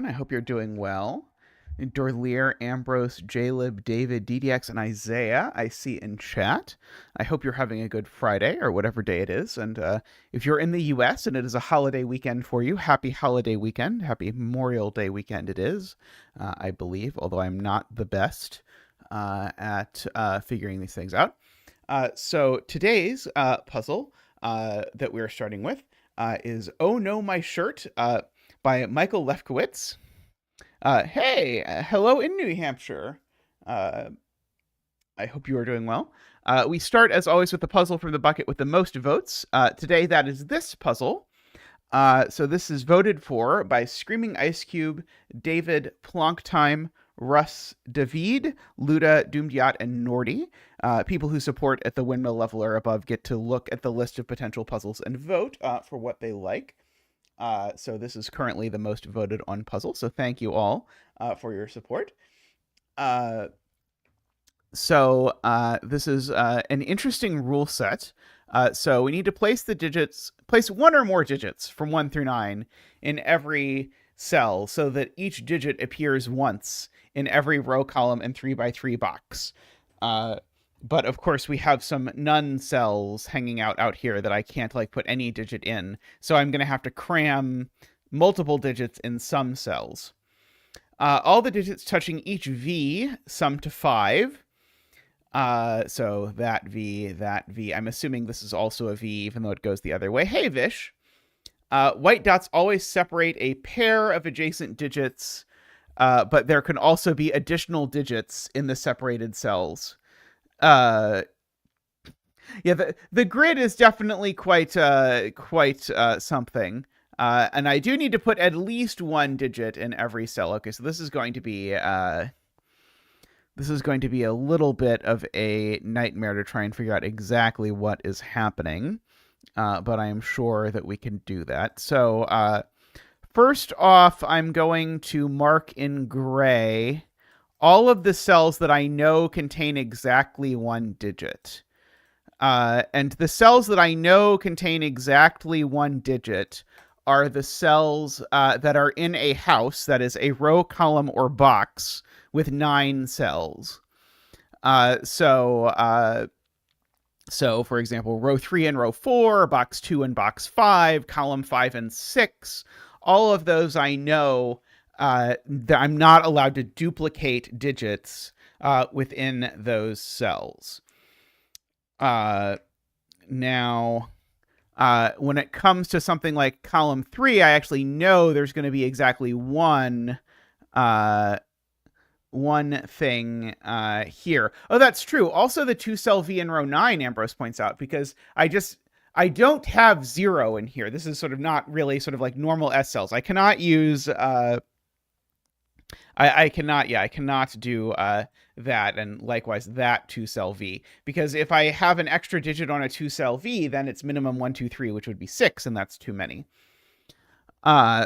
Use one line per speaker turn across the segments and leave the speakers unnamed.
everyone. I hope you're doing well. Dorlier, Ambrose, Jalib, David, DDX, and Isaiah, I see in chat. I hope you're having a good Friday or whatever day it is. And if you're in the U.S. and it is a holiday weekend for you, happy holiday weekend. Happy Memorial Day weekend it is, I believe, although I'm not the best at figuring these things out. So today's puzzle that we're starting with is Oh No, My Shirt by Michael Lefkowitz. Hey, hello in New Hampshire. Uh, I hope you are doing well. We start, as always, with the puzzle from the bucket with the most votes. Today, that is this puzzle. So this is voted for by Screaming Ice Cube, David, Plonktime, Russ, David, Luda, Doomed Yacht, and Nordy. People who support at the windmill level or above get to look at the list of potential puzzles and vote for what they like. So this is currently the most voted on puzzle. So thank you all for your support. This is an interesting rule set. So we need to place one or more digits from 1 through 9 in every cell so that each digit appears once in every row, column, and 3x3 box. But of course, we have some none cells hanging out here that I can't put any digit in. So I'm going to have to cram multiple digits in some cells. All the digits touching each V sum to 5. So that V. I'm assuming this is also a V, even though it goes the other way. Hey, Vish. White dots always separate a pair of adjacent digits, but there can also be additional digits in the separated cells. The grid is definitely quite something. And I do need to put at least one digit in every cell. Okay, so this is going to be a little bit of a nightmare to try and figure out exactly what is happening. But I am sure that we can do that. So first off, I'm going to mark in gray all of the cells that I know contain exactly one digit. And the cells that I know contain exactly one digit are the cells that are in a house that is a row, column, or box with 9 cells. So for example, row 3 and row 4, box 2 and box 5, column 5 and 6, all of those I know that I'm not allowed to duplicate digits within those cells. Now, when it comes to something like column 3, I actually know there's going to be exactly one thing here. Oh, that's true. Also, the 2-cell V in row 9, Ambrose points out, because I don't have 0 in here. This is sort of not really sort of like normal S cells. I cannot use I cannot do that, and likewise that 2-cell V, because if I have an extra digit on a 2-cell V, then it's minimum 1, 2, 3, which would be 6, and that's too many.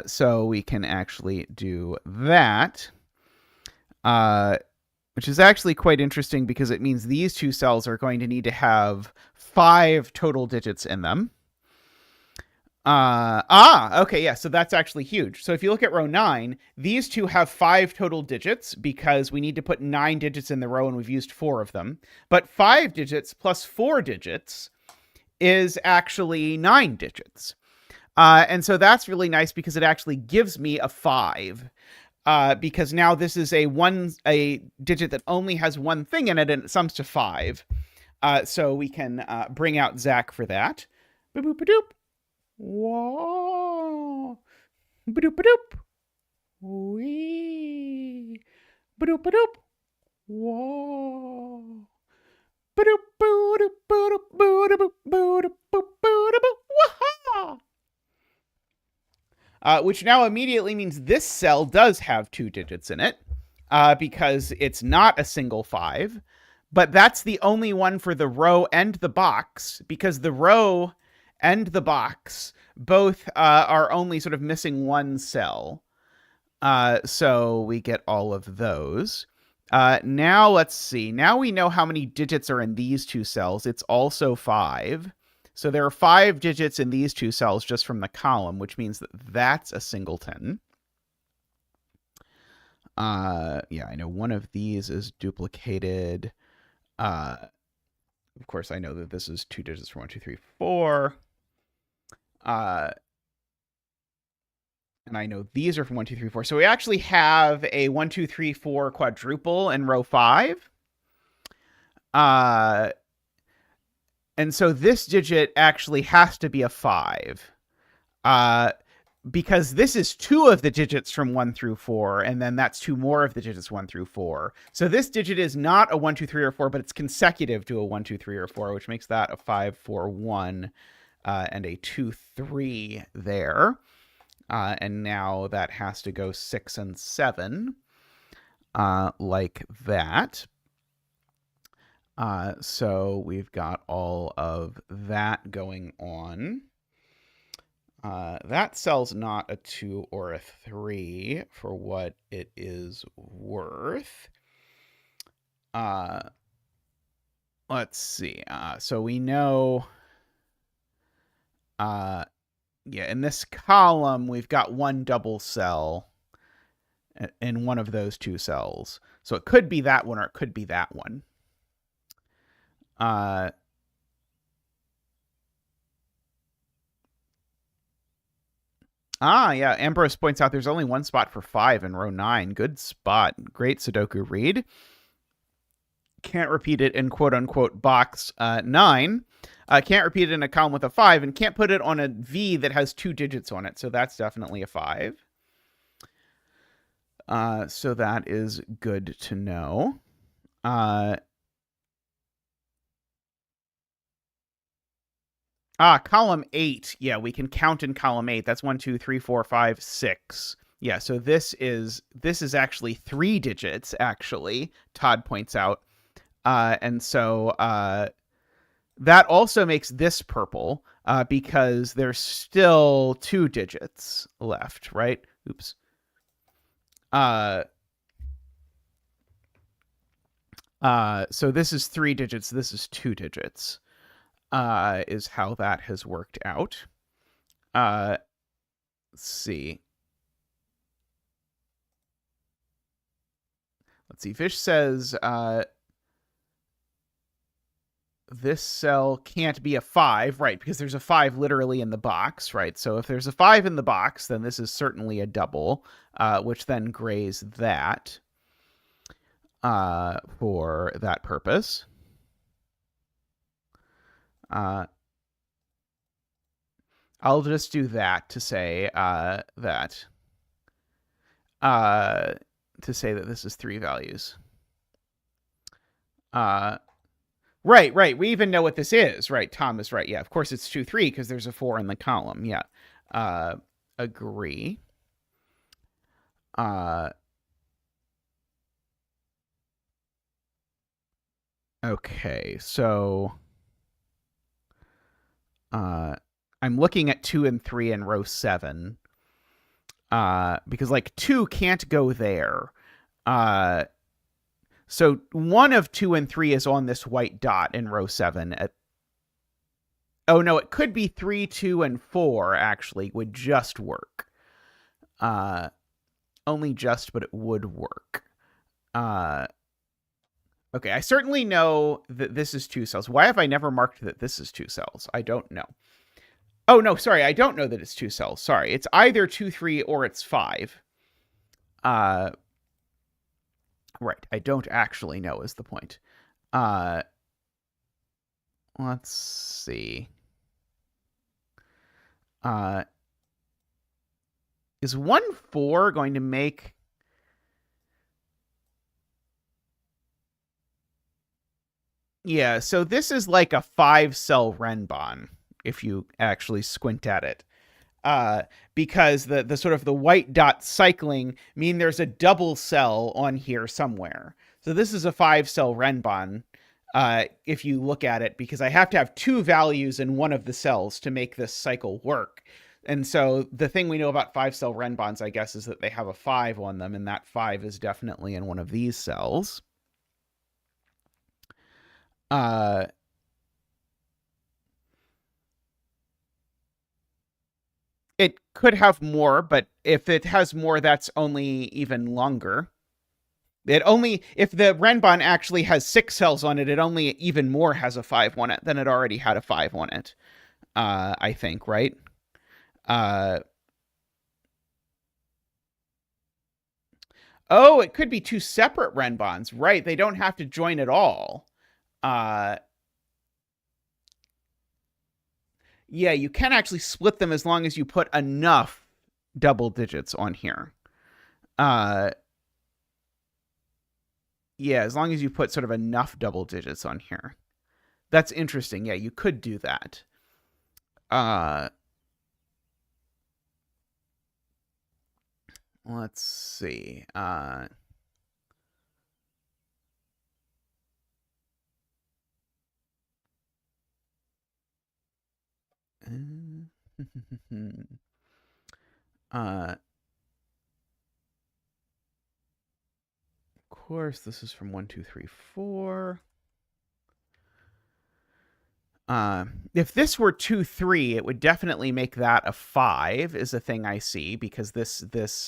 So we can actually do that, which is actually quite interesting because it means these 2 cells are going to need to have 5 total digits in them. Okay, yeah, so that's actually huge. So if you look at row 9, these 2 have 5 total digits because we need to put 9 digits in the row and we've used 4 of them. But 5 digits plus 4 digits is actually 9 digits. And so that's really nice because it actually gives me a 5. Because now this is a digit that only has one thing in it and it sums to 5. So we can bring out Zach for that. Boop, boop, ba-doop. Whoa. Ba-doop, ba-doop. Wee. Ba-doop, ba-doop. Whoa. Ba-doop, ba-doop, ba-doop, ba-doop, ba-doop, ba-doop, waha. Which now immediately means this cell does have 2 digits in it, because it's not a single 5, but that's the only one for the row and the box, because the row and the box both are only sort of missing one cell. So we get all of those. Now let's see. Now we know how many digits are in these 2 cells. It's also 5. So there are 5 digits in these 2 cells just from the column, which means that that's a singleton. Yeah, I know one of these is duplicated. Of course, I know that this is 2 digits for 1, 2, 3, 4. And I know these are from 1, 2, 3, 4. So we actually have a 1, 2, 3, 4 quadruple in row 5. And so this digit actually has to be a 5. Because this is 2 of the digits from 1 through 4, and then that's 2 more of the digits 1 through 4. So this digit is not a 1, 2, 3, or 4, but it's consecutive to a 1, 2, 3, or 4, which makes that a 5, 4, 1, and a 2, 3 there. And now that has to go 6 and 7, like that. So we've got all of that going on. That cell's not a 2 or a 3 for what it is worth. Let's see. So we know, yeah, in this column, we've got one double cell in one of those 2 cells. So it could be that one or it could be that one. Yeah. Ambrose points out there's only one spot for 5 in row 9. Good spot. Great Sudoku read. Can't repeat it in quote-unquote box 9. Can't repeat it in a column with a 5, and can't put it on a V that has 2 digits on it. So that's definitely a 5. So that is good to know. Column 8. Yeah, we can count in column 8. That's 1, 2, 3, 4, 5, 6. Yeah, so this is actually 3 digits, actually, Todd points out. And so that also makes this purple because there's still 2 digits left, right? Oops. So this is 3 digits. This is 2 digits. Is how that has worked out. Let's see. Fish says this cell can't be a 5, right? Because there's a 5 literally in the box, right? So if there's a 5 in the box, then this is certainly a double, which then grays that for that purpose. I'll just do that to say that this is 3 values. Right. We even know what this is, right? Tom is right. Yeah, of course it's 2, 3 because there's a 4 in the column. Yeah. Agree. Okay, so I'm looking at 2 and 3 in row 7 because like 2 can't go there. So one of 2 and 3 is on this white dot in row 7. Oh no, it could be 3, 2, and 4 actually would just work. Only just, but it would work. Okay, I certainly know that this is 2 cells. Why have I never marked that this is 2 cells? I don't know. Oh, no, sorry. I don't know that it's 2 cells. Sorry. It's either 2, 3, or it's 5. Right. I don't actually know is the point. Let's see. Is 1, 4 going to make... Yeah, so this is like a 5-cell Renbon, if you actually squint at it. Because the sort of the white dot cycling mean there's a double cell on here somewhere. So this is a 5-cell Renbon, if you look at it, because I have to have 2 values in one of the cells to make this cycle work. And so the thing we know about 5-cell Renbons, I guess, is that they have a 5 on them, and that 5 is definitely in one of these cells. It could have more, but if it has more, that's only even longer. It only, if the Renbon actually has 6 cells on it, it only even more has a 5 on it than it already had a 5 on it. I think, right? Oh, it could be 2 separate Renbons, right? They don't have to join at all. Yeah, you can actually split them as long as you put enough double digits on here. Yeah, as long as you put sort of enough double digits on here. That's interesting. Yeah, you could do that. Let's see. Of course, this is from 1, 2, 3, 4. If this were 2, 3, it would definitely make that a 5, is the thing I see, because this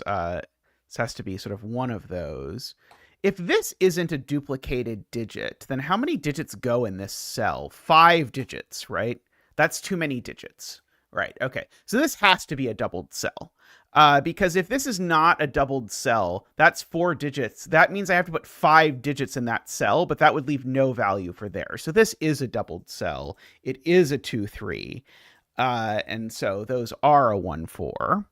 has to be sort of one of those. If this isn't a duplicated digit, then how many digits go in this cell? 5 digits, right? That's too many digits. Right, okay. So this has to be a doubled cell. Because if this is not a doubled cell, that's 4 digits. That means I have to put 5 digits in that cell, but that would leave no value for there. So this is a doubled cell. It is a 2, 3. And so those are a 1, 4.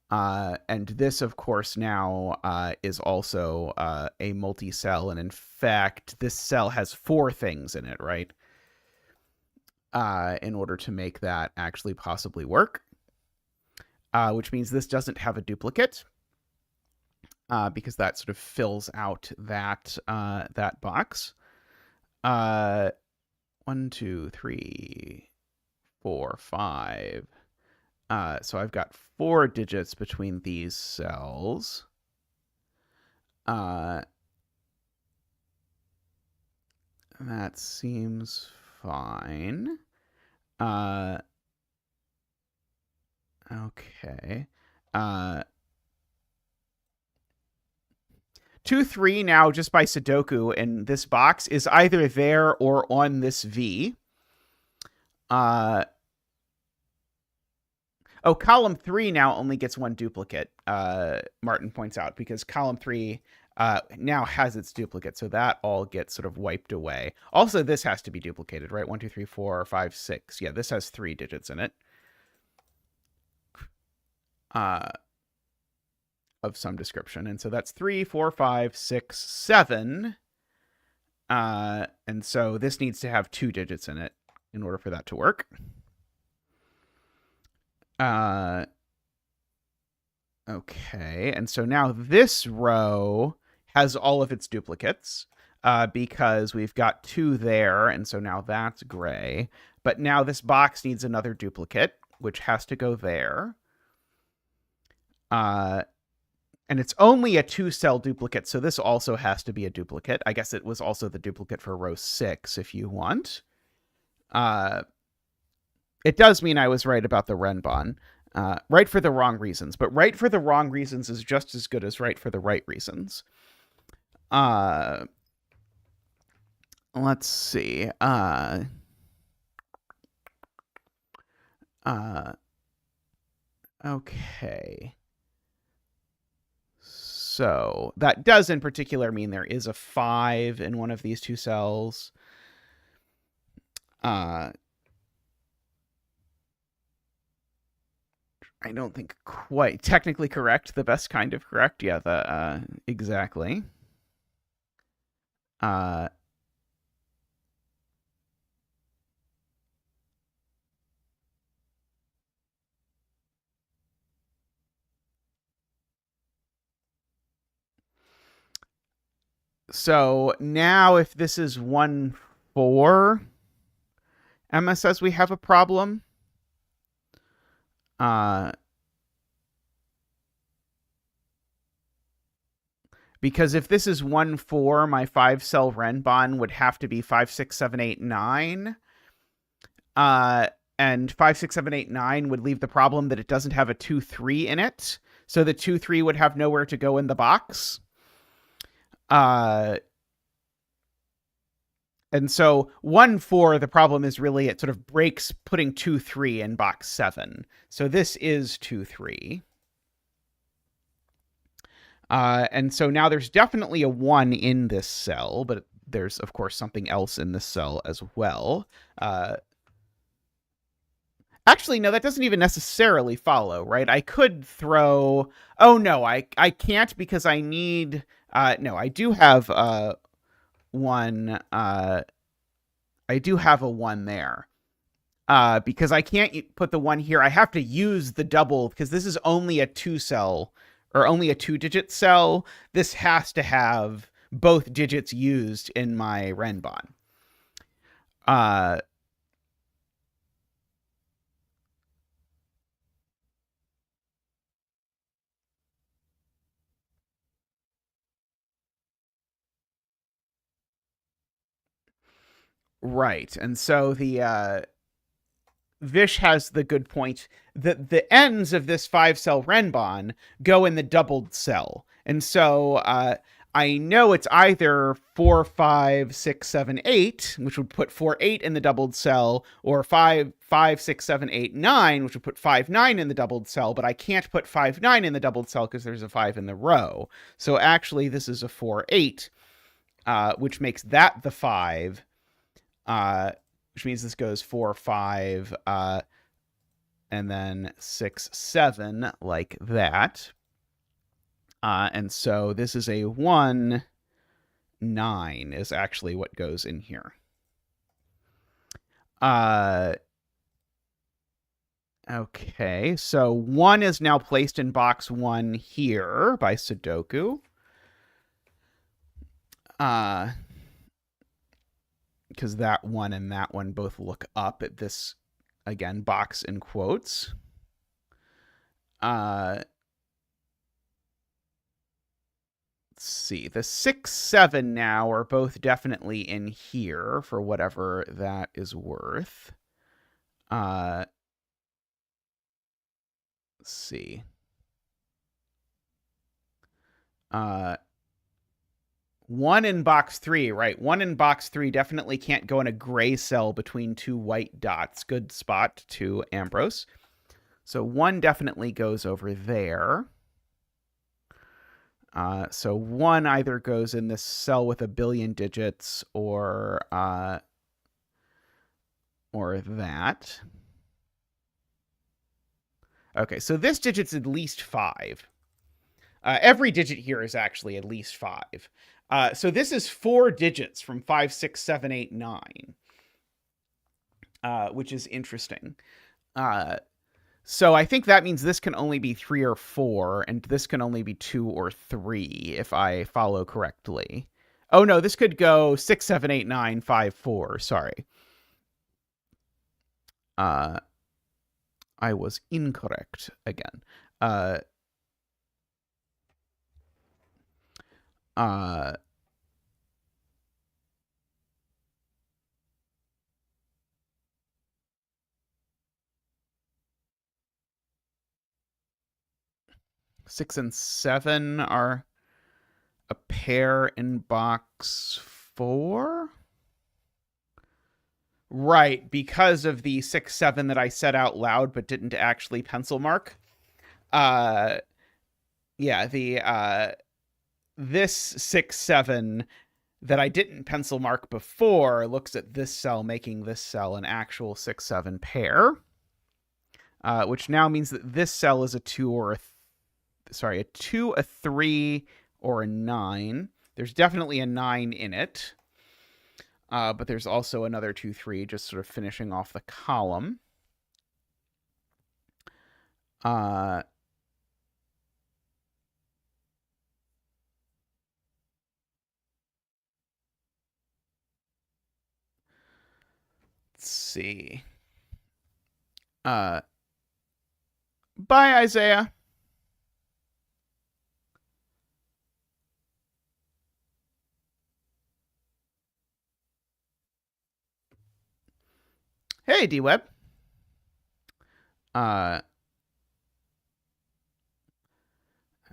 And this, of course, now is also a multi-cell. And in fact, this cell has 4 things in it, right? In order to make that actually possibly work. Which means this doesn't have a duplicate. Because that sort of fills out that box. 1, 2, 3, 4, 5. So I've got 4 digits between these cells. That seems fine. Okay. 2, 3 now, just by Sudoku in this box, is either there or on this V. Oh, column 3 now only gets 1 duplicate, Martin points out, because column 3 now has its duplicate, so that all gets sort of wiped away. Also, this has to be duplicated, right? 1, 2, 3, 4, 5, 6. Yeah, this has 3 digits in it. Of some description. And so that's 3, 4, 5, 6, 7. And so this needs to have 2 digits in it in order for that to work. Okay, and so now this row has all of its duplicates because we've got 2 there, and so now that's gray. But now this box needs another duplicate, which has to go there. And it's only a 2-cell duplicate, so this also has to be a duplicate. I guess it was also the duplicate for row 6, if you want. It does mean I was right about the Renbon. Right for the wrong reasons, but right for the wrong reasons is just as good as right for the right reasons. Let's see. Okay. So that does in particular mean there is a 5 in one of these 2 cells. I don't think quite technically correct, the best kind of correct. Yeah, the exactly. So now if this is 1, 4, Emma says we have a problem. Because if this is 1, 4, my 5-cell Renbon would have to be 5, 6, 7, 8, 9. And 5, 6, 7, 8, 9 would leave the problem that it doesn't have a 2, 3 in it. So the 2, 3 would have nowhere to go in the box. Uh, and so 1-4, the problem is really it sort of breaks putting 2-3 in box 7. So this is 2-3. And so now there's definitely a 1 in this cell, but there's, of course, something else in this cell as well. Actually, no, that doesn't even necessarily follow, right? I could throw... Oh, no, I can't because I need... no, I do have one... I do have a 1 there. Because I can't put the 1 here. I have to use the double, because this is only a 2-cell, or only a 2-digit cell. This has to have both digits used in my renbon. Right. And so the Vish has the good point that the ends of this 5-cell renbon go in the doubled cell. And so I know it's either 4, 5, 6, 7, 8, which would put 4, 8 in the doubled cell, or 5, 5, 6, 7, 8, 9, which would put 5, 9 in the doubled cell, but I can't put 5, 9 in the doubled cell because there's a 5 in the row. So actually this is a 4, 8, which makes that the 5, which means this goes 4, 5, and then 6, 7, like that. And so this is a 1, 9 is actually what goes in here. Okay, so 1 is now placed in box 1 here by Sudoku. Because that 1 and that 1 both look up at this, again, box in quotes. Let's see. The 6, 7 now are both definitely in here for whatever that is worth. Let's see. 1 in box 3, right? 1 in box 3 definitely can't go in a gray cell between 2 white dots. Good spot to Ambrose. So 1 definitely goes over there. So 1 either goes in this cell with a billion digits or that. Okay, so this digit's at least 5. Every digit here is actually at least 5. So this is 4 digits from 5, 6, 7, 8, 9, which is interesting. So I think that means this can only be 3 or 4, and this can only be 2 or 3, if I follow correctly. Oh, no, this could go 6, 7, 8, 9, 5, 4. Sorry. I was incorrect again. 6 and 7 are a pair in box 4? Right, because of the 6, 7 that I said out loud but didn't actually pencil mark. Yeah, this 6, 7 that I didn't pencil mark before looks at this cell, making this cell an actual 6, 7 pair. Which now means that this cell is a 2 or a 2, a 3, or a 9. There's definitely a 9 in it. But there's also another 2, 3, just sort of finishing off the column. Let's see. Bye, Isaiah. Hey, D-Web.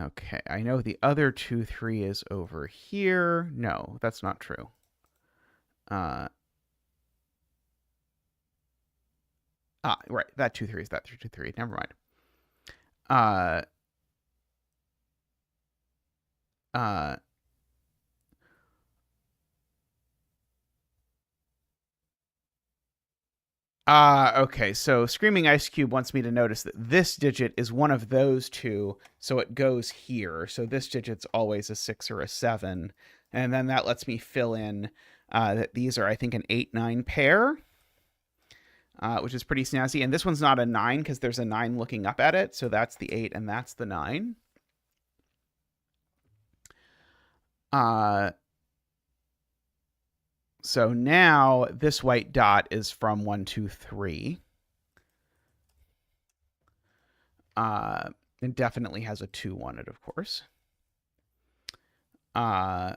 Okay, I know the other 2, 3 is over here. No, that's not true. Right, that 2, 3 is that 3, 2, 3. Never mind. Uh, uh, okay, so Screaming Ice Cube wants me to notice that this digit is one of those two, so it goes here. So this digit's always a 6 or a 7. And then that lets me fill in that these are, I think, an 8-9 pair, which is pretty snazzy. And this one's not a 9 because there's a 9 looking up at it. So that's the 8 and that's the 9. So now this white dot is from 1, 2, 3. It definitely has a 2 on it, of course. So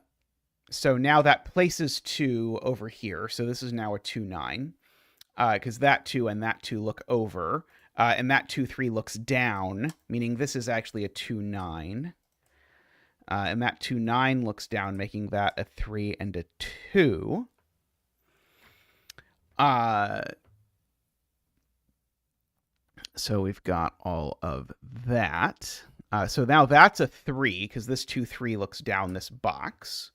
now that places 2 over here. So this is now a 2, 9. Because that 2 and that 2 look over. And that 2, 3 looks down, meaning this is actually a 2, 9. And that 2, 9 looks down, making that a 3 and a 2. So we've got all of that. So now that's a 3, because this 2, 3 looks down this box.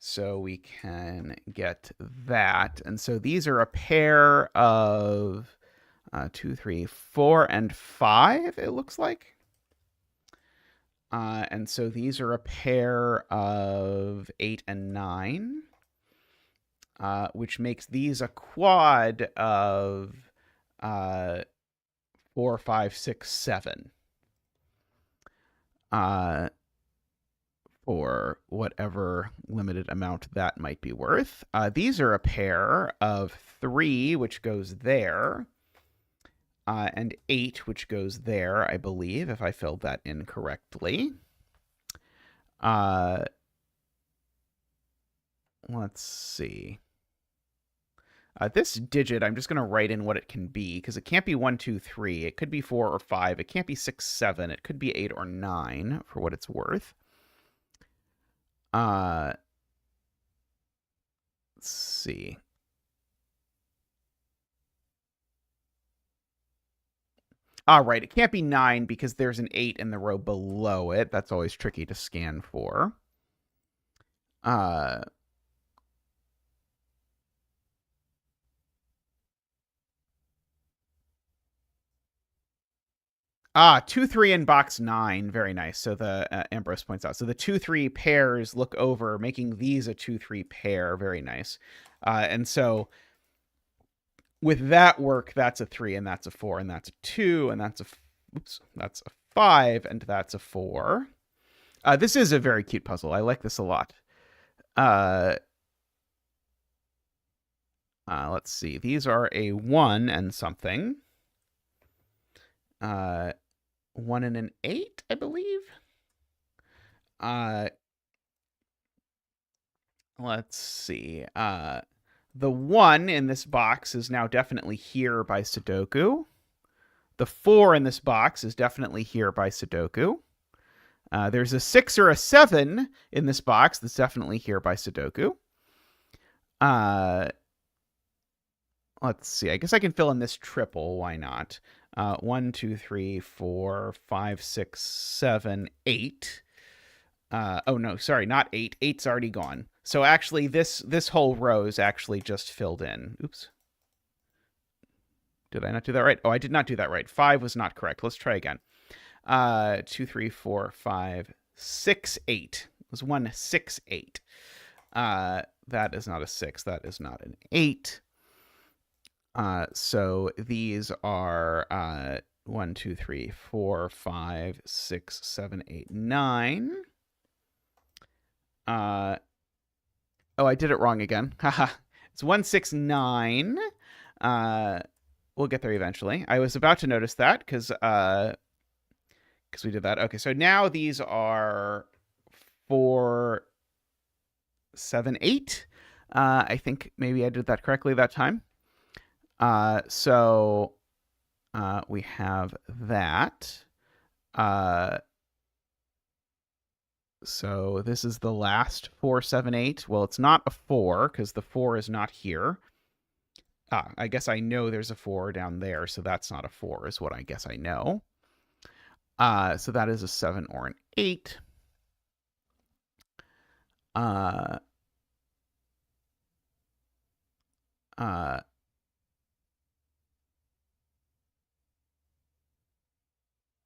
So we can get that. And so these are a pair of 2, 3, 4, and 5, it looks like. And so these are a pair of 8 and 9, which makes these a quad of 4, 5, 6, 7. For whatever limited amount that might be worth. These are a pair of 3, which goes there, and 8, which goes there, I believe, if I filled that in correctly. Let's see. This digit, I'm just going to write in what it can be, because it can't be 1, 2, 3. It could be 4 or 5. It can't be 6, 7. It could be 8 or 9, for what it's worth. Let's see. Right, it can't be 9 because there's an 8 in the row below it. That's always tricky to scan for. 2, 3 in box 9. Very nice. So the Ambrose points out. So the 2, 3 pairs look over, making these a 2, 3 pair. Very nice. And so with that work, that's a 3, and that's a 4, and that's a 2, and that's a that's a 5, and that's a 4. This is a very cute puzzle. I like this a lot. Let's see. These are a 1 and something. 1 and an 8, I believe. Let's see. The 1 in this box is now definitely here by Sudoku. The 4 in this box is definitely here by Sudoku. There's a 6 or a 7 in this box that's definitely here by Sudoku. Let's see. I guess I can fill in this triple. Why not? 1, 2, 3, 4, 5, 6, 7, 8. Oh, no, sorry, not 8. 8's already gone. So actually, this whole row is actually just filled in. Oops. Did I not do that right? Oh, I did not do that right. 5 was not correct. Let's try again. 2, 3, 4, 5, 6, 8. It was 1, 6, 8. That is not a 6. That is not an 8. So these are 1, 2, 3, 4, 5, 6, 7, 8, 9. Oh, I did it wrong again. Haha. It's 1, 6, 9. We'll get there eventually. I was about to notice that because we did that. Okay, so now these are 4, 7, 8. I think maybe I did that correctly that time. So we have that. So this is the last 4, 7, 8. Well, it's not a 4 because the 4 is not here. I guess I know there's a 4 down there, so that's not a 4 is what I guess I know. So that is a 7 or an 8.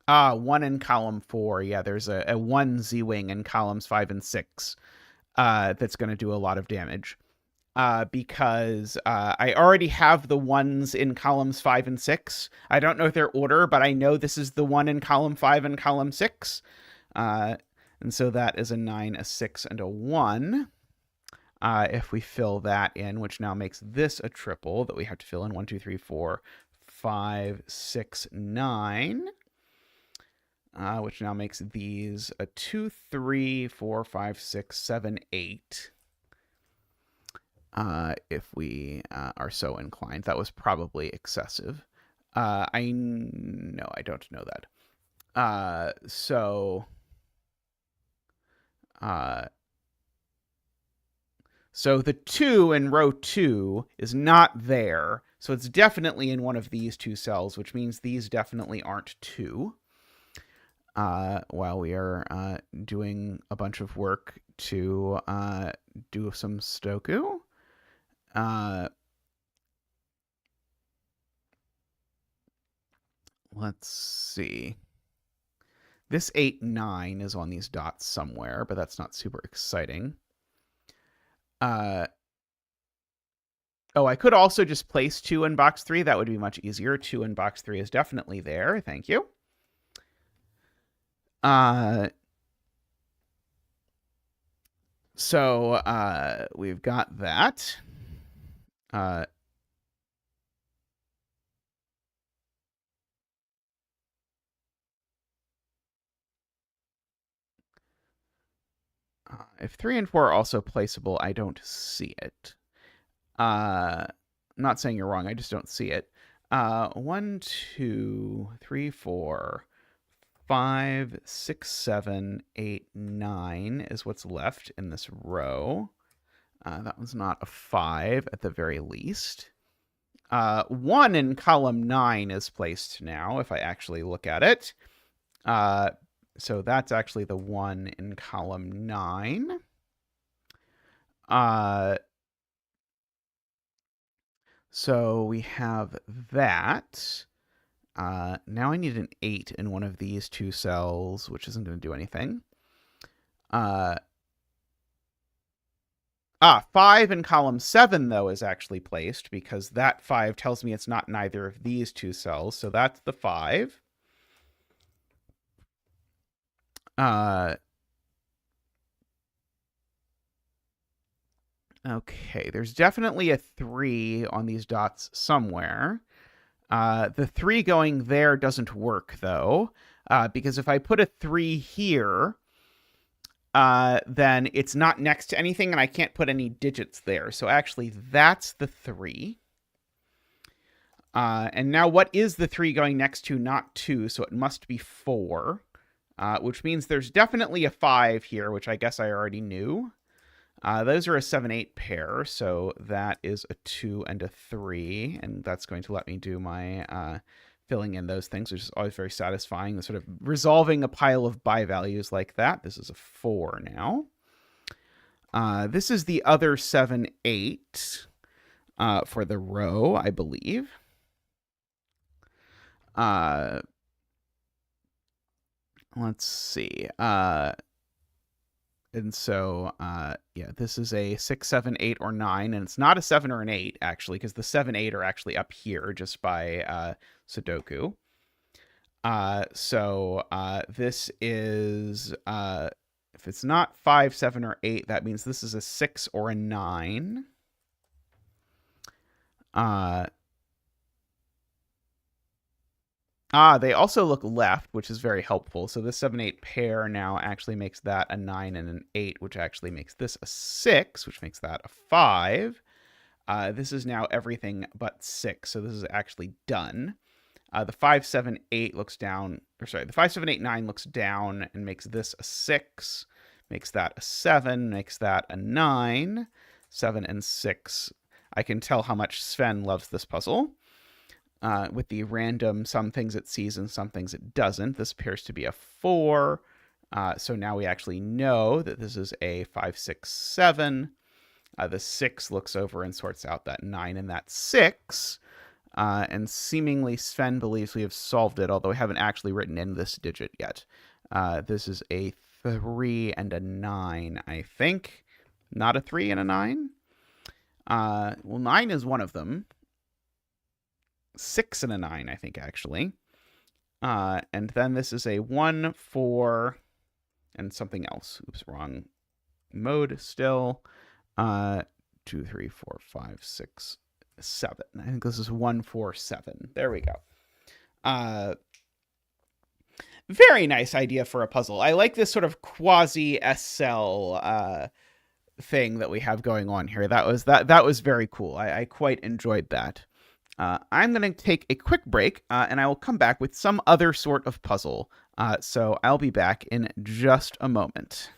1 in column 4. Yeah, there's a 1 Z-wing in columns 5 and 6 that's going to do a lot of damage. Because I already have the ones in columns 5 and 6. I don't know their order, but I know this is the one in column 5 and column 6. And so that is a 9, a 6, and a 1. If we fill that in, which now makes this a triple that we have to fill in 1, 2, 3, 4, 5, 6, 9. Which now makes these a 2, 3, 4, 5, 6, 7, 8. If we are so inclined. That was probably excessive. I don't know that. So the 2 in row 2 is not there. So it's definitely in one of these two cells, which means these definitely aren't 2. While we are doing a bunch of work to do some Sudoku. Let's see. This 8, 9 is on these dots somewhere, but that's not super exciting. Oh, I could also just place 2 in box 3. That would be much easier. 2 in box 3 is definitely there. Thank you. So we've got that. If 3 and 4 are also placeable, I don't see it. I'm not saying you're wrong. I just don't see it. 1, 2, 3, 4, 5, 6, 7, 8, 9 is what's left in this row. That one's not a 5 at the very least. 1 in column 9 is placed now, if I actually look at it. So that's actually the 1 in column 9. So we have that. Now I need an 8 in one of these two cells, which isn't going to do anything. 5 in column 7, though, is actually placed because that 5 tells me it's not in either of these two cells. So that's the 5. Okay, there's definitely a 3 on these dots somewhere. The 3 going there doesn't work, though, because if I put a 3 here, then it's not next to anything, and I can't put any digits there. So actually, that's the 3. And now what is the 3 going next to? Not 2, so it must be 4, which means there's definitely a 5 here, which I guess I already knew. Those are a 7, 8 pair, so that is a 2 and a 3, and that's going to let me do my filling in those things, which is always very satisfying, the sort of resolving a pile of bi-values like that. This is a 4 now. This is the other 7, 8 for the row, I believe. Let's see. And so, yeah, this is a 6, 7, 8, or 9, and it's not a 7 or an 8, actually, because the 7, 8 are actually up here just by Sudoku. So this is, if it's not 5, 7, or 8, that means this is a 6 or a 9. They also look left, which is very helpful. So this 7, 8 pair now actually makes that a 9 and an 8, which actually makes this a 6, which makes that a 5. This is now everything but 6, so this is actually done. The 5, 7, 8 looks down, or sorry, the 5, 7, 8, 9 looks down and makes this a 6, makes that a 7, makes that a 9. 7 and 6. I can tell how much Sven loves this puzzle. With the random some things it sees and some things it doesn't. This appears to be a 4. So now we actually know that this is a 5, 6, 7. The 6 looks over and sorts out that 9 and that 6. And seemingly Sven believes we have solved it, although we haven't actually written in this digit yet. This is a 3 and a 9, I think. Not a 3 and a 9? Well, 9 is one of them. 6 and a 9, I think, actually. And then this is a 1, 4, and something else. Oops, wrong mode still. 2, 3, 4, 5, 6, 7. I think this is 1, 4, 7. There we go. Very nice idea for a puzzle. I like this sort of quasi-SL thing that we have going on here. That was very cool. I quite enjoyed that. I'm going to take a quick break, and I will come back with some other sort of puzzle. So I'll be back in just a moment.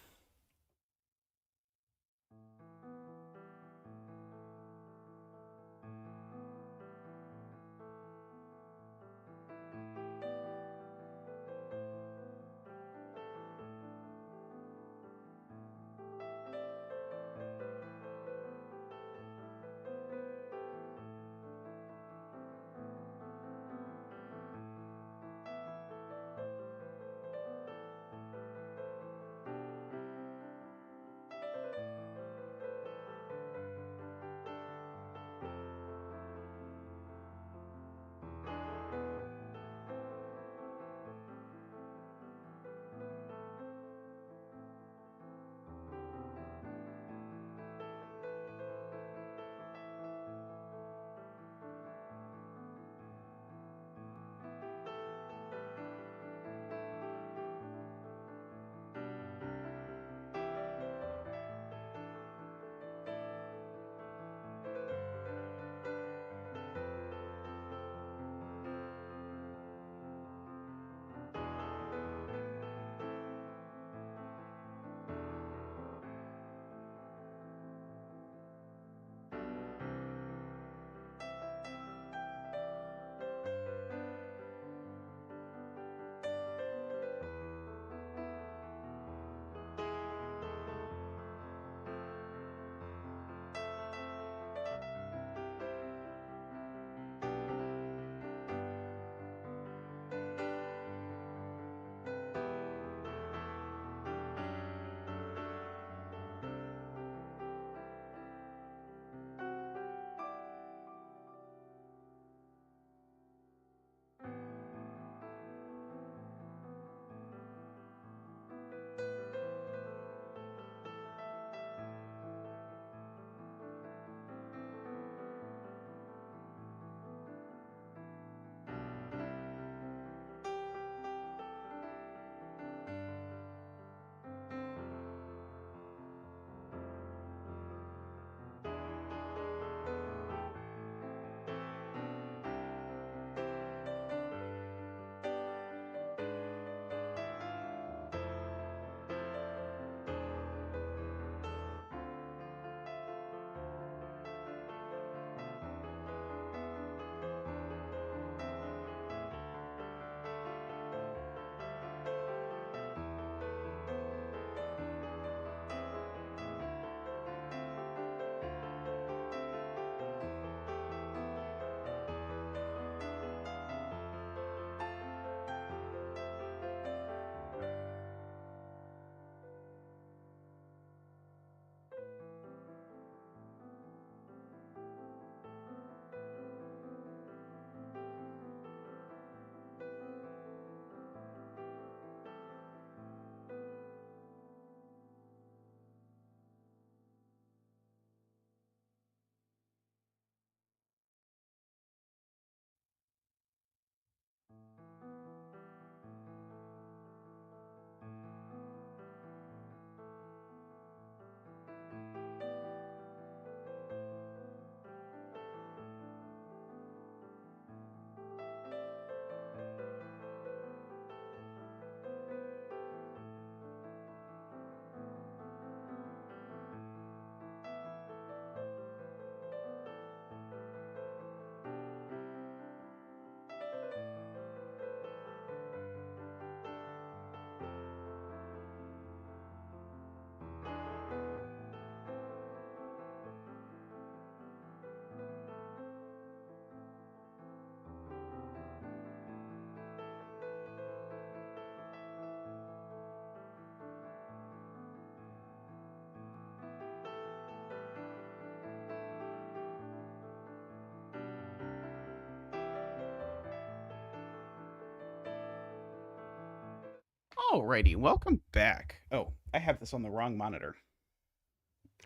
Alrighty, welcome back. Oh, I have this on the wrong monitor.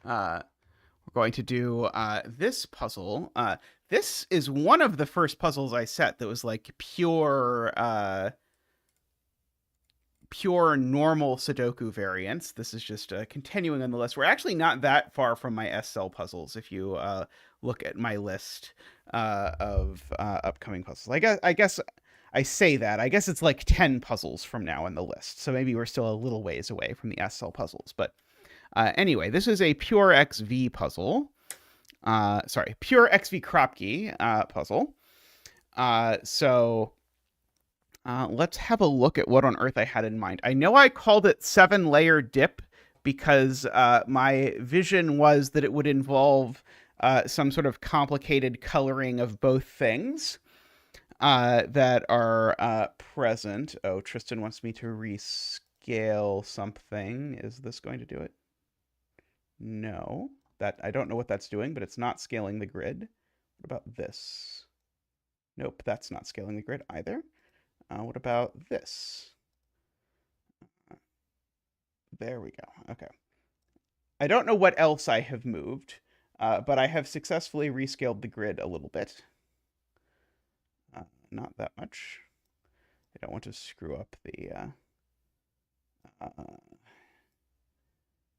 We're going to do this puzzle. This is one of the first puzzles I set that was like pure normal Sudoku variants. This is just continuing on the list. We're actually not that far from my S-cell puzzles if you look at my list of upcoming puzzles. I guess I say that. I guess it's like 10 puzzles from now in the list. So maybe we're still a little ways away from the S-cell puzzles. But anyway, this is a pure XV puzzle. Pure XV Kropke puzzle. So let's have a look at what on earth I had in mind. I know I called it 7-layer dip because my vision was that it would involve some sort of complicated coloring of both things that are present. Oh, Tristan wants me to rescale something. Is this going to do it? No. I don't know what that's doing, but it's not scaling the grid. What about this? Nope, that's not scaling the grid either. What about this? There we go. Okay. I don't know what else I have moved, but I have successfully rescaled the grid a little bit. Not that much. I don't want to screw up the...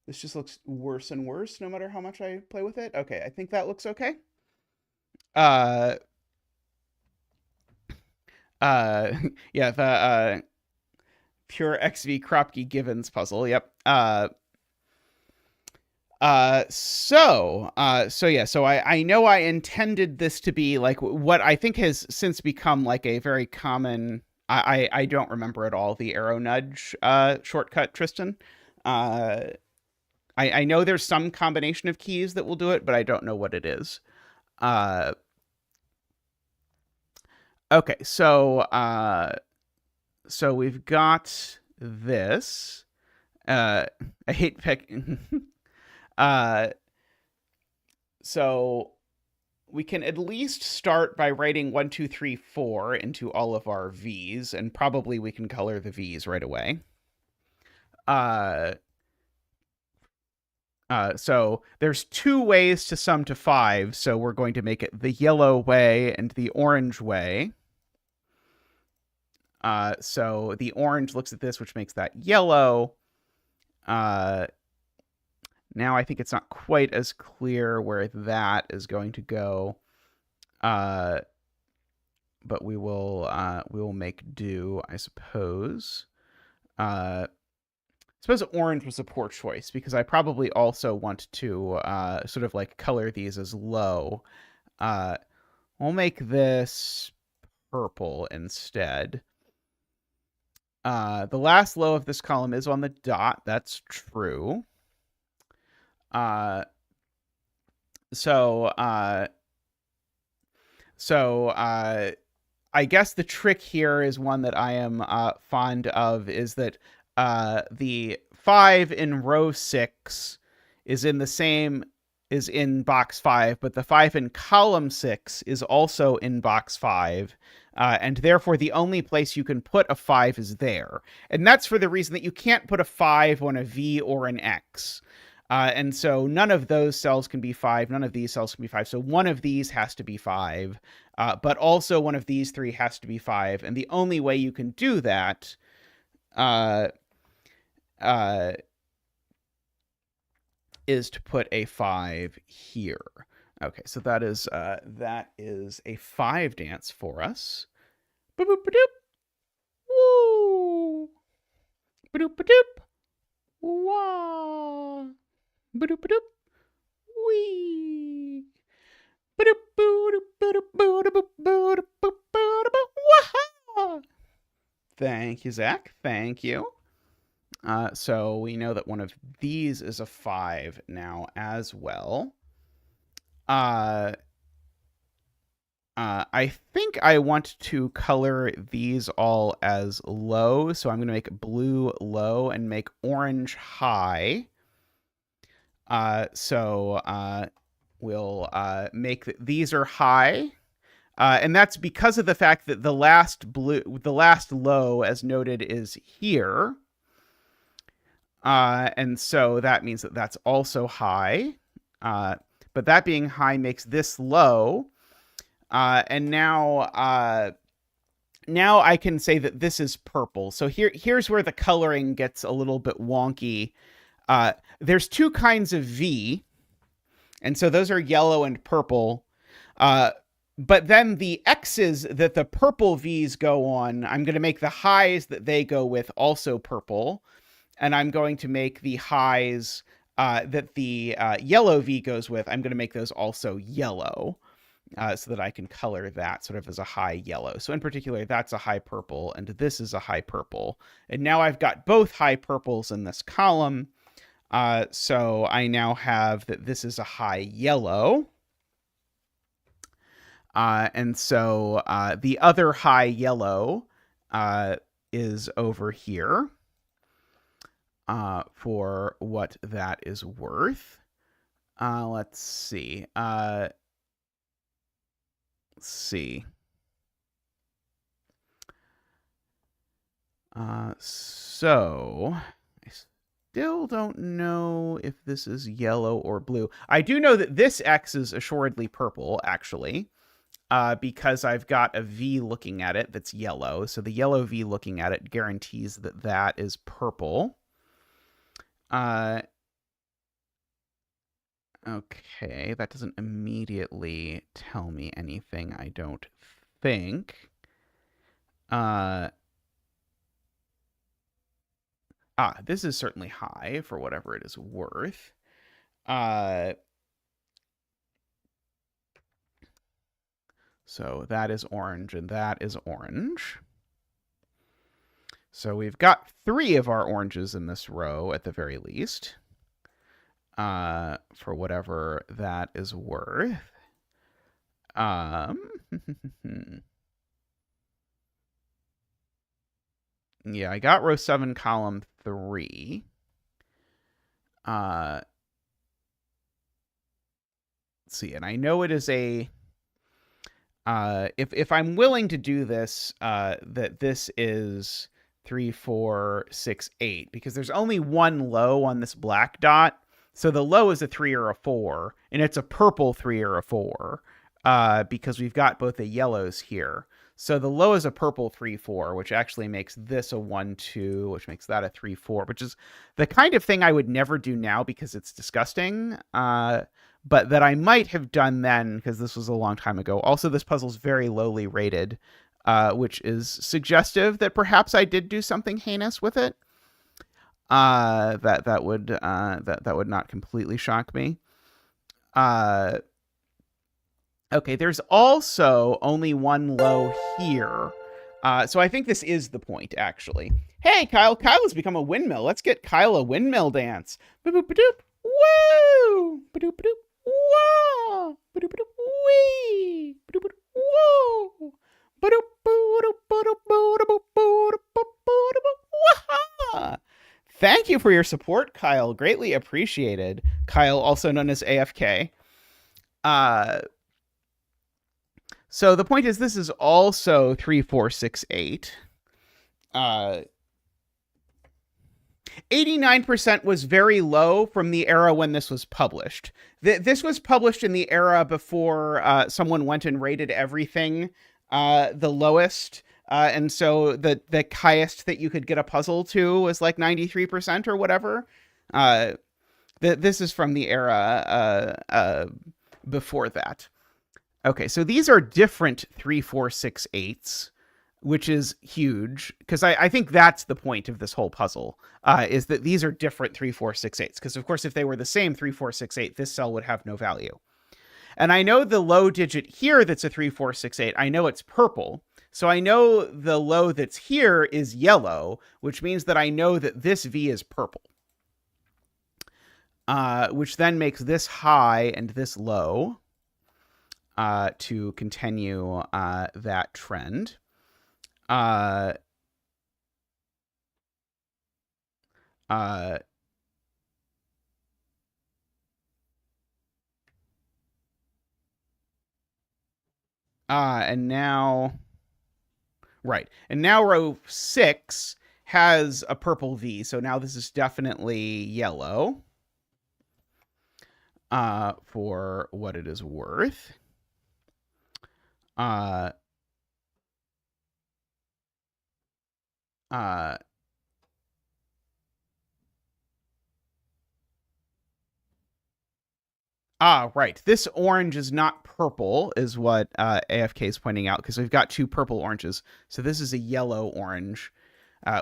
this just looks worse and worse no matter how much I play with it. Okay, I think that looks okay. Yeah, the pure XV Kropke Givens puzzle. Yep. So I know I intended this to be like what I think has since become like a very common, I don't remember at all the arrow nudge shortcut, Tristan. I know there's some combination of keys that will do it, but I don't know what it is. Okay, so we've got this. I hate picking. So we can at least start by writing 1, 2, 3, 4 into all of our V's, and probably we can color the V's right away. So there's 2 ways to sum to 5, so we're going to make it the yellow way and the orange way. So the orange looks at this, which makes that yellow. Now I think it's not quite as clear where that is going to go. But we will make do, I suppose. I suppose orange was a poor choice because I probably also want to sort of like color these as low. We'll make this purple instead. The last low of this column is on the dot. That's true. So I guess the trick here is one that I am fond of, is that the 5 in row 6 is in box 5, but the 5 in column 6 is also in box 5. And therefore, the only place you can put a 5 is there. And that's for the reason that you can't put a 5 on a V or an X. And so none of those cells can be 5. None of these cells can be 5. So one of these has to be 5. But also one of these 3 has to be 5. And the only way you can do that is to put a 5 here. Okay, so that is a 5 dance for us. Boop boop doop. Woo. Boop doop. Wah. Boop doop. Wee. Thank you, Zach. Thank you. So we know that one of these is a 5 now as well. I think I want to color these all as low, so I'm going to make blue low and make orange high. We'll make these are high, and that's because of the fact that the last low, as noted, is here. And so that means that that's also high. But that being high makes this low. And now I can say that this is purple. So here's where the coloring gets a little bit wonky. There's two kinds of V, and so those are yellow and purple. But then the X's that the purple V's go on, I'm going to make the highs that they go with also purple, and I'm going to make the highs that the yellow V goes with, I'm going to make those also yellow. So that I can color that sort of as a high yellow. So in particular, that's a high purple, and this is a high purple. And now I've got both high purples in this column. So I now have that this is a high yellow. And so the other high yellow is over here for what that is worth. Let's see. So I still don't know if this is yellow or blue. I do know that this X is assuredly purple, actually, because I've got a V looking at it that's yellow. So the yellow V looking at it guarantees that that is purple. Okay, that doesn't immediately tell me anything, I don't think. This is certainly high for whatever it is worth. So that is orange and that is orange. So we've got 3 of our oranges in this row at the very least. For whatever that is worth. Yeah, I got row 7, column 3. Let's see, and I know it is a if I'm willing to do this, that this is 3, 4, 6, 8, because there's only one low on this black dot. So the low is a 3 or a 4, and it's a purple 3 or a 4, because we've got both the yellows here. So the low is a purple 3, 4, which actually makes this a 1, 2, which makes that a 3, 4, which is the kind of thing I would never do now because it's disgusting, but that I might have done then because this was a long time ago. Also, this puzzle's very lowly rated, which is suggestive that perhaps I did do something heinous with it. That would not completely shock me. Okay, there's also only one low here. So I think this is the point, actually. Hey, Kyle. Kyle has become a windmill. Let's get Kyle a windmill dance. Boop-boop-a-doop. Woo! Ba-doop-a-doop. Whoa! Ba-doop-a-doop. Wee! Ba-doop-a-doop. Whoa! Ba-doop-a-doop. Thank you for your support, Kyle. Greatly appreciated. Kyle, also known as AFK. So the point is, this is also 3, 4, 6, 8. 89% was very low from the era when this was published. This was published in the era before someone went and rated everything the lowest. And so the highest that you could get a puzzle to was like 93% or whatever. This is from the era before that. Okay, so these are different 3, 4, 6, 8s, which is huge, because I think that's the point of this whole puzzle, is that these are different 3, 4, 6, 8s. Because, of course, if they were the same 3, 4, 6, 8, this cell would have no value. And I know the low digit here that's a 3, 4, 6, 8, I know it's purple. So I know the low that's here is yellow, which means that I know that this V is purple. Which then makes this high and this low. To continue that trend. And now, right. And now row 6 has a purple V. So now this is definitely yellow for what it is worth. Right. This orange is not purple, is what AFK is pointing out, because we've got two purple oranges. So this is a yellow orange,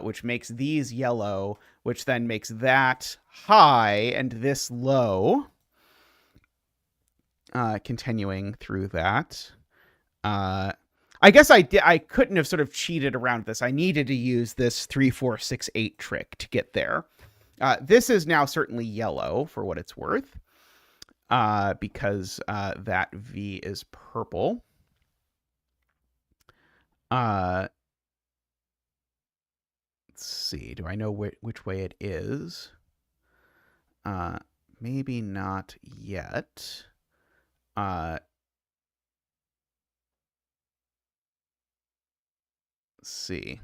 which makes these yellow, which then makes that high and this low. Continuing through that. I guess I couldn't have sort of cheated around this. I needed to use this 3, 4, 6, 8 trick to get there. This is now certainly yellow for what it's worth, because that V is purple. Let's see. Do I know which way it is? Maybe not yet. Let's see.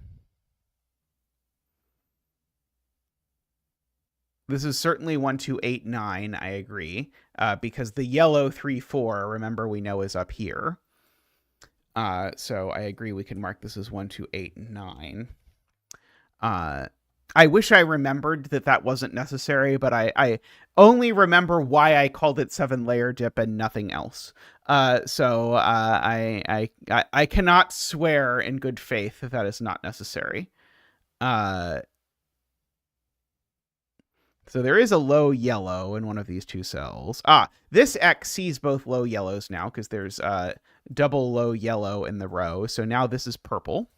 This is certainly 1, 2, 8, 9, I agree, because the yellow 3, 4, remember, we know is up here. So I agree we can mark this as 1, 2, 8, 9. I wish I remembered that wasn't necessary, but I only remember why I called it 7-layer dip and nothing else. So I cannot swear in good faith that is not necessary. So there is a low yellow in one of these two cells. This X sees both low yellows now because there's double low yellow in the row. So now this is purple.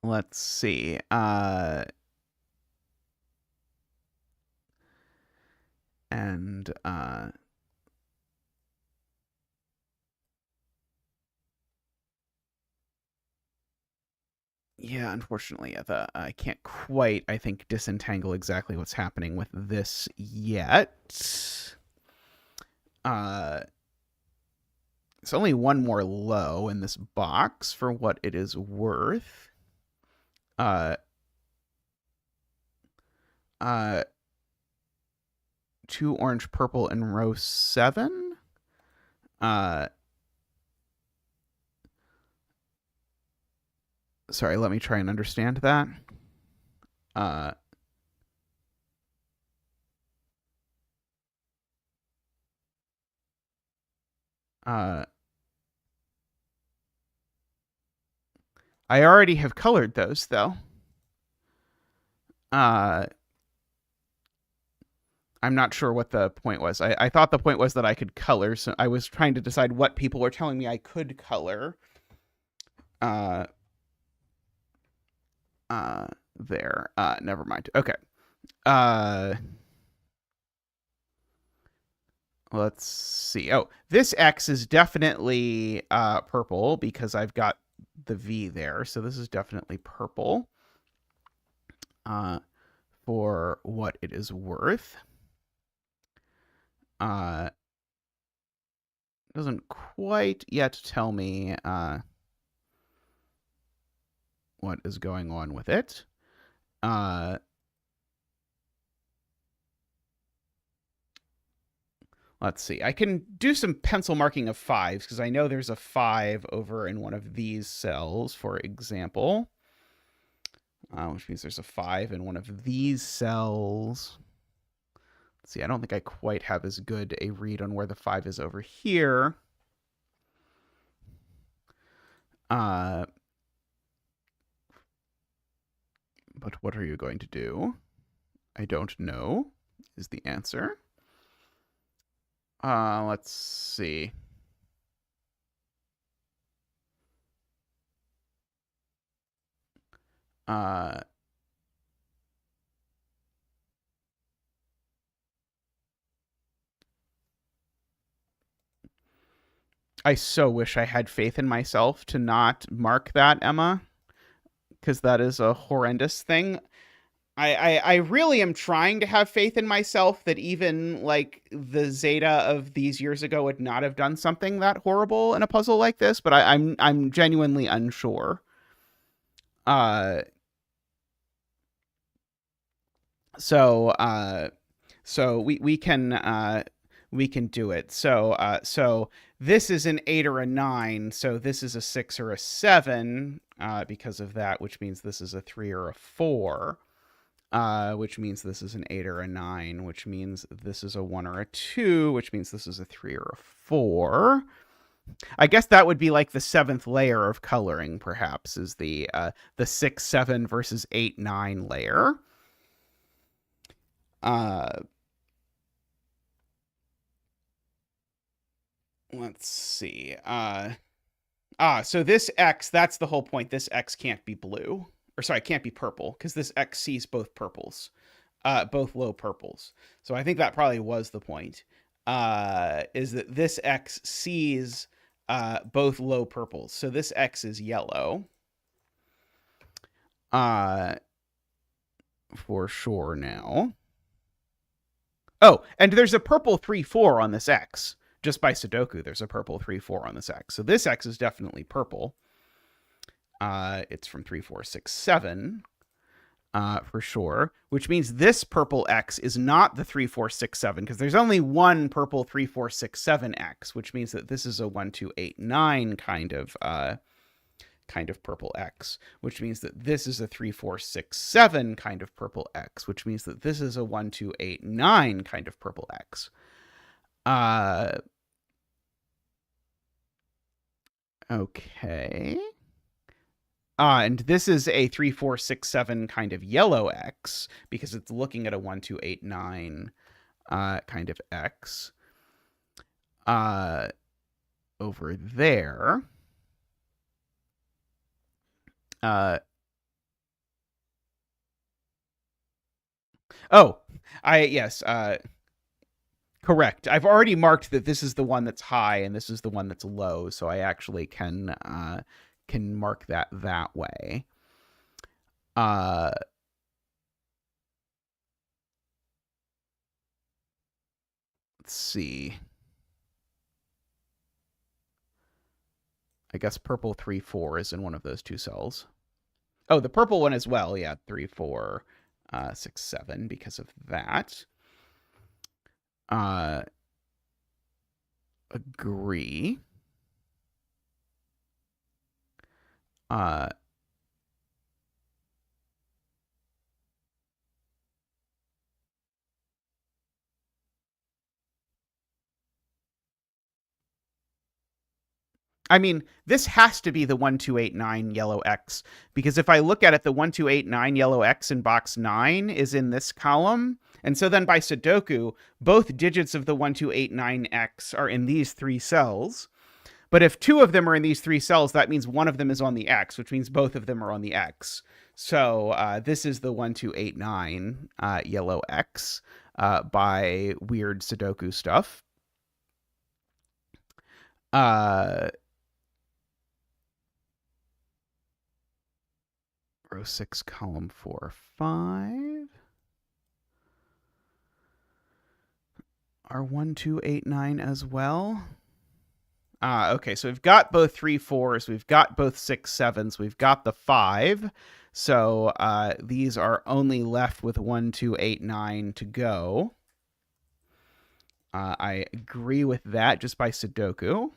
Let's see. Yeah, unfortunately, I can't quite, I think, disentangle exactly what's happening with this yet. It's only one more low in this box for what it is worth. 2 orange purple in row 7. Sorry, let me try and understand that. I already have colored those, though. I'm not sure what the point was. I thought the point was that I could color, so I was trying to decide what people were telling me I could color. There. Never mind. Okay. Let's see. Oh, this X is definitely purple because I've got the V there. So this is definitely purple for what it is worth. Doesn't quite yet tell me what is going on with it. Let's see. I can do some pencil marking of 5s because I know there's a 5 over in one of these cells, for example. Which means there's a 5 in one of these cells. Let's see. I don't think I quite have as good a read on where the 5 is over here. But what are you going to do? I don't know is the answer. Let's see. I so wish I had faith in myself to not mark that, Emma, because that is a horrendous thing. I really am trying to have faith in myself that even like the Zeta of these years ago would not have done something that horrible in a puzzle like this, but I'm genuinely unsure. Uh, so we can do it. So this is an 8 or a 9, so this is a 6 or a 7 because of that, which means this is a 3 or a 4. Which means this is an 8 or a 9, which means this is a 1 or a 2, which means this is a 3 or a 4. I guess that would be like the seventh layer of coloring, perhaps, is the 6, 7 versus 8, 9 layer. Uh, let's see. So this X, that's the whole point. This X can't be blue. Or sorry, can't be purple, because this X sees both purples. Both low purples. So I think that probably was the point. Is that this X sees both low purples. So this X is yellow. For sure now. Oh, and there's a purple 3-4 on this X. Just by Sudoku, there's a purple 3-4 on this X. So this X is definitely purple. It's from 3, 4, 6, 7. For sure, which means this purple X is not the 3, 4, 6, 7, because there's only one purple 3, 4, 6, 7 X, which means that this is a 1, 2, 8, 9 kind of purple X, which means that this is a 3, 4, 6, 7 kind of purple X, which means that this is a 1, 2, 8, 9 kind of purple X. Okay. And this is a 3, 4, 6, 7 kind of yellow X because it's looking at a 1, 2, 8, 9 kind of X. Over there. Yes. Correct. I've already marked that this is the one that's high and this is the one that's low, so I actually can mark that way. Let's see. I guess purple 3, 4 is in one of those two cells. Oh, the purple one as well. Yeah, 3, 4, 6, 7 because of that. Agree. I mean, this has to be the 1, 2, 8, 9 yellow X, because if I look at it, the 1, 2, 8, 9 yellow X in box 9 is in this column. And so then by Sudoku, both digits of the 1, 2, 8, 9 X are in these three cells. But if two of them are in these three cells, that means one of them is on the X, which means both of them are on the X. So this is the 1, 2, 8, 9 yellow X by weird Sudoku stuff. Row 6, column 4, 5. Are 1, 2, 8, 9 as well? Okay, so we've got both 3, 4s, we've got both 6, 7s, we've got the 5. So these are only left with 1, 2, 8, 9 to go. I agree with that just by Sudoku.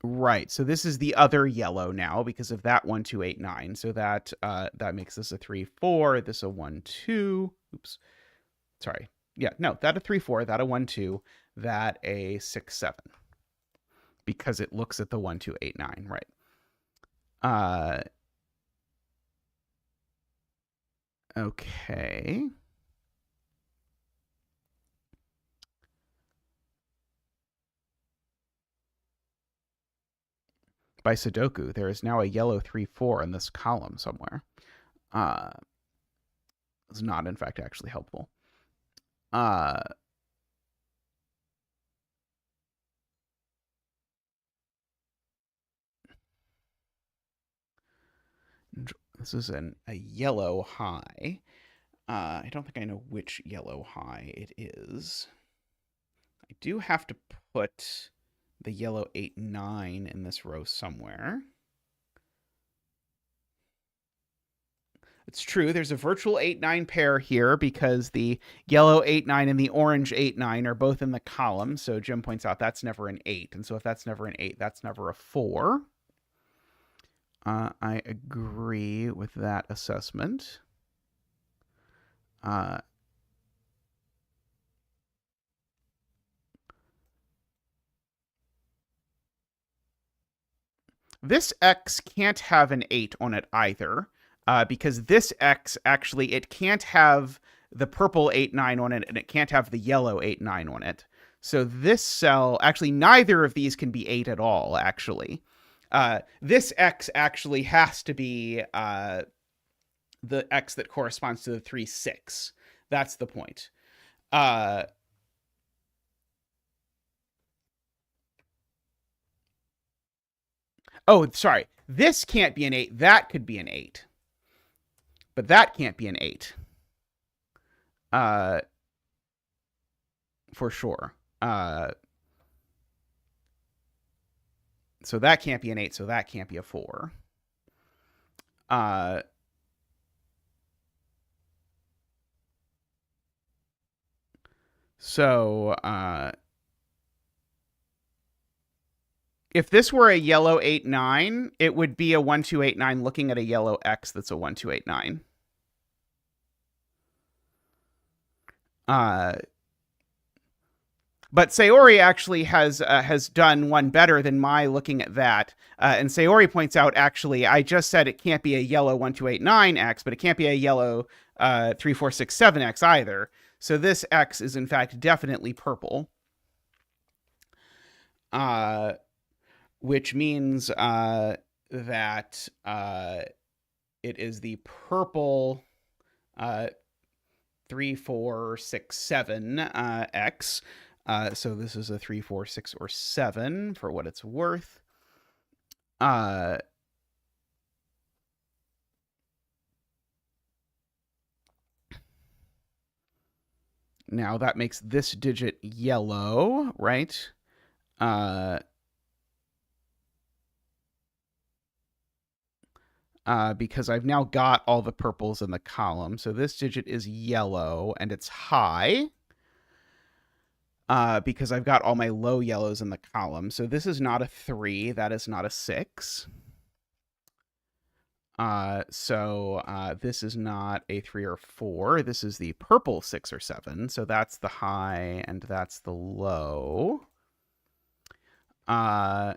Right. So this is the other yellow now because of that 1, 2, 8, 9. So that makes this a 3, 4. This a 1, 2. Oops. Sorry. Yeah. No. That a 3, 4. That a 1, 2. That a 6, 7. Because it looks at the 1, 2, 8, 9. Right. Okay. By Sudoku, there is now a yellow 3, 4 in this column somewhere. It's not, in fact, actually helpful. This is a yellow high. I don't think I know which yellow high it is. I do have to put the yellow 8-9 in this row somewhere. It's true, there's a virtual 8-9 pair here because the yellow 8-9 and the orange 8-9 are both in the column. So Jim points out that's never an 8. And so if that's never an 8, that's never a 4. I agree with that assessment. This X can't have an 8 on it either, because this X actually, it can't have the purple 8-9 on it, and it can't have the yellow 8-9 on it. So this cell, actually, neither of these can be 8 at all, actually. This X actually has to be the X that corresponds to the 3-6. That's the point. Oh, sorry. This can't be an 8. That could be an 8. But that can't be an 8. For sure. So that can't be an 8, so that can't be a 4. If this were a yellow 8-9, it would be a 1-2-8-9 looking at a yellow X that's a 1-2-8-9. But Sayori actually has done one better than my looking at that. And Sayori points out, actually, I just said it can't be a yellow 1-2-8-9X, but it can't be a yellow 3-4-6-7X either. So this X is, in fact, definitely purple. Which means that it is the purple 3-4-6-7X. So this is a 3, 4, 6, or 7 for what it's worth. Now that makes this digit yellow, right? Because I've now got all the purples in the column. So this digit is yellow, and it's high. Because I've got all my low yellows in the column. So this is not a 3. That is not a 6. So this is not a 3 or 4. This is the purple 6 or 7. So that's the high, and that's the low. A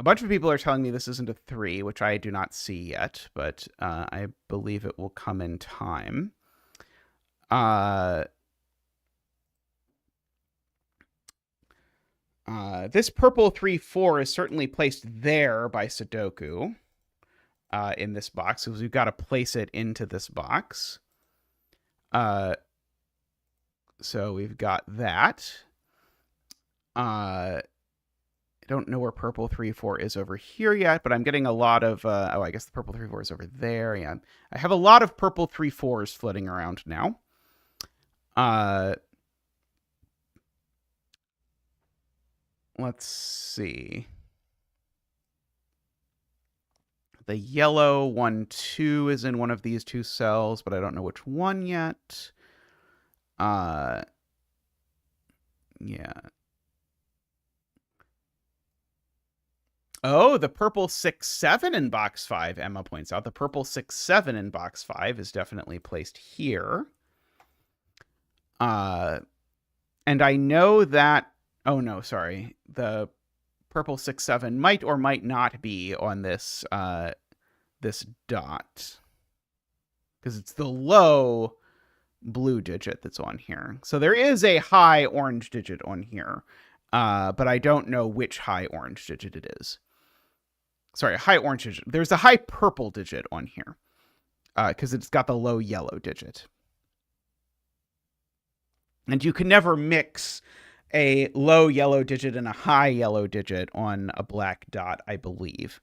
bunch of people are telling me this isn't a 3, which I do not see yet, but I believe it will come in time. This purple 3-4 is certainly placed there by Sudoku in this box, because we've got to place it into this box. So we've got that. I don't know where purple 3-4 is over here yet, but I'm getting a lot of... oh, I guess the purple 3-4 is over there. Yeah, I have a lot of purple 3-4s floating around now. Let's see. The yellow 1-2 is in one of these two cells, but I don't know which one yet. Yeah. Oh, the purple 6-7 in box 5, Emma points out. The purple 6-7 in box 5 is definitely placed here. And I know that... Oh, no, sorry. The purple 6-7 might or might not be on this this dot, because it's the low blue digit that's on here. So there is a high orange digit on here, but I don't know which high orange digit it is. Sorry, a high orange digit. There's a high purple digit on here, because it's got the low yellow digit. And you can never mix a low yellow digit and a high yellow digit on a black dot, I believe.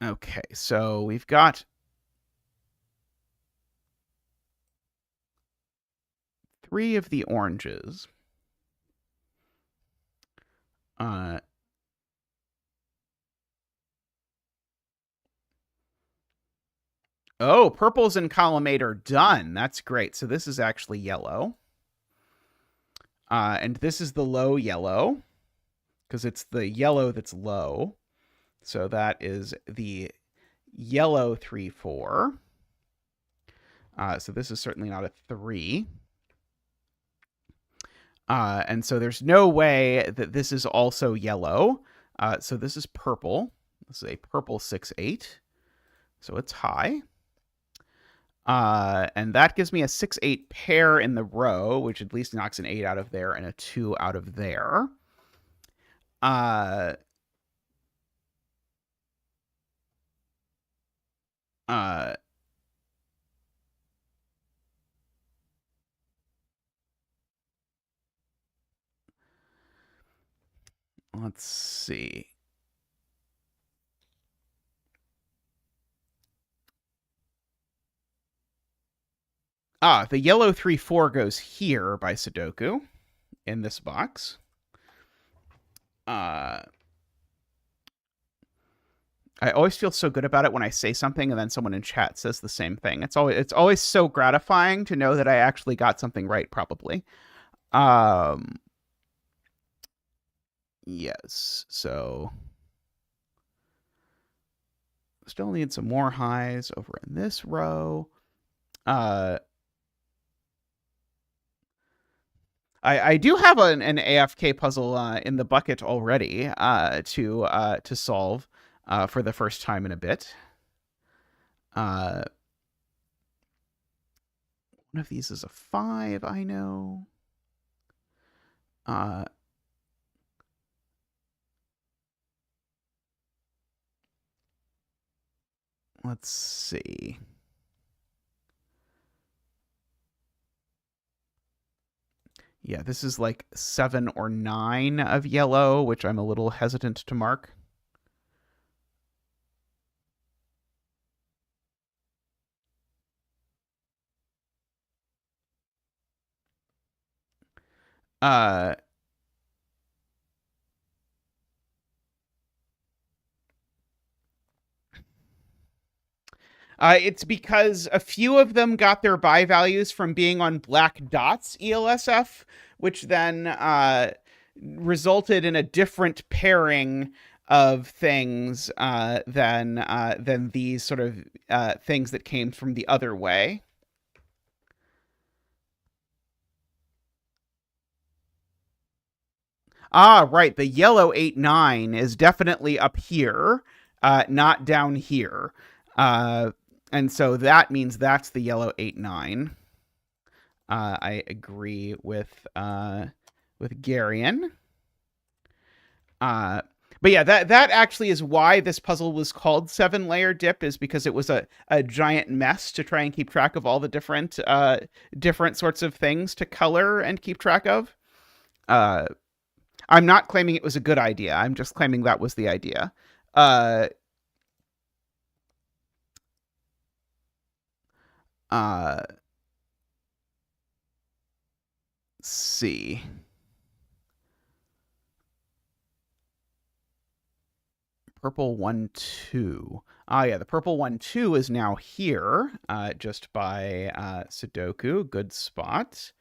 Okay, so we've got 3 of the oranges. Oh, purples in column 8 are done. That's great. So this is actually yellow. And this is the low yellow, because it's the yellow that's low. So that is the yellow 3-4. So this is certainly not a 3. And so there's no way that this is also yellow. So this is purple. This is a purple 6-8. So it's high. And that gives me a 6-8 pair in the row, which at least knocks an 8 out of there and a 2 out of there. Let's see. The yellow 3-4 goes here by Sudoku in this box. I always feel so good about it when I say something and then someone in chat says the same thing. It's always so gratifying to know that I actually got something right, probably. Yes, so still need some more highs over in this row. I do have an AFK puzzle in the bucket already to solve for the first time in a bit. One of these is a 5, I know. Let's see. Yeah, this is like 7 or 9 of yellow, which I'm a little hesitant to mark. It's because a few of them got their buy values from being on Black Dot's ELSF, which then resulted in a different pairing of things than these sort of things that came from the other way. Right. The yellow 8-9 is definitely up here, not down here. And so that means that's the yellow 8-9. I agree with Garion. But yeah, that actually is why this puzzle was called 7-layer dip, is because it was a giant mess to try and keep track of all the different sorts of things to color and keep track of. I'm not claiming it was a good idea. I'm just claiming that was the idea. See. Purple 1-2. Yeah, the purple 1-2 is now here, just by Sudoku. Good spot.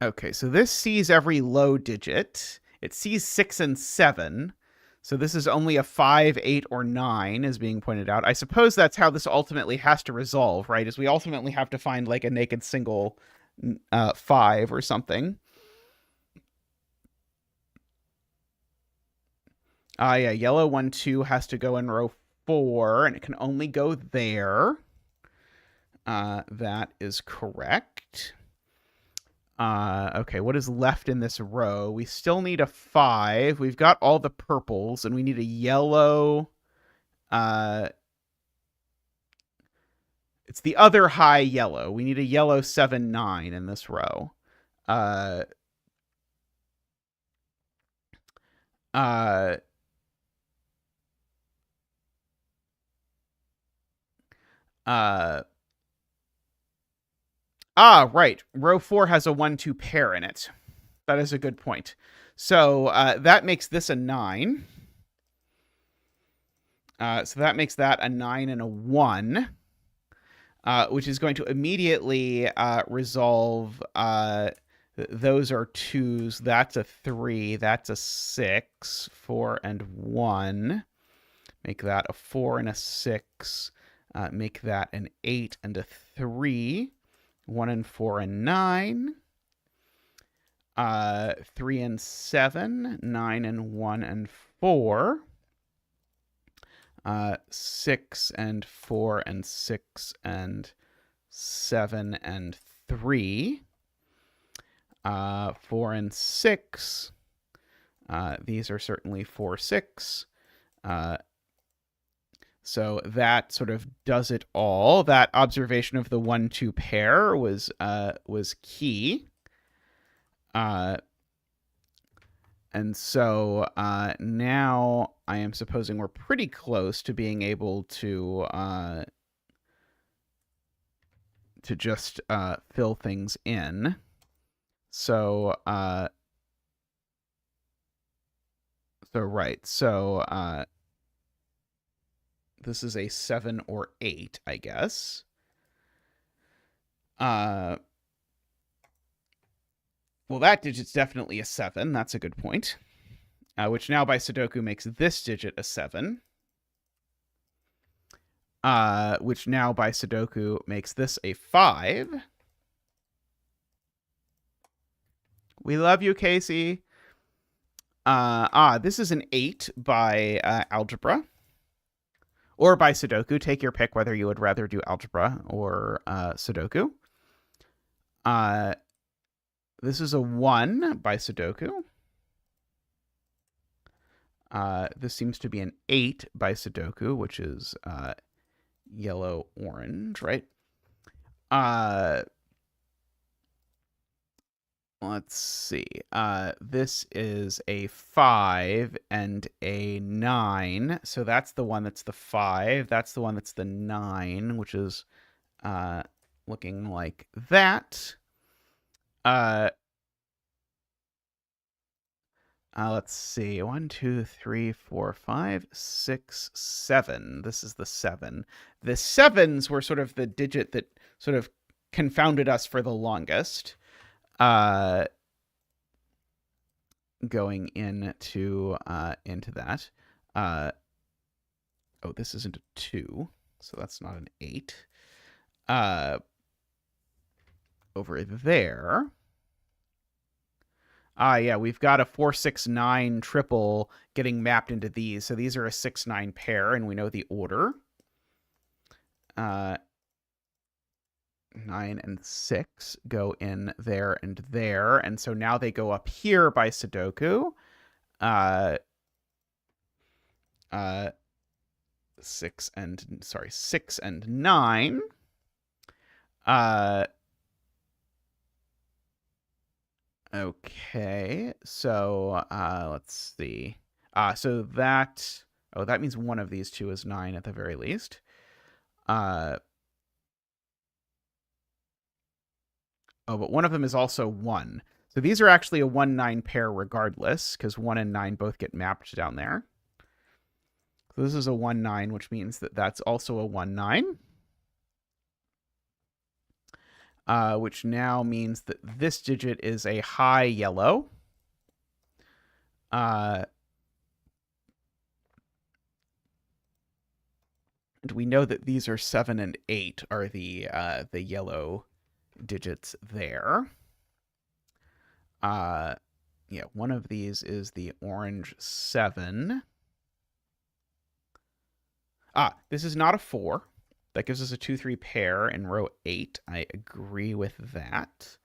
Okay, so this sees every low digit. It sees 6 and 7. So this is only a 5, 8, or 9, is being pointed out. I suppose that's how this ultimately has to resolve, right? Is we ultimately have to find like a naked single 5 or something. Yeah, yellow 1-2 has to go in row 4, and it can only go there. That is correct. Okay, what is left in this row? We still need a 5. We've got all the purples, and we need a yellow It's the other high yellow. We need a yellow 7, 9 in this row. Uh, uh, uh, right. Row 4 has a 1, 2 pair in it. That is a good point. So that makes this a 9. So that makes that a 9 and a 1, which is going to immediately resolve. Those are 2s. That's a 3. That's a 6. 4 and 1. Make that a 4 and a 6. Make that an 8 and a 3. 1 and 4 and 9. 3 and 7. 9 and 1 and 4. 6 and 4 and 6 and 7 and 3. 4 and 6. These are certainly 4, 6. So that sort of does it all. That observation of the 1, 2 pair was key. And so now I am supposing we're pretty close to being able to just fill things in. So right. So this is a 7 or 8, I guess. Well, that digit's definitely a 7. That's a good point. Which now by Sudoku makes this digit a 7. Which now by Sudoku makes this a 5. We love you, Casey. This is an 8 by algebra. Or by Sudoku. Take your pick whether you would rather do algebra or Sudoku. This is a 1 by Sudoku. This seems to be an 8 by Sudoku, which is yellow-orange, right? Let's see. This is a 5 and a 9. So that's the one that's the 5. That's the one that's the 9, which is looking like that. Let's see. 1, 2, 3, 4, 5, 6, 7. This is the 7. The 7s were sort of the digit that sort of confounded us for the longest. Going into that. Oh, this isn't a 2, so that's not an 8. Over there. Yeah, we've got a 4, 6, 9 triple getting mapped into these. So these are a 6, 9 pair, and we know the order. 9 and 6 go in there and there. And so now they go up here by Sudoku. 6 and 9. Okay, so let's see. So that means one of these two is 9 at the very least. But one of them is also 1. So these are actually a 1-9 pair regardless, because 1 and 9 both get mapped down there. So this is a 1-9, which means that that's also a 1-9. Which now means that this digit is a high yellow. And we know that these are 7 and 8 are the yellow digits there. Yeah, one of these is the orange 7. This is not a 4. That gives us a 2, 3 pair in row 8. I agree with that.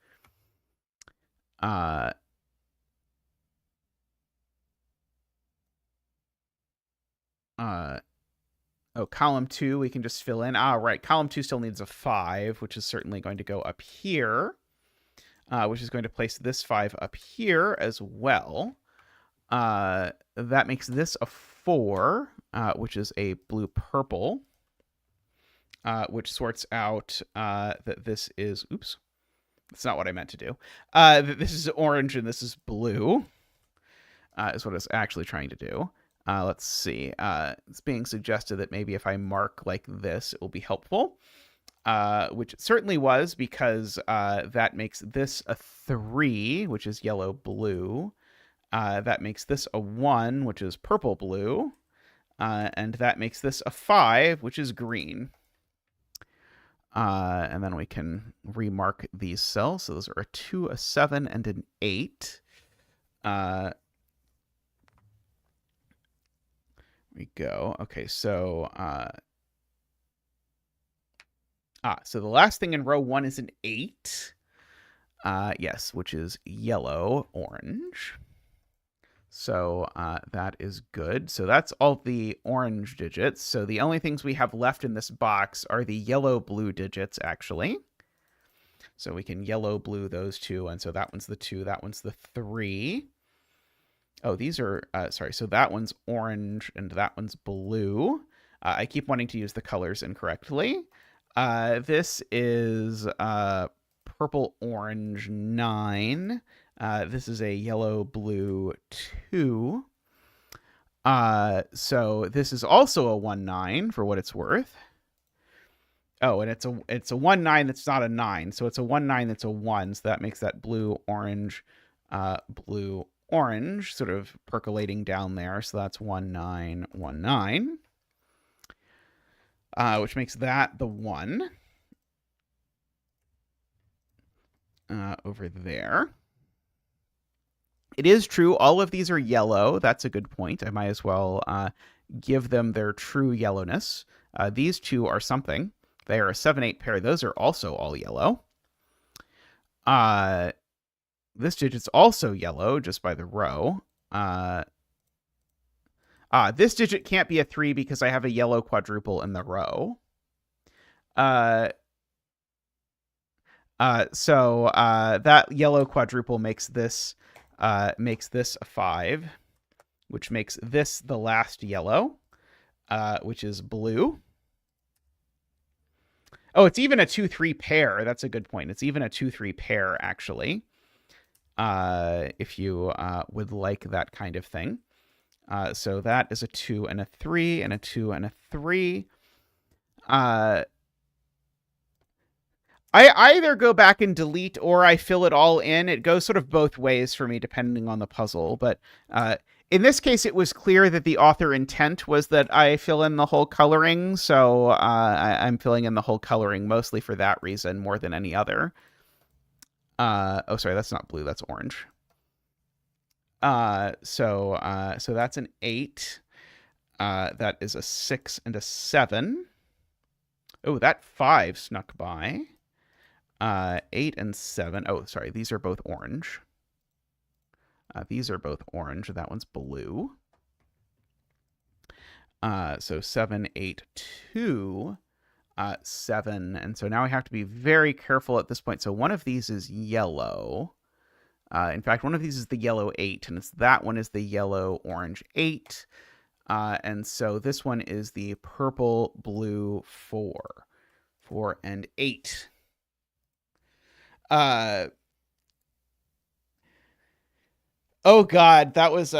Oh, column 2, we can just fill in. Ah, right. Column 2 still needs a 5, which is certainly going to go up here, which is going to place this 5 up here as well. That makes this a 4, which is a blue-purple, which sorts out that this is... Oops. That's not what I meant to do. This is orange and this is blue, is what I was actually trying to do. Let's see. It's being suggested that maybe if I mark like this, it will be helpful, which it certainly was, because that makes this a 3, which is yellow-blue. That makes this a 1, which is purple-blue. And that makes this a 5, which is green. And then we can remark these cells. So those are a 2, a 7, and an 8. We go. Okay, so so the last thing in row 1 is an 8. Yes, which is yellow, orange. So that is good. So that's all the orange digits. So the only things we have left in this box are the yellow-blue digits, actually. So we can yellow-blue those two. And so that one's the 2, that one's the 3. Oh, these are, sorry, so that one's orange and that one's blue. I keep wanting to use the colors incorrectly. This is purple-orange 9. This is a yellow-blue 2. So this is also a 1-9 for what it's worth. Oh, and it's a 1-9 that's not a 9. So it's a 1-9 that's a 1. So that makes that blue-orange, blue-orange sort of percolating down there. So that's 1-9, 1-9. Which makes that the 1 over there. It is true, all of these are yellow. That's a good point. I might as well give them their true yellowness. These two are something. They are a 7-8 pair. Those are also all yellow. This digit's also yellow, just by the row. This digit can't be a 3 because I have a yellow quadruple in the row. So that yellow quadruple makes this a 5, which makes this the last yellow, which is blue. Oh, it's even a 2-3 pair. That's a good point. It's even a 2-3 pair, actually, if you would like that kind of thing. So that is a 2 and a 3 and a 2 and a 3. I either go back and delete or I fill it all in. It goes sort of both ways for me, depending on the puzzle. But in this case, it was clear that the author intent was that I fill in the whole coloring. So I'm filling in the whole coloring mostly for that reason more than any other. Oh, sorry, that's not blue. That's orange. So that's an 8. That is a 6 and a 7. Oh, that 5 snuck by. 8 and 7. Oh, sorry. These are both orange. These are both orange. That one's blue. So 7, 8, 2, 7. And so now I have to be very careful at this point. So one of these is yellow. In fact, one of these is the yellow 8, and that one is the yellow-orange 8. And so this one is the purple-blue 4. 4 and 8. Oh God, that was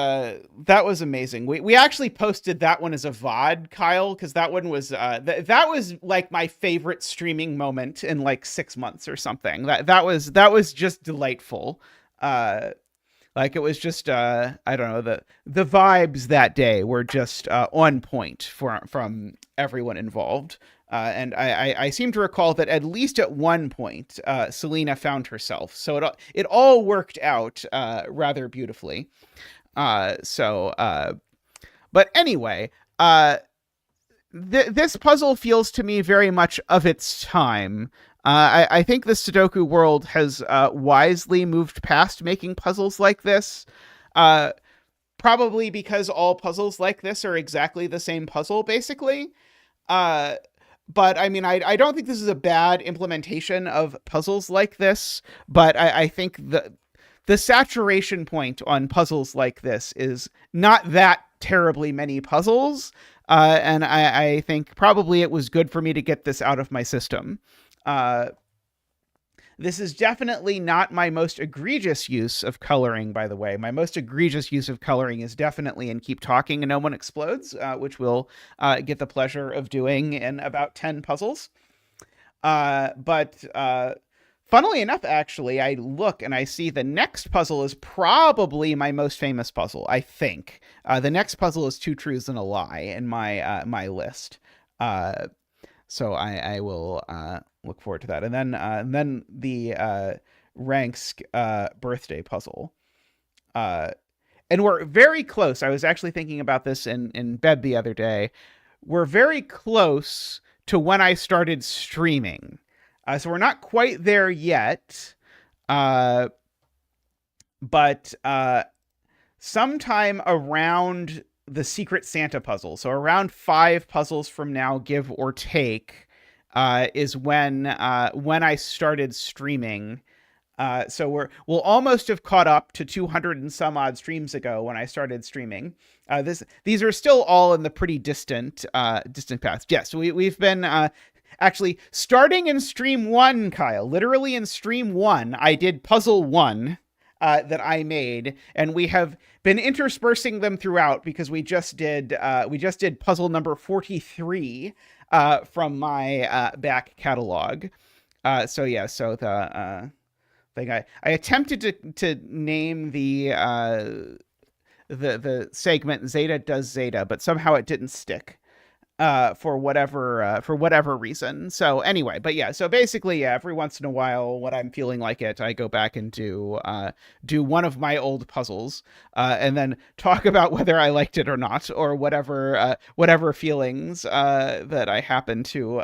amazing. We actually posted that one as a VOD, Kyle, because that one was that was like my favorite streaming moment in like 6 months or something. That was just delightful. Like it was just I don't know, the vibes that day were just on point from everyone involved. And I seem to recall that at least at one point, Selena found herself. So it all worked out rather beautifully. But anyway, this puzzle feels to me very much of its time. I think the Sudoku world has wisely moved past making puzzles like this. Probably because all puzzles like this are exactly the same puzzle, basically. Uh, but I mean, I don't think this is a bad implementation of puzzles like this, but I think the saturation point on puzzles like this is not that terribly many puzzles. And I think probably it was good for me to get this out of my system. Uh, this is definitely not my most egregious use of coloring, by the way. My most egregious use of coloring is definitely in Keep Talking and No One Explodes, which we'll get the pleasure of doing in about 10 puzzles. But funnily enough, actually, I look and I see the next puzzle is probably my most famous puzzle, I think. The next puzzle is Two Truths and a Lie in my list. So I will look forward to that. And then the Ranks birthday puzzle. And we're very close. I was actually thinking about this in bed the other day. We're very close to when I started streaming. So we're not quite there yet. But sometime around the Secret Santa puzzle, so around 5 puzzles from now, give or take, is when I started streaming. So we'll almost have caught up to 200 and some odd streams ago when I started streaming. These are still all in the pretty distant past. Yes, we've been actually starting in stream 1, Kyle. Literally in stream 1, I did puzzle 1. That I made, and we have been interspersing them throughout because we just did puzzle number 43 from my back catalog. So the thing I attempted to name the segment Zeta Does Zeta, but somehow it didn't stick. For whatever reason. So anyway, but yeah, so basically, yeah, every once in a while, when I'm feeling like it, I go back and do one of my old puzzles, and then talk about whether I liked it or not, or whatever feelings that I happen to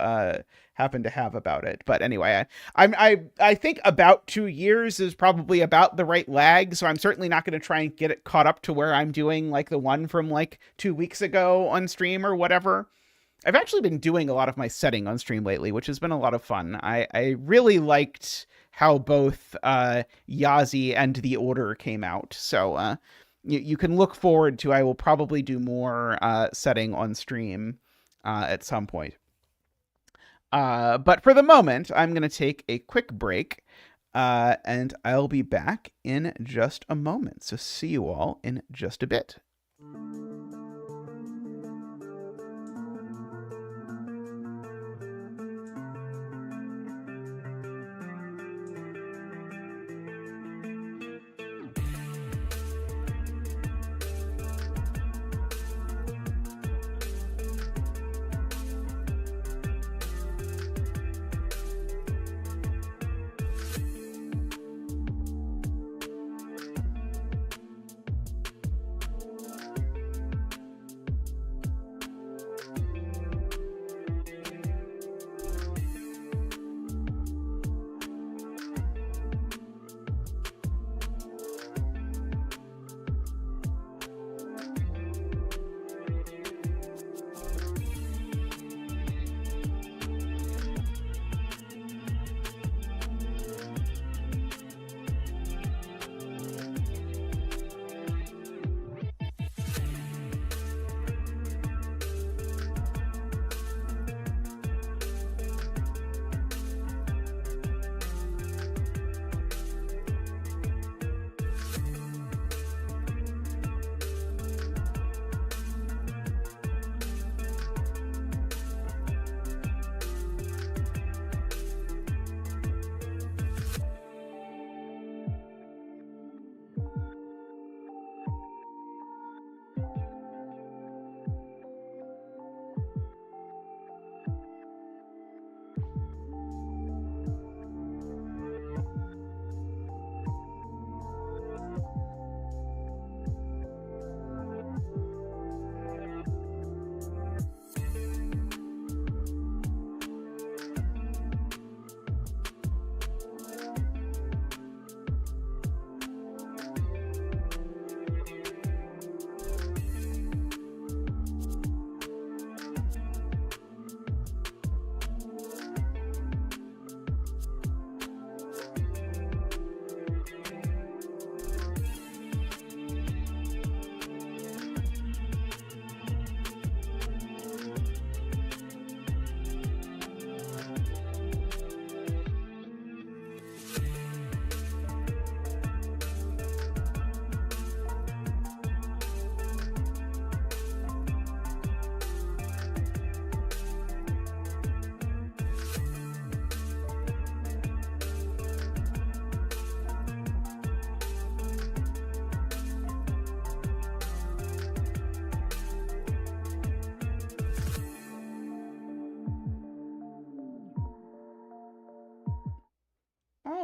have about it. But anyway, I think about 2 years is probably about the right lag, so I'm certainly not going to try and get it caught up to where I'm doing like the one from like 2 weeks ago on stream or whatever. I've actually been doing a lot of my setting on stream lately, which has been a lot of fun. I really liked how both Yazi and The Order came out. So you can look forward to, I will probably do more setting on stream at some point. But for the moment, I'm going to take a quick break, and I'll be back in just a moment. So see you all in just a bit.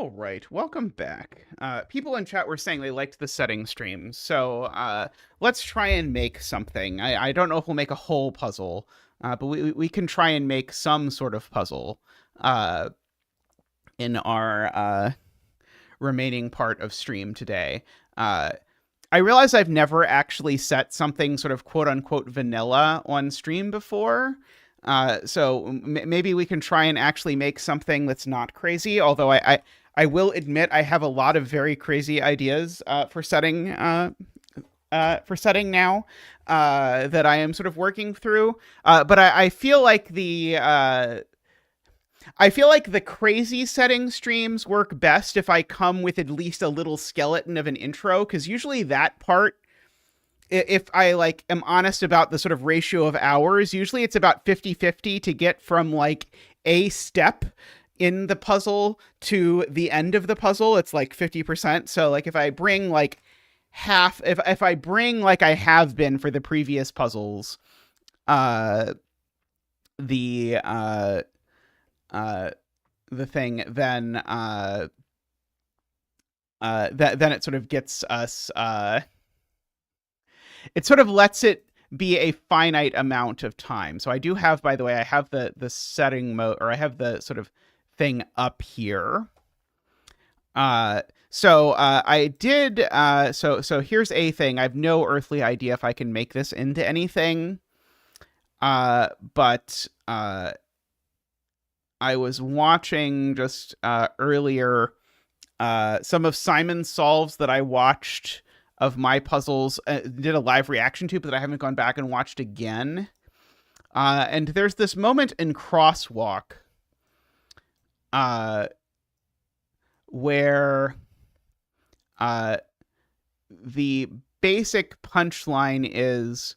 All right, welcome back. People in chat were saying they liked the setting stream, so let's try and make something. I don't know if we'll make a whole puzzle, but we can try and make some sort of puzzle uh, in our remaining part of stream today. I realize I've never actually set something sort of quote unquote vanilla on stream before. So maybe we can try and actually make something that's not crazy. Although I will admit I have a lot of very crazy ideas for setting now that I am sort of working through. But I feel like the crazy setting streams work best if I come with at least a little skeleton of an intro, because usually that part, if I like am honest about the sort of ratio of hours, usually it's about 50-50 to get from like a step in the puzzle to the end of the puzzle. It's like 50%. So like if I bring like half, if I bring like I have been for the previous puzzles, the thing, then then it sort of gets us it sort of lets it be a finite amount of time. So I do have, by the way, I have the setting mode, or I have the sort of thing up here. So I did so here's a thing. I have no earthly idea if I can make this into anything. But I was watching just earlier some of Simon's solves that I watched of my puzzles, did a live reaction to, but that I haven't gone back and watched again. And there's this moment in Crosswalk where the basic punchline is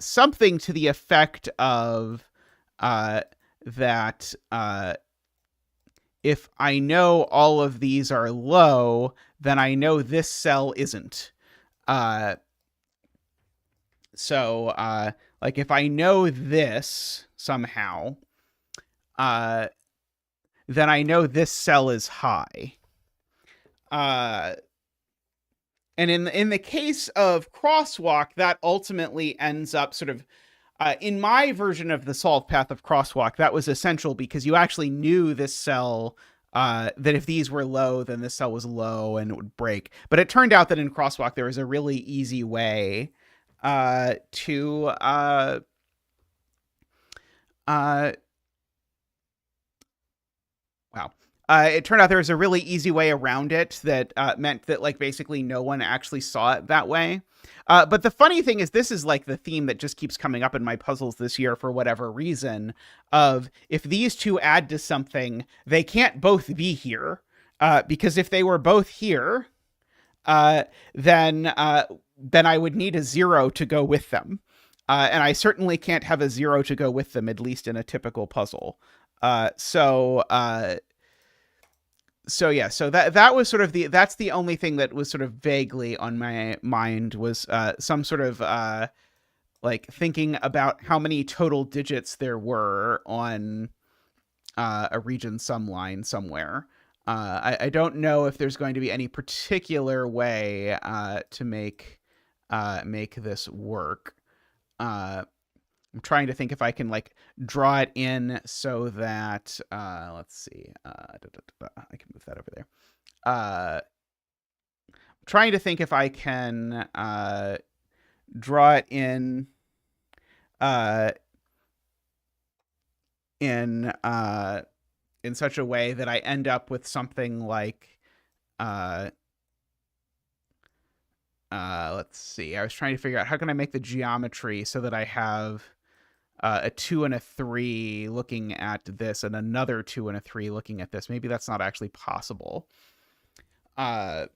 something to the effect of that if I know all of these are low, then I know this cell isn't. So like if I know this somehow, then I know this cell is high. And in the case of Crosswalk, that ultimately ends up sort of in my version of the solve path of Crosswalk, that was essential because you actually knew this cell, that if these were low, then this cell was low and it would break. But it turned out that in Crosswalk, there was a really easy way to wow. It turned out there was a really easy way around it that meant that like basically no one actually saw it that way. But the funny thing is, this is like the theme that just keeps coming up in my puzzles this year for whatever reason, of if these two add to something, they can't both be here. Because if they were both here, then I would need a 0 to go with them. And I certainly can't have a 0 to go with them, at least in a typical puzzle. So yeah, so that was sort of that's the only thing that was sort of vaguely on my mind, was some sort of like thinking about how many total digits there were on a region sum line somewhere. I don't know if there's going to be any particular way to make this work. I'm trying to think if I can like draw it in so that let's see, I can move that over there. I'm trying to think if I can draw it in in such a way that I end up with something like let's see. I was trying to figure out how can I make the geometry so that I have a 2 and a 3 looking at this and another 2 and a 3 looking at this. Maybe that's not actually possible. I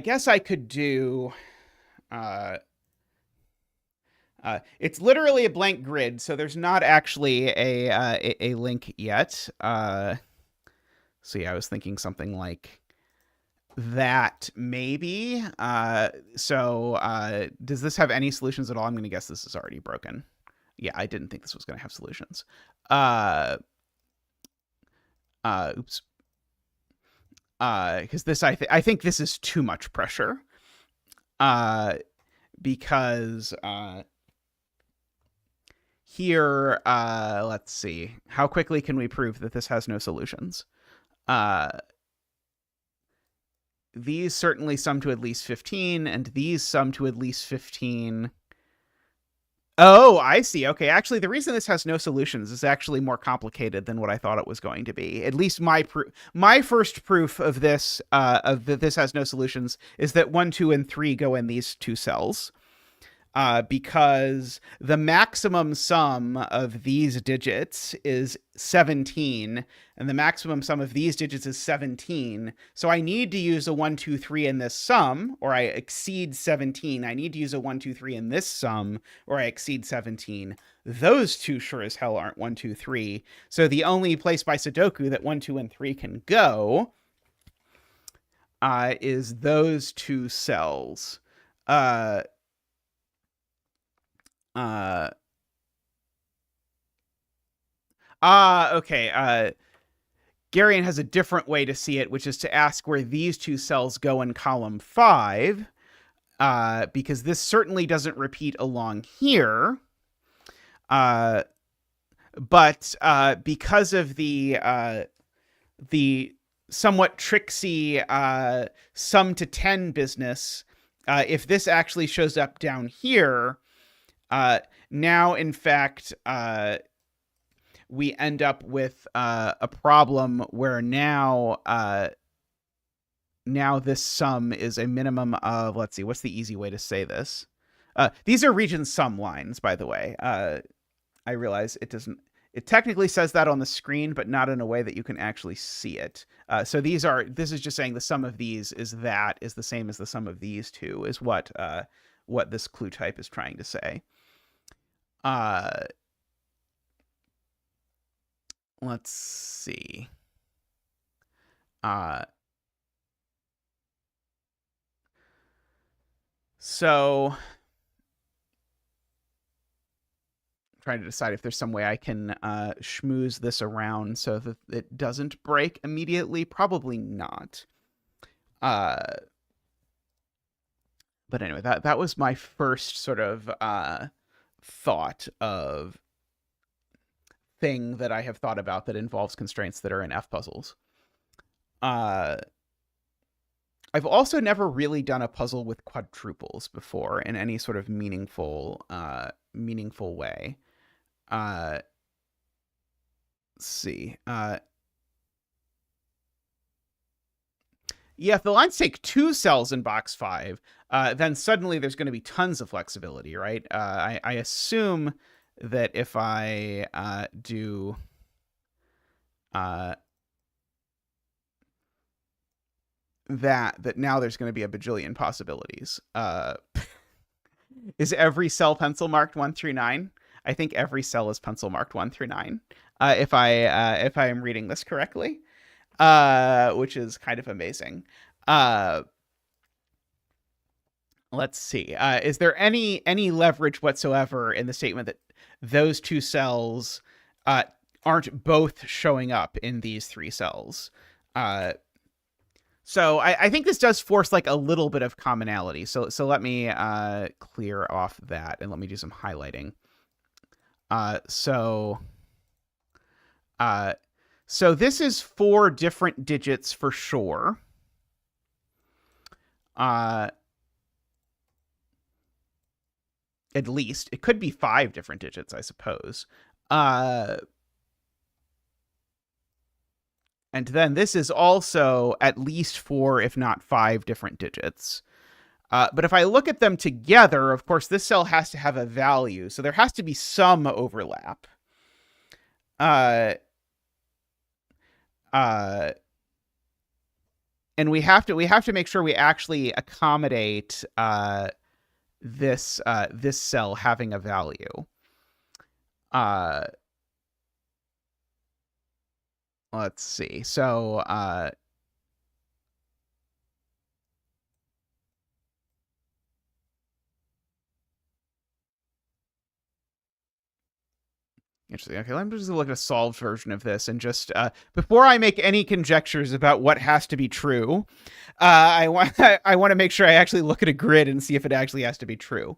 guess I could do it's literally a blank grid, so there's not actually a link yet. See, I was thinking something like that, maybe. So does this have any solutions at all? I'm going to guess this is already broken. Yeah, I didn't think this was going to have solutions. Oops. Because this, I think this is too much pressure. Because here, let's see. How quickly can we prove that this has no solutions? These certainly sum to at least 15, and these sum to at least 15. Oh, I see. Okay, actually, the reason this has no solutions is actually more complicated than what I thought it was going to be. At least my first proof of this, of that this has no solutions, is that 1, 2, and 3 go in these two cells. Because the maximum sum of these digits is 17, and the maximum sum of these digits is 17. So I need to use a 1, 2, 3 in this sum, or I exceed 17. I need to use a 1, 2, 3 in this sum, or I exceed 17. Those two sure as hell aren't 1, 2, 3. So the only place by Sudoku that 1, 2, and 3 can go is those two cells. Okay. Garion has a different way to see it, which is to ask where these two cells go in column 5, because this certainly doesn't repeat along here. But because of the somewhat tricksy sum to 10 business, if this actually shows up down here, now, in fact, we end up with a problem where now this sum is a minimum of, let's see, what's the easy way to say this? These are region sum lines, by the way. I realize it technically says that on the screen, but not in a way that you can actually see it. So this is just saying the sum of these is the same as the sum of these two, is what this clue type is trying to say. Let's see. So I'm trying to decide if there's some way I can schmooze this around so that it doesn't break immediately. Probably not. But anyway, that was my first sort of thought of thing that I have thought about that involves constraints that are in F puzzles. I've also never really done a puzzle with quadruples before in any sort of meaningful way. Let's see. Yeah, if the lines take 2 cells in box 5, then suddenly there's going to be tons of flexibility, right? I assume that if I do that now there's going to be a bajillion possibilities. Is every cell pencil marked 1 through 9? I think every cell is pencil marked 1 through 9. If I am reading this correctly, which is kind of amazing. Let's see. Is there any leverage whatsoever in the statement that those two cells aren't both showing up in these 3 cells? So I think this does force like a little bit of commonality. So let me clear off that and let me do some highlighting. So this is 4 different digits for sure. At least it could be 5 different digits, I suppose. And then this is also at least 4, if not 5 different digits. But if I look at them together, of course, this cell has to have a value. So there has to be some overlap. And we have to make sure we actually accommodate this cell having a value. Let's see. So Interesting. Okay, let me just look at a solved version of this and just before I make any conjectures about what has to be true, I want I want to make sure I actually look at a grid and see if it actually has to be true.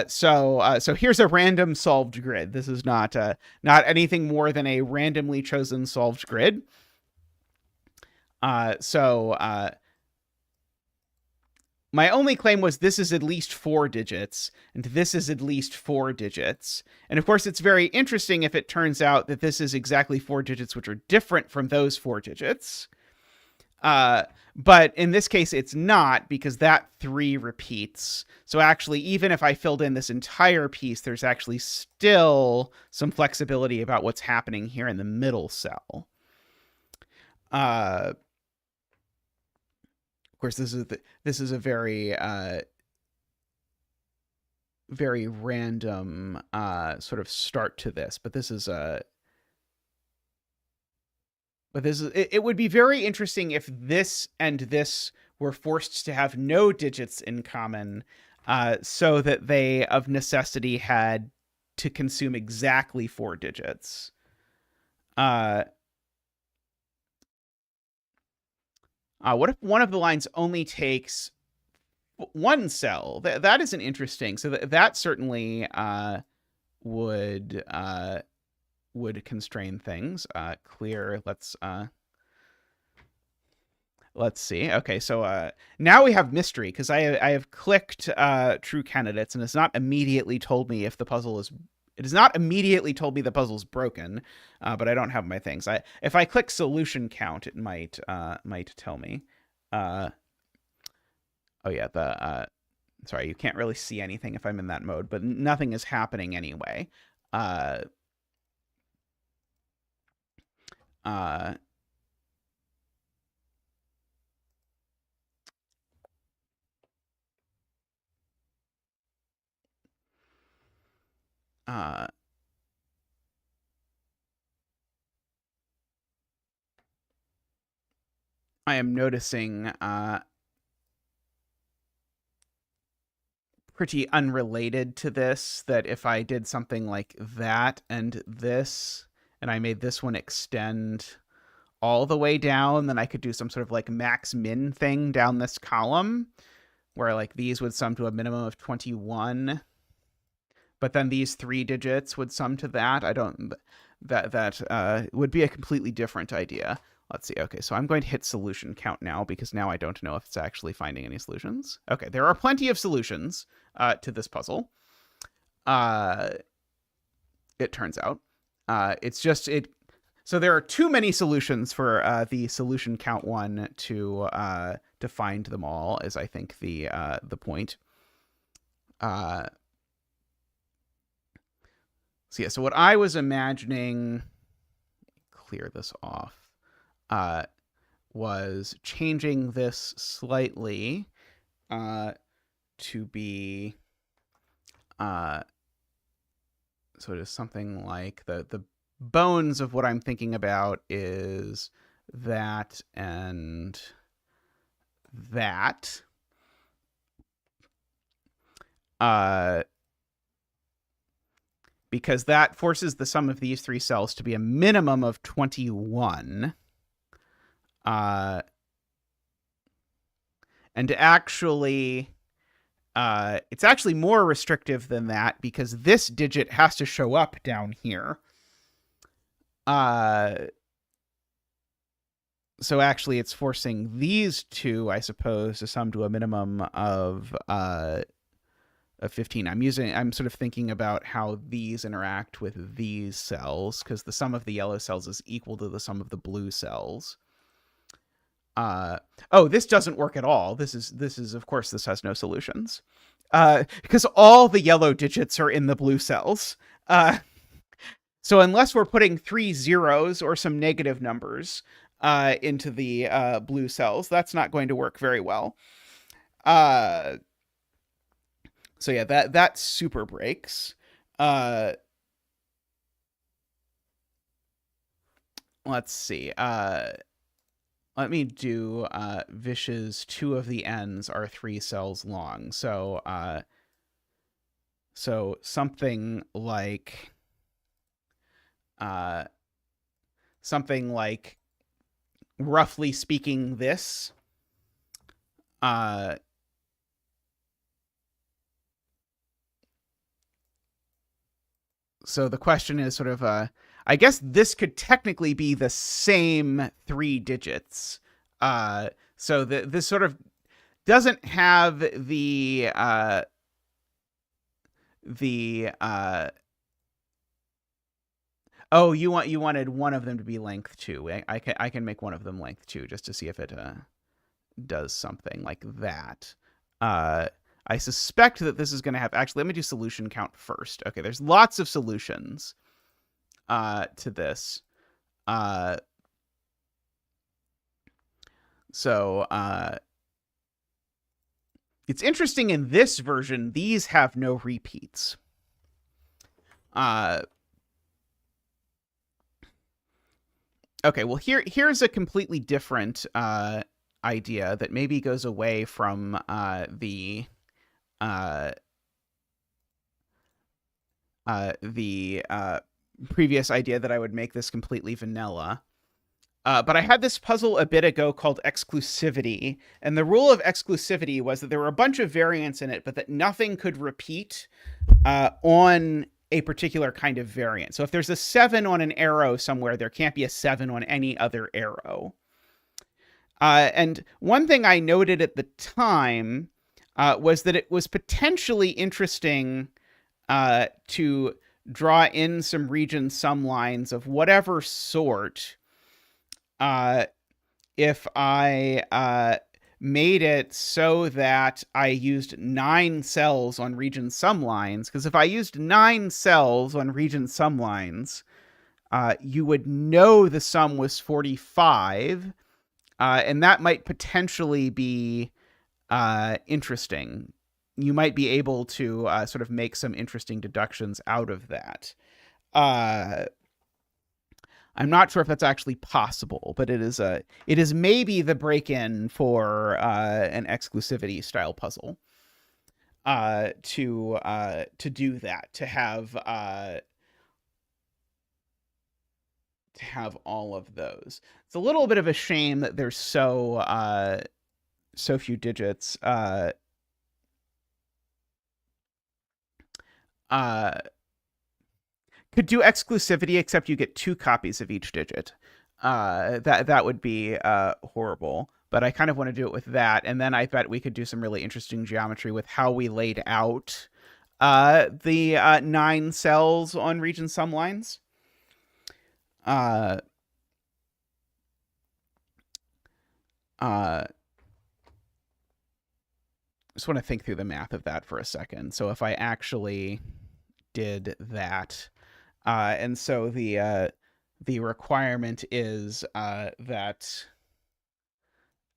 So here's a random solved grid. This is not anything more than a randomly chosen solved grid. My only claim was this is at least 4 digits, and this is at least 4 digits. And of course, it's very interesting if it turns out that this is exactly 4 digits, which are different from those 4 digits. But in this case, it's not, because that 3 repeats. So actually, even if I filled in this entire piece, there's actually still some flexibility about what's happening here in the middle cell. Of course, this is a very very random sort of start to this, but this is it would be very interesting if this and this were forced to have no digits in common, so that they of necessity had to consume exactly 4 digits. What if one of the lines only takes 1 cell? That isn't interesting. So that certainly would constrain things. Clear. Let's see. Okay, so now we have mystery, because I have clicked true candidates, and it's not immediately told me if the puzzle is. It has not immediately told me the puzzle's broken, but I don't have my things. If I click solution count, it might tell me. Oh yeah, sorry, you can't really see anything if I'm in that mode, but nothing is happening anyway. I am noticing pretty unrelated to this, that if I did something like that and this, and I made this one extend all the way down, then I could do some sort of like max min thing down this column, where like these would sum to a minimum of 21, but then these 3 digits would sum to that. That would be a completely different idea. Let's see. Okay, so I'm going to hit solution count now, because now I don't know if it's actually finding any solutions. Okay, there are plenty of solutions to this puzzle. It turns out. It's just it. So there are too many solutions for the solution count one to find them all, is I think the point. So yeah, so what I was imagining, clear this off, was changing this slightly to be sort of something like the bones of what I'm thinking about is that and that. Because that forces the sum of these 3 cells to be a minimum of 21. And actually, it's actually more restrictive than that, because this digit has to show up down here. So actually, it's forcing these 2, I suppose, to sum to a minimum of 15. I'm sort of thinking about how these interact with these cells, because the sum of the yellow cells is equal to the sum of the blue cells. Oh, this doesn't work at all. This is of course, this has no solutions. Because all the yellow digits are in the blue cells. So unless we're putting 3 zeros or some negative numbers into the blue cells, that's not going to work very well. So yeah, that super breaks. Let's see. Let me do Vish's 2 of the ends are 3 cells long. So something like something like, roughly speaking, this. So the question is sort of, I guess this could technically be the same 3 digits. So this sort of doesn't have the oh, you wanted one of them to be length 2. I can make one of them length 2 just to see if it does something like that. I suspect that this is going to have, actually, let me do solution count first. Okay, there's lots of solutions to this. So it's interesting, in this version, these have no repeats. Okay, well, here's a completely different idea that maybe goes away from the previous idea that I would make this completely vanilla. But I had this puzzle a bit ago called exclusivity, and the rule of exclusivity was that there were a bunch of variants in it, but that nothing could repeat on a particular kind of variant. So if there's a 7 on an arrow somewhere, there can't be a 7 on any other arrow. And one thing I noted at the time was that it was potentially interesting to draw in some region sum lines of whatever sort if I made it so that I used 9 cells on region sum lines. Because if I used 9 cells on region sum lines, you would know the sum was 45, and that might potentially be interesting. You might be able to sort of make some interesting deductions out of that. I'm not sure if that's actually possible, but it is maybe the break-in for an exclusivity style puzzle to do that, to have all of those. It's a little bit of a shame that there's so few digits. Could do exclusivity, except you get 2 copies of each digit. That would be horrible. But I kind of want to do it with that, and then I bet we could do some really interesting geometry with how we laid out the 9 cells on region sum lines. Just want to think through the math of that for a second. So if I actually did that, and so the requirement is that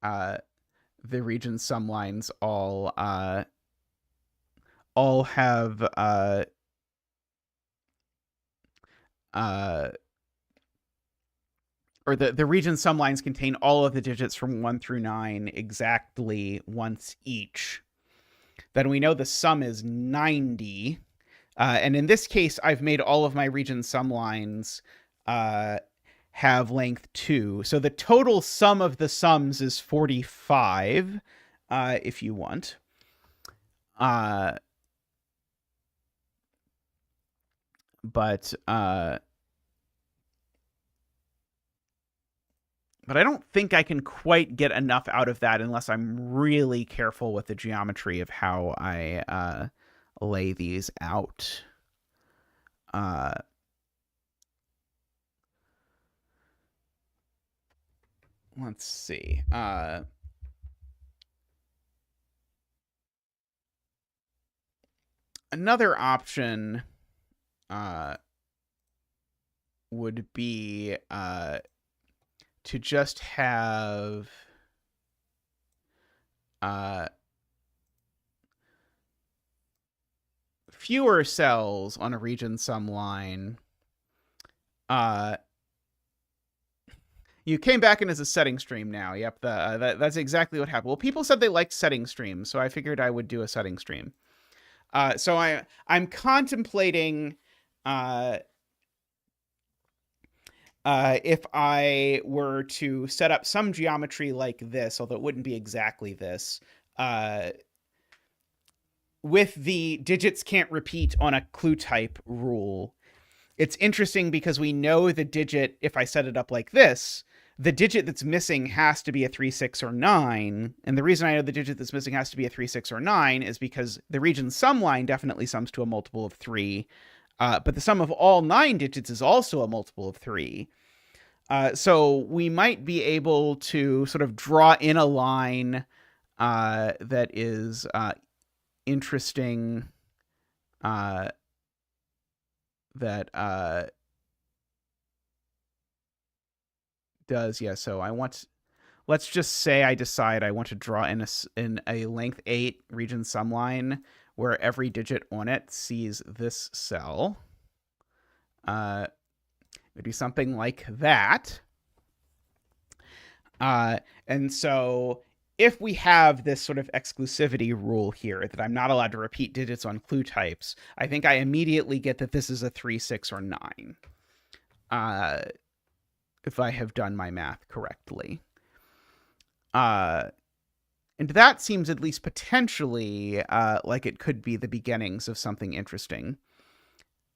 the region sum lines all have or the region sum lines contain all of the digits from 1 through 9 exactly once each. Then we know the sum is 90. And in this case, I've made all of my region sum lines have length 2. So the total sum of the sums is 45, if you want. But I don't think I can quite get enough out of that unless I'm really careful with the geometry of how I lay these out. Let's see. Another option would be to just have fewer cells on a region sum line. You came back in as a setting stream now. Yep, that's exactly what happened. Well, people said they liked setting streams, so I figured I would do a setting stream. So I'm contemplating If I were to set up some geometry like this, although it wouldn't be exactly this, uh, with the digits can't repeat on a clue type rule, it's interesting because we know the digit, if I set it up like this, the digit that's missing has to be a 3, 6, or 9. And the reason I know the digit that's missing has to be a 3, 6, or 9 is because the region sum line definitely sums to a multiple of 3. But the sum of all 9 digits is also a multiple of 3. So we might be able to sort of draw in a line that is interesting, that does, yeah. So let's just say I decide I want to draw in a length 8 region sum line where every digit on it sees this cell. It'd be something like that. And so if we have this sort of exclusivity rule here that I'm not allowed to repeat digits on clue types, I think I immediately get that this is a 3, 6, or 9. If I have done my math correctly. And that seems at least potentially like it could be the beginnings of something interesting.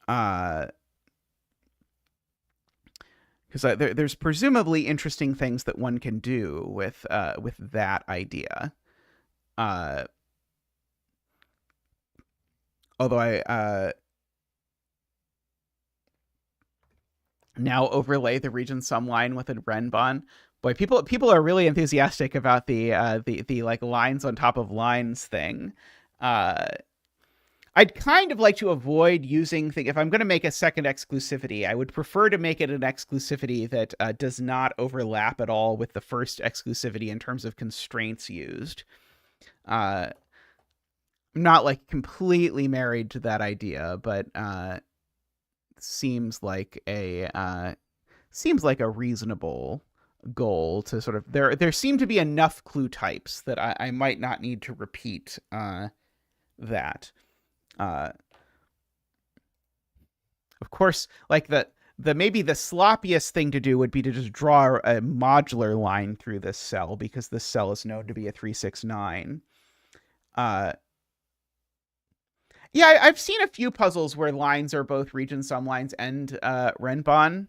Because there's presumably interesting things that one can do with that idea. Although I now overlay the region sum line with a renbon. Boy, people are really enthusiastic about the like lines on top of lines thing. I'd kind of like to avoid using if I'm going to make a second exclusivity, I would prefer to make it an exclusivity that does not overlap at all with the first exclusivity in terms of constraints used. I'm not like completely married to that idea, but seems like a reasonable goal to sort of there seem to be enough clue types that I might not need to repeat that. Of course, like the maybe the sloppiest thing to do would be to just draw a modular line through this cell because this cell is known to be a 3, 6, 9. Yeah, I've seen a few puzzles where lines are both region sum lines and renbon.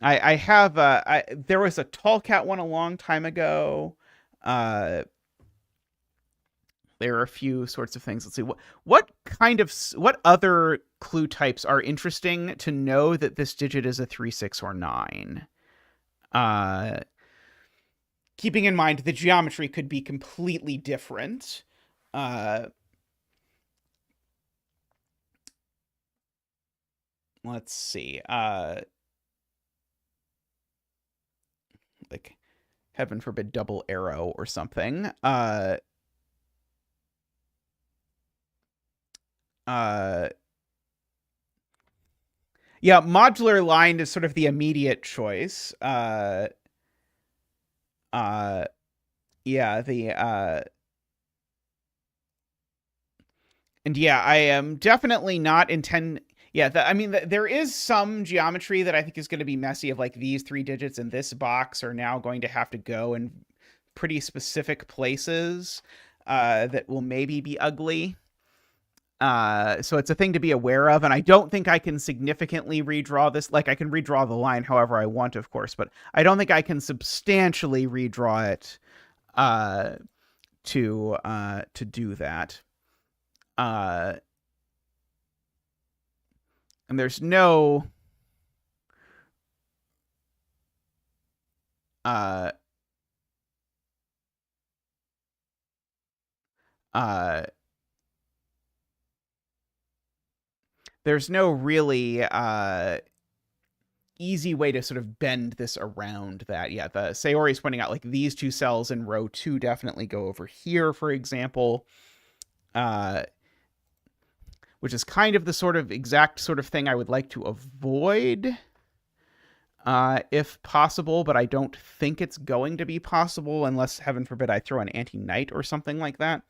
I have there was a Tallcat one a long time ago. There are a few sorts of things. Let's see what other clue types are interesting to know that this digit is a 3, 6, or 9. Keeping in mind the geometry could be completely different. Let's see. Like, heaven forbid, double arrow or something. Yeah, modular line is sort of the immediate choice. Yeah, and yeah, I am definitely not yeah, I mean, there is some geometry that I think is going to be messy of like these 3 digits in this box are now going to have to go in pretty specific places that will maybe be ugly. So it's a thing to be aware of, and I don't think I can significantly redraw this. Like, I can redraw the line however I want, of course, but I don't think I can substantially redraw it to do that. And there's no there's no really easy way to sort of bend this around that. Yeah, the Sayori is pointing out like these 2 cells in row 2 definitely go over here, for example, which is kind of the exact sort of thing I would like to avoid if possible, but I don't think it's going to be possible unless, heaven forbid, I throw an anti-knight or something like that.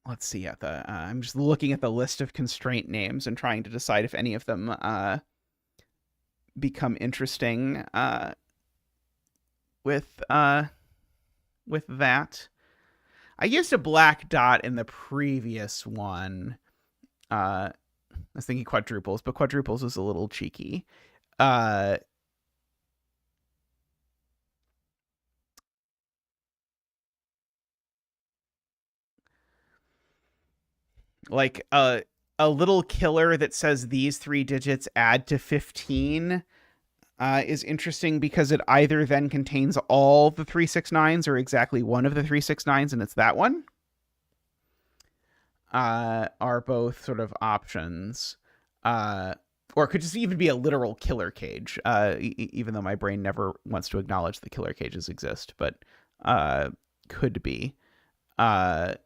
let's see. I'm just looking at the list of constraint names and trying to decide if any of them become interesting with that. I used a black dot in the previous one. I was thinking quadruples, but quadruples was a little cheeky. Like a little killer that says these 3 digits add to 15 is interesting because it either then contains all the 369s or exactly one of the 369s, and it's that one. Are both sort of options. Or it could just even be a literal killer cage, even though my brain never wants to acknowledge that killer cages exist, but could be. Let's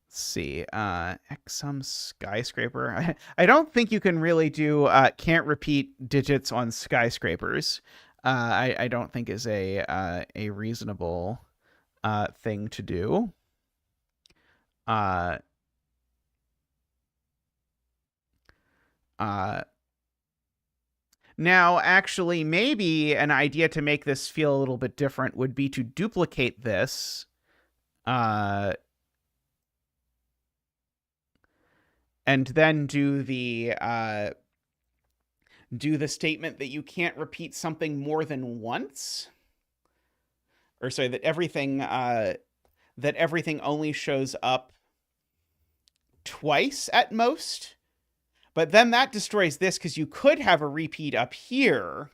see. Exum skyscraper. I don't think you can really do can't repeat digits on skyscrapers. I don't think is a reasonable thing to do. Now, actually, maybe an idea to make this feel a little bit different would be to duplicate this and then do the statement that you can't repeat something more than once, or sorry, that everything only shows up twice at most. But then that destroys this because you could have a repeat up here.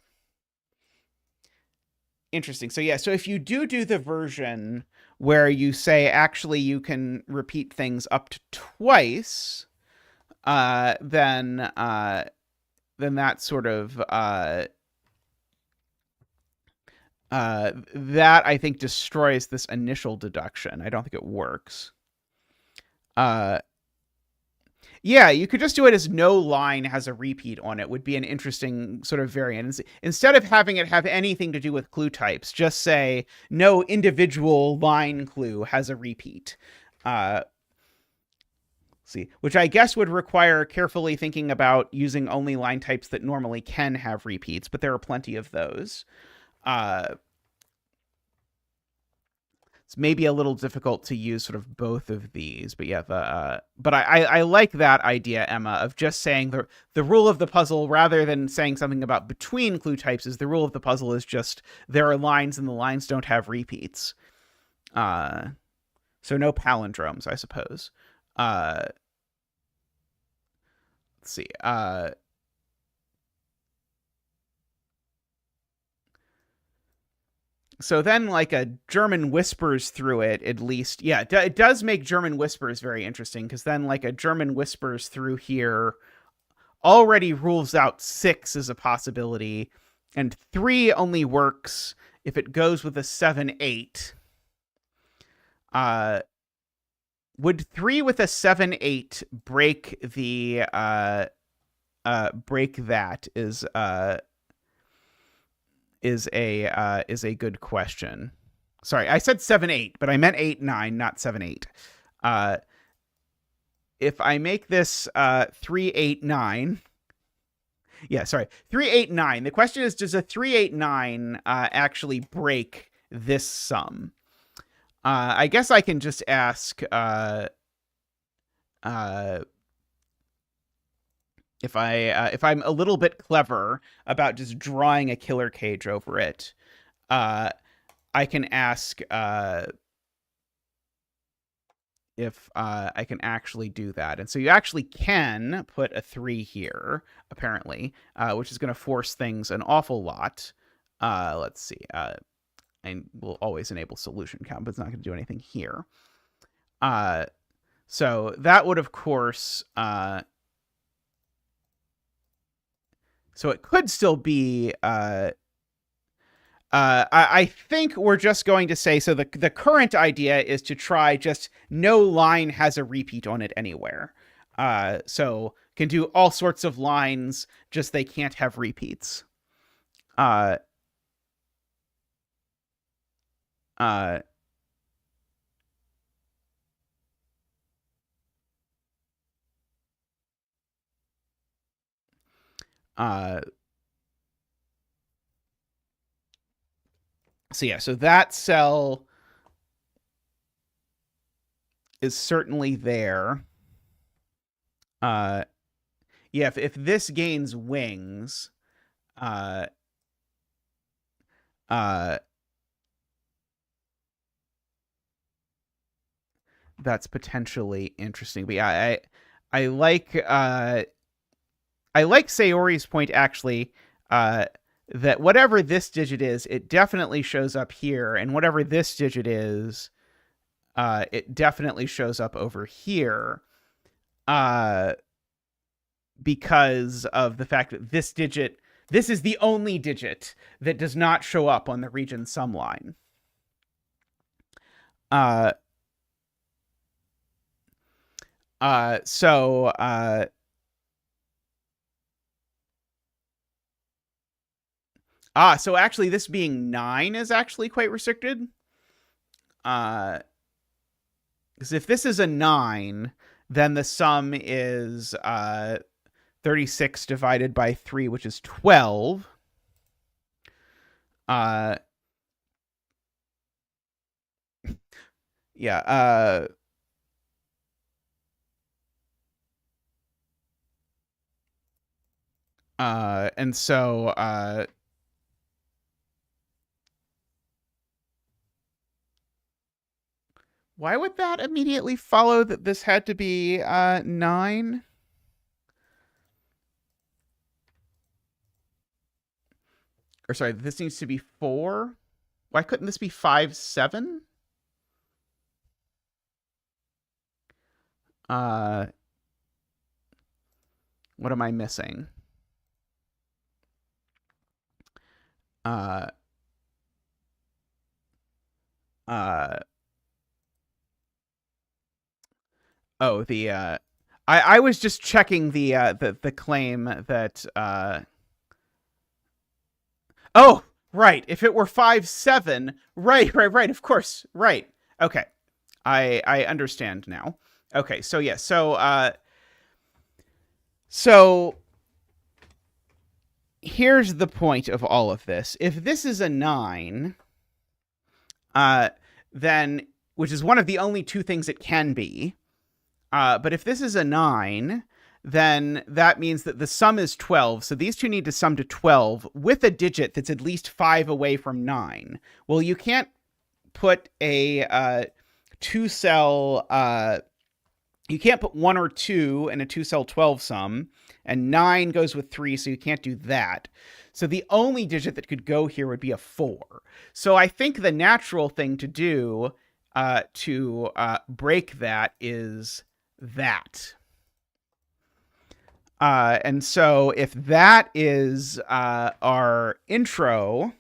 Interesting. So yeah, so if you do the version where you say actually you can repeat things up to twice, then that sort of that I think destroys this initial deduction. I don't think it works. Yeah, you could just do it as no line has a repeat on it would be an interesting sort of variant. Instead of having it have anything to do with clue types, just say no individual line clue has a repeat. See, which I guess would require carefully thinking about using only line types that normally can have repeats, but there are plenty of those. It's maybe a little difficult to use sort of both of these, but yeah, but I like that idea, Emma, of just saying the rule of the puzzle rather than saying something about between clue types is the rule of the puzzle is just there are lines and the lines don't have repeats. So no palindromes, I suppose. Let's see. So then, like, a German whispers through it, at least. Yeah, it does make German whispers very interesting, because then, like, a German whispers through here already rules out 6 as a possibility, and 3 only works if it goes with a 7-8. Would 3 with a 7-8 break the break that is a good question. Sorry, I said 7-8, but I meant 8-9, not 7-8. If I make this 3-8-9, yeah, sorry, 3-8-9. The question is, does a 3-8-9 actually break this sum? I guess I can just ask if I'm a little bit clever about just drawing a killer cage over it, I can ask if I can actually do that. And so you actually can put a 3 here, apparently, which is going to force things an awful lot. Let's see. And will always enable solution count, but it's not going to do anything here. So that would, of course... So it could still be... I think we're just going to say, so the current idea is to try just no line has a repeat on it anywhere. So can do all sorts of lines, just they can't have repeats. So yeah, so that cell is certainly there. Yeah, if this gains wings, uh, uh, that's potentially interesting. But yeah, I like Sayori's point actually. That whatever this digit is, it definitely shows up here, and whatever this digit is, it definitely shows up over here. Because of the fact that this is the only digit that does not show up on the region sum line. So actually this being 9 is actually quite restricted. Because if this is a 9, then the sum is 36 divided by 3, which is 12. Yeah. And so why would that immediately follow that this had to be 9? Or sorry, this needs to be 4? Why couldn't this be 5, 7? What am I missing? Oh, I was just checking the claim that oh, right, if it were 5, 7, right, of course, right. Okay. I understand now. Okay, so yeah, so here's the point of all of this. If this is a 9, then, which is one of the only two things it can be, but if this is a 9, then that means that the sum is 12. So these two need to sum to 12 with a digit that's at least 5 away from 9. Well, you can't put a 2-cell, you can't put 1 or 2 in a 2-cell 12 sum, and 9 goes with 3, so you can't do that. So the only digit that could go here would be a 4. So I think the natural thing to do to break that is that. And so if that is our intro,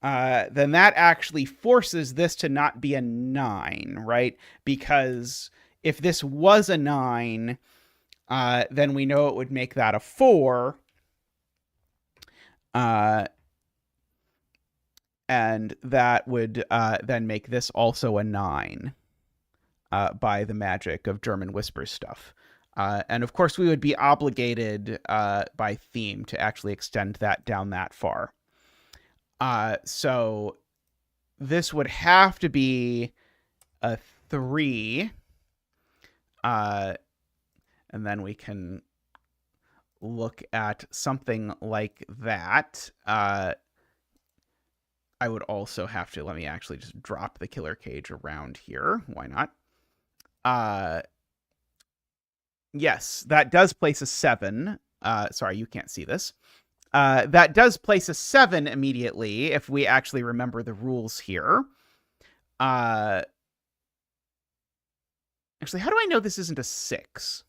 then that actually forces this to not be a 9, right? Because if this was a 9, then we know it would make that a 4. And that would then make this also a 9 by the magic of German whisper stuff. And of course, we would be obligated by theme to actually extend that down that far. So this would have to be a 3. And then we can look at something like that. I would also have to, let me actually just drop the killer cage around here. Why not? Yes, that does place a 7. Sorry, you can't see this. That does place a 7 immediately if we actually remember the rules here. Actually, how do I know this isn't a 6?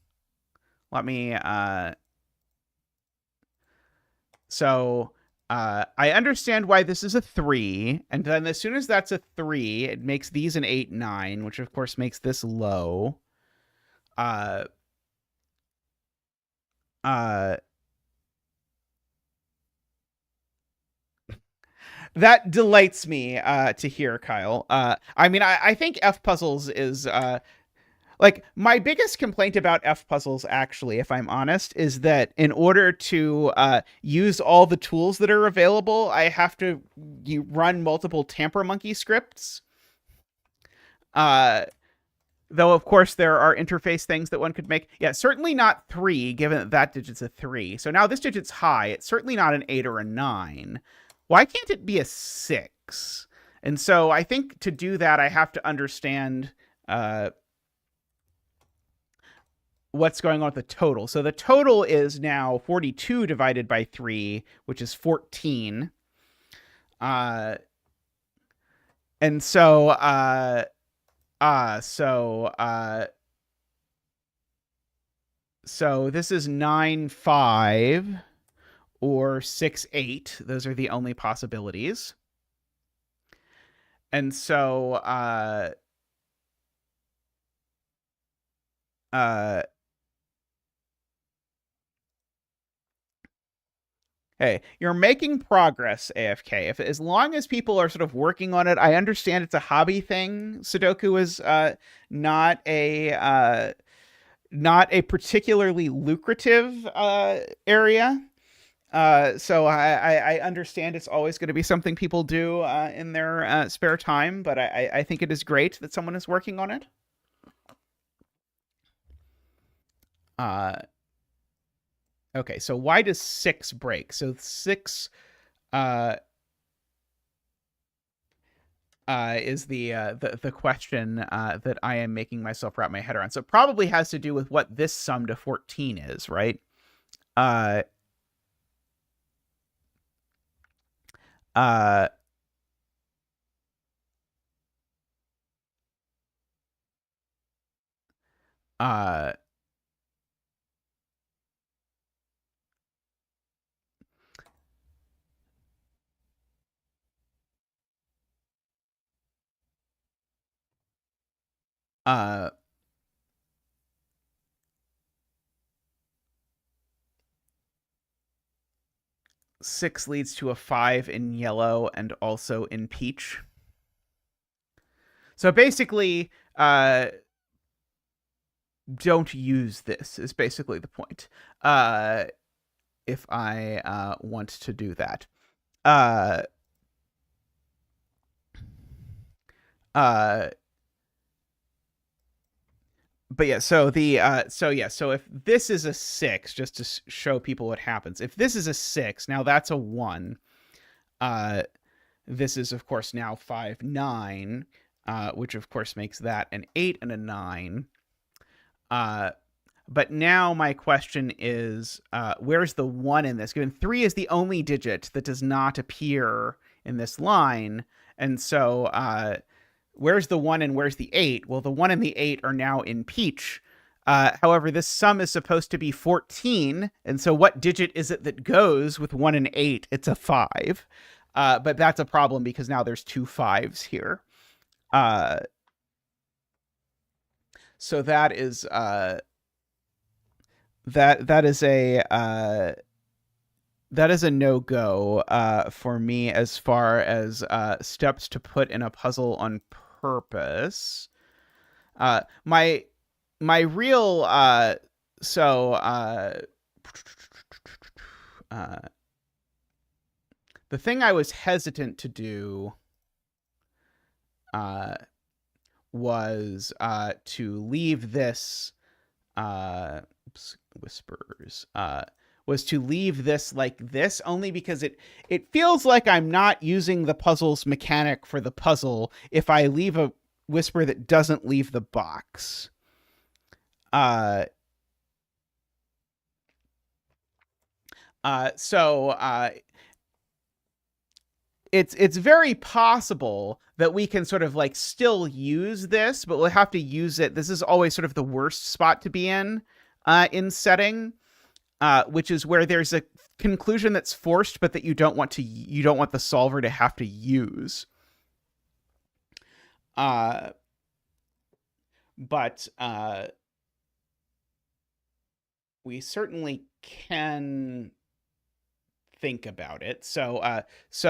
Let me... So I understand why this is a 3, and then as soon as that's a 3, it makes these an 8, 9, which of course makes this low. That delights me to hear, Kyle. I mean, I think F puzzles is Like, my biggest complaint about F puzzles, actually, if I'm honest, is that in order to use all the tools that are available, I have to run multiple tamper monkey scripts. Uh, Though, of course, there are interface things that one could make. Yeah, certainly not 3, given that that digit's a 3. So now this digit's high. It's certainly not an 8 or a 9. Why can't it be a 6? And so I think to do that, I have to understand what's going on with the total. So the total is now 42 divided by 3, which is 14. Uh, and so, so this is 9-5 or 6-8. Those are the only possibilities. And so, hey, you're making progress, AFK. If as long as people are sort of working on it, I understand it's a hobby thing. Sudoku is not a particularly lucrative area. So I understand it's always going to be something people do in their spare time, but I think it is great that someone is working on it. Okay, so why does 6 break? So 6 is the question that I am making myself wrap my head around. So it probably has to do with what this sum to 14 is, right? Uh, 6 leads to a 5 in yellow and also in peach. So basically, don't use this is basically the point. If I want to do that. But yeah, so so if this is a 6, just to show people what happens. If this is a 6, now that's a 1. This is of course now 5, 9, which of course makes that an 8 and a 9. But now my question is, where's the 1 in this? Given 3 is the only digit that does not appear in this line, and so where's the 1 and where's the 8? Well, the 1 and the 8 are now in peach. However, this sum is supposed to be 14, and so what digit is it that goes with 1 and 8? It's a 5. But that's a problem because now there's 2 5s here. So that is that is a no-go for me as far as steps to put in a puzzle on purpose. My real the thing I was hesitant to do was to leave this whispers was to leave this like this, only because it feels like I'm not using the puzzle's mechanic for the puzzle if I leave a whisper that doesn't leave the box. It's very possible that we can sort of like still use this, but we'll have to use it. This is always sort of the worst spot to be in setting, which is where there's a conclusion that's forced, but that you don't want the solver to have to use. But we certainly can think about it. So at this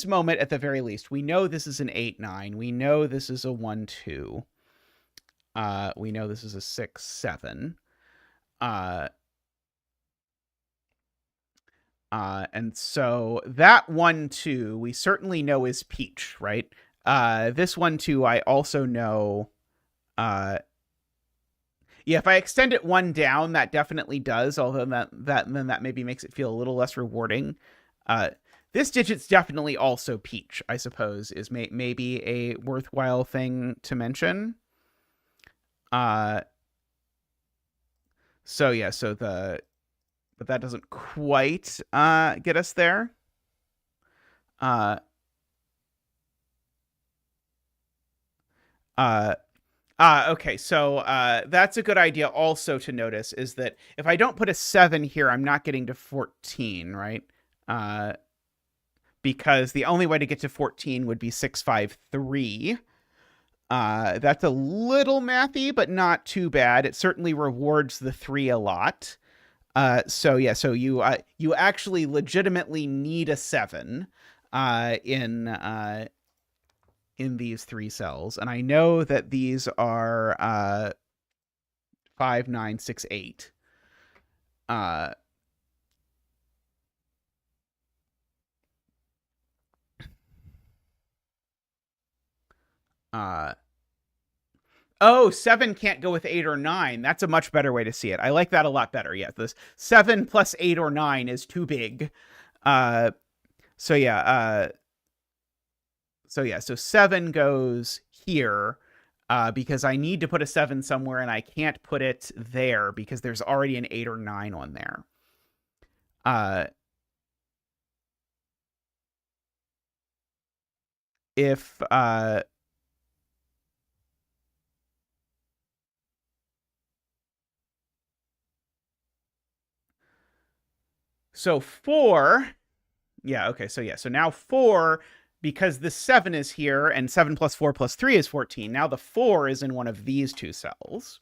moment, at the very least, we know this is an 8-9. We know this is a 1-2. We know this is a 6, 7. Uh, and so that 1, 2, we certainly know is peach, right? This 1, 2, I also know. Yeah, if I extend it 1 down, that definitely does. Although that maybe makes it feel a little less rewarding. Uh, this digit's definitely also peach, I suppose, is maybe a worthwhile thing to mention. Uh, so yeah, but that doesn't quite get us there. Uh, uh, okay, so that's a good idea also to notice is that if I don't put a 7 here, I'm not getting to 14, right? Uh, because the only way to get to 14 would be 6, 5, 3. That's a little mathy, but not too bad. It certainly rewards the 3 a lot. So yeah, so you actually legitimately need a 7 in these 3 cells, and I know that these are 5, 9, 6, 8. Uh, uh, oh, 7 can't go with 8 or 9. That's a much better way to see it. I like that a lot better. Yeah, this 7 plus 8 or 9 is too big. Uh, so yeah, so 7 goes here. Because I need to put a 7 somewhere and I can't put it there because there's already an 8 or 9 on there. If so 4, yeah, okay, so yeah, so now 4, because the 7 is here and 7 plus 4 plus 3 is 14. Now the 4 is in one of these 2 cells.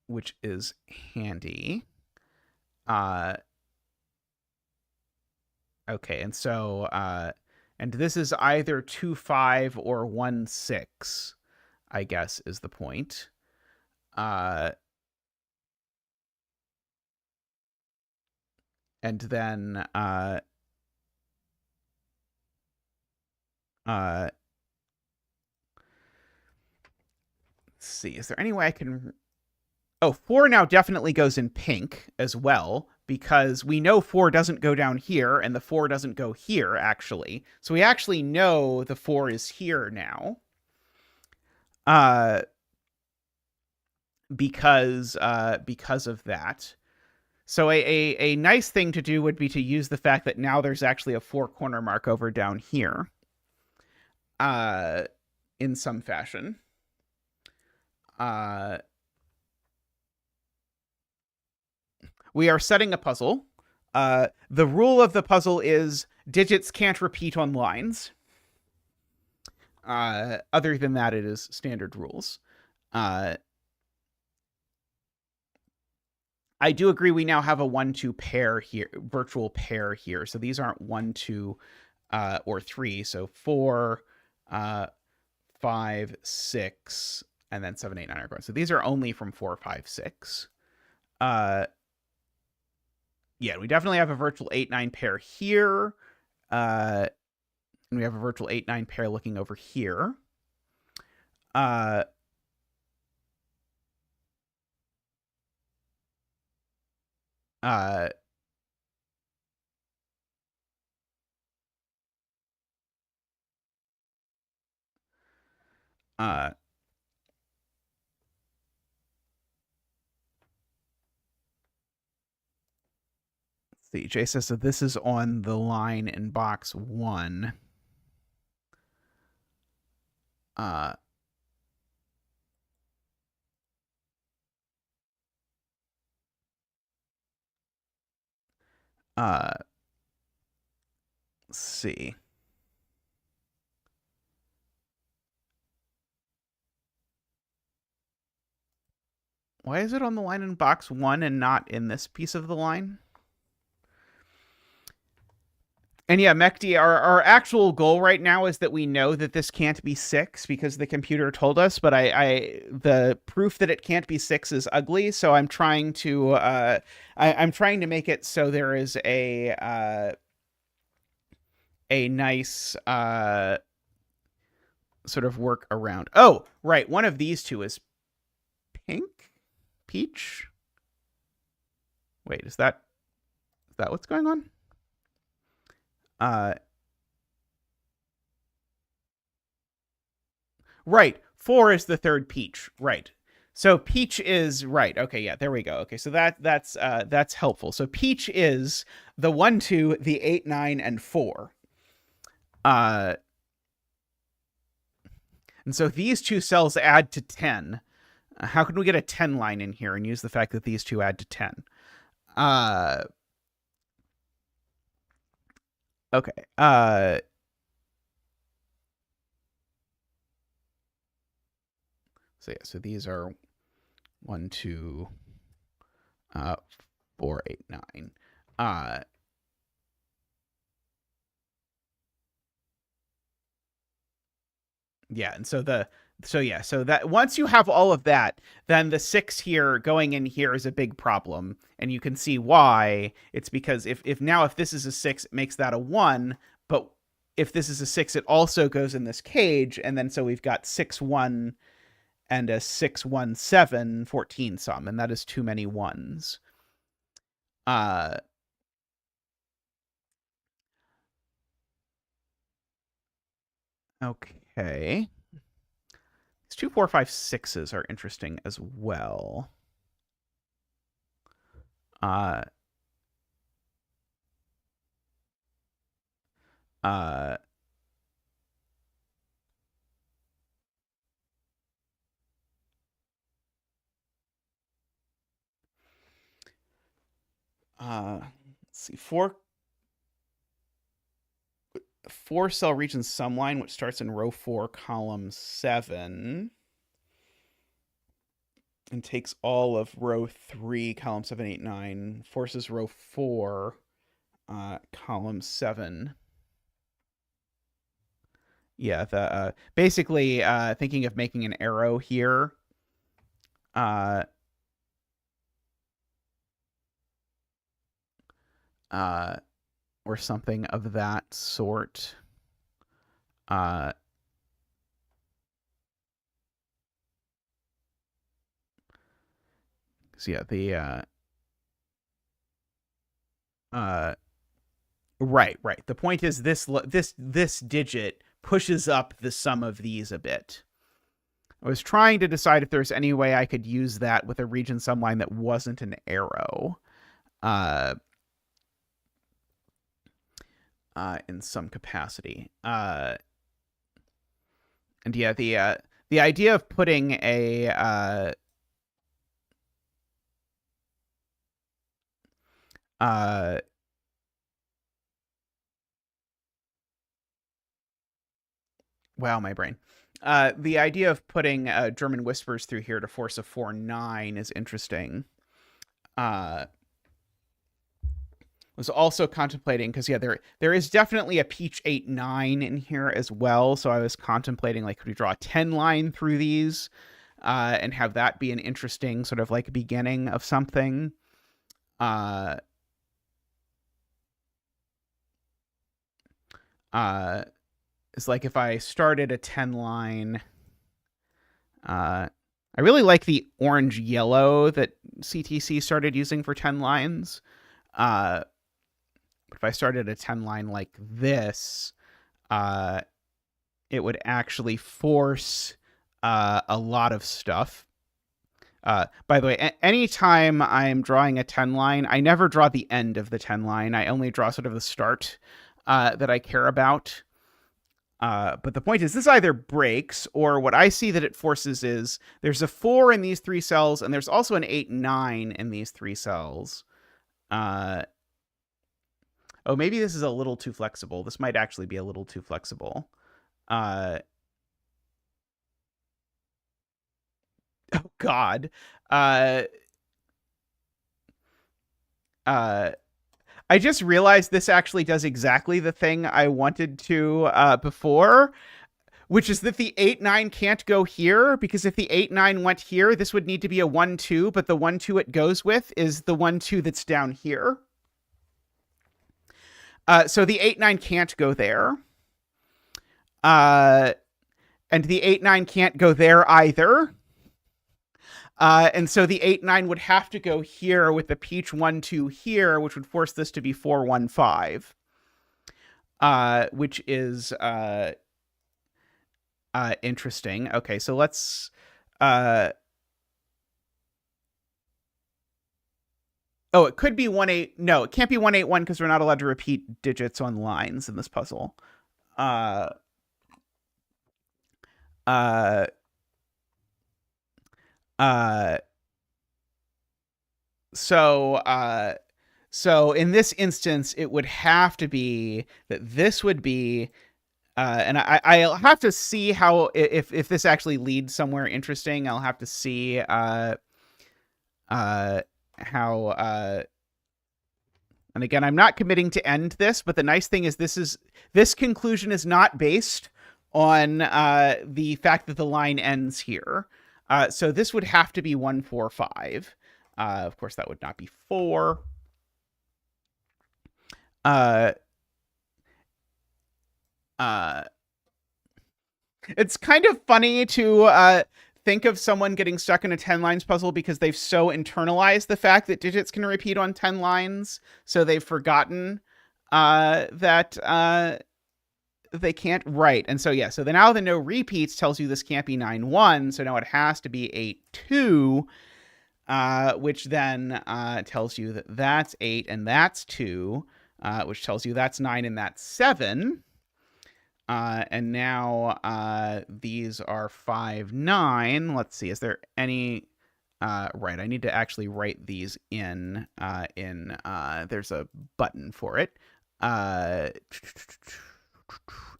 Which is handy. Okay, and so and this is either 2, 5 or 1, 6, I guess is the point. And then let's see, is there any way I can? Oh, 4 now definitely goes in pink as well, because we know 4 doesn't go down here and the 4 doesn't go here, actually. So we actually know the 4 is here now. Because of that. So a nice thing to do would be to use the fact that now there's actually a 4 corner mark over down here. In some fashion. We are setting a puzzle. The rule of the puzzle is digits can't repeat on lines. Other than that, it is standard rules. I do agree we now have a 1, 2 pair here, virtual pair here. So these aren't 1, 2, or 3. So 4, 5, 6, and then 7, 8, 9 are going. So these are only from 4, 5, 6. Yeah, we definitely have a virtual 8, 9 pair here. And we have a virtual 8, 9 pair looking over here. Uh, uh, uh, let's see, Jay says, so this is on the line in box 1. Uh, let's see. Why is it on the line in box 1 and not in this piece of the line? And yeah, Mekti, our actual goal right now is that we know that this can't be 6 because the computer told us, but the proof that it can't be 6 is ugly, so I'm trying to I'm trying to make it so there is a nice sort of work around. Oh, right, one of these two is pink, peach. Wait, is that what's going on? Uh Right. 4 is the third peach. Right. So peach is right. Okay, yeah, there we go. Okay, so that's helpful. So peach is the 1 2, the 8 9 and 4. Uh and so these two cells add to 10. How can we get a 10 line in here and use the fact that these two add to 10? Okay. So yeah, so these are 1 2 4 8 9. Yeah, and so that once you have all of that, then the 6 here going in here is a big problem, and you can see why. It's because if this is a 6, it makes that a 1, but if this is a 6, it also goes in this cage, and then so we've got 6 1 and a 6 1 7 14 sum, and that is too many ones. Okay. These 2 4 5 6s are interesting as well. Uh uh let's see, four cell region sum line, which starts in row 4, column 7, and takes all of row 3, column 7 8 9, forces row 4, column 7. Yeah, the basically thinking of making an arrow here. Uh or something of that sort. So yeah, the right. The point is this digit pushes up the sum of these a bit. I was trying to decide if there's any way I could use that with a region sum line that wasn't an arrow. In some capacity. And yeah, the idea of putting a wow, my brain. The idea of putting German whispers through here to force a 4 9 is interesting. Was also contemplating, because yeah, there is definitely a peach 8 9 in here as well. So I was contemplating, like, could we draw a 10 line through these and have that be an interesting sort of like beginning of something. It's like if I started a 10 line. I really like the orange yellow that CTC started using for 10 lines. But if I started a 10 line like this, it would actually force a lot of stuff. By the way, anytime I'm drawing a 10 line, I never draw the end of the 10 line. I only draw sort of the start that I care about. But the point is, this either breaks, or what I see that it forces is there's a 4 in these 3 cells, and there's also an 8 9 in these 3 cells. Oh, maybe this is a little too flexible. This might actually be a little too flexible. Oh, God. I just realized this actually does exactly the thing I wanted to before, which is that the 8-9 can't go here, because if the 8-9 went here, this would need to be a 1-2, but the 1-2 it goes with is the 1-2 that's down here. So the 8-9 can't go there. And the 8-9 can't go there either. And so the 8-9 would have to go here with the peach 1-2 here, which would force this to be 4-1-5, which is interesting. Okay, so let's oh, it could be 1-8. No, it can't be 1-8-1 because we're not allowed to repeat digits on lines in this puzzle. Uh uh uh so in this instance it would have to be that this would be and I'll have to see how, if this actually leads somewhere interesting. I'll have to see how and again, I'm not committing to end this, but the nice thing is this conclusion is not based on the fact that the line ends here. So this would have to be 1-4-5. Of course, that would not be 4. It's kind of funny to think of someone getting stuck in a 10 lines puzzle because they've so internalized the fact that digits can repeat on 10 lines, so they've forgotten that they can't write. And so, yeah, so now the no repeats tells you this can't be 9-1, so now it has to be 8-2, which then tells you that that's 8 and that's 2, which tells you that's 9 and that's 7. And now these are 5-9. Let's see, is there any... right, I need to actually write these in there's a button for it.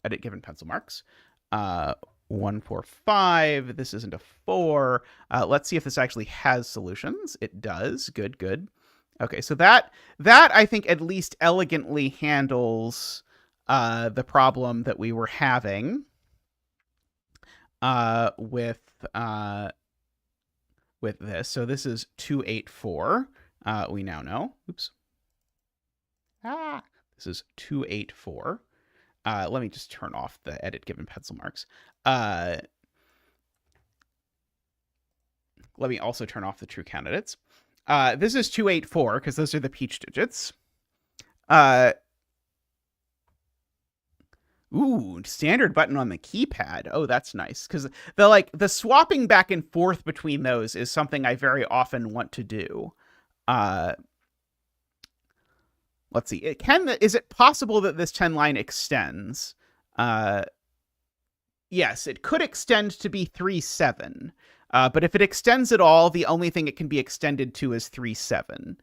Edit given pencil marks. 1-4-5. This isn't a 4. Let's see if this actually has solutions. It does. Good, good. Okay, so that I think at least elegantly handles the problem that we were having with this. So this is 2-8-4. We now know. Oops. This is 2-8-4. Let me just turn off the edit given pencil marks. Let me also turn off the true candidates. This is 2-8-4 because those are the peach digits. Ooh, standard button on the keypad. Oh, that's nice, because the swapping back and forth between those is something I very often want to do. Let's see. Is it possible that this 10 line extends? Yes, it could extend to be 3-7. But if it extends at all, the only thing it can be extended to is 3-7.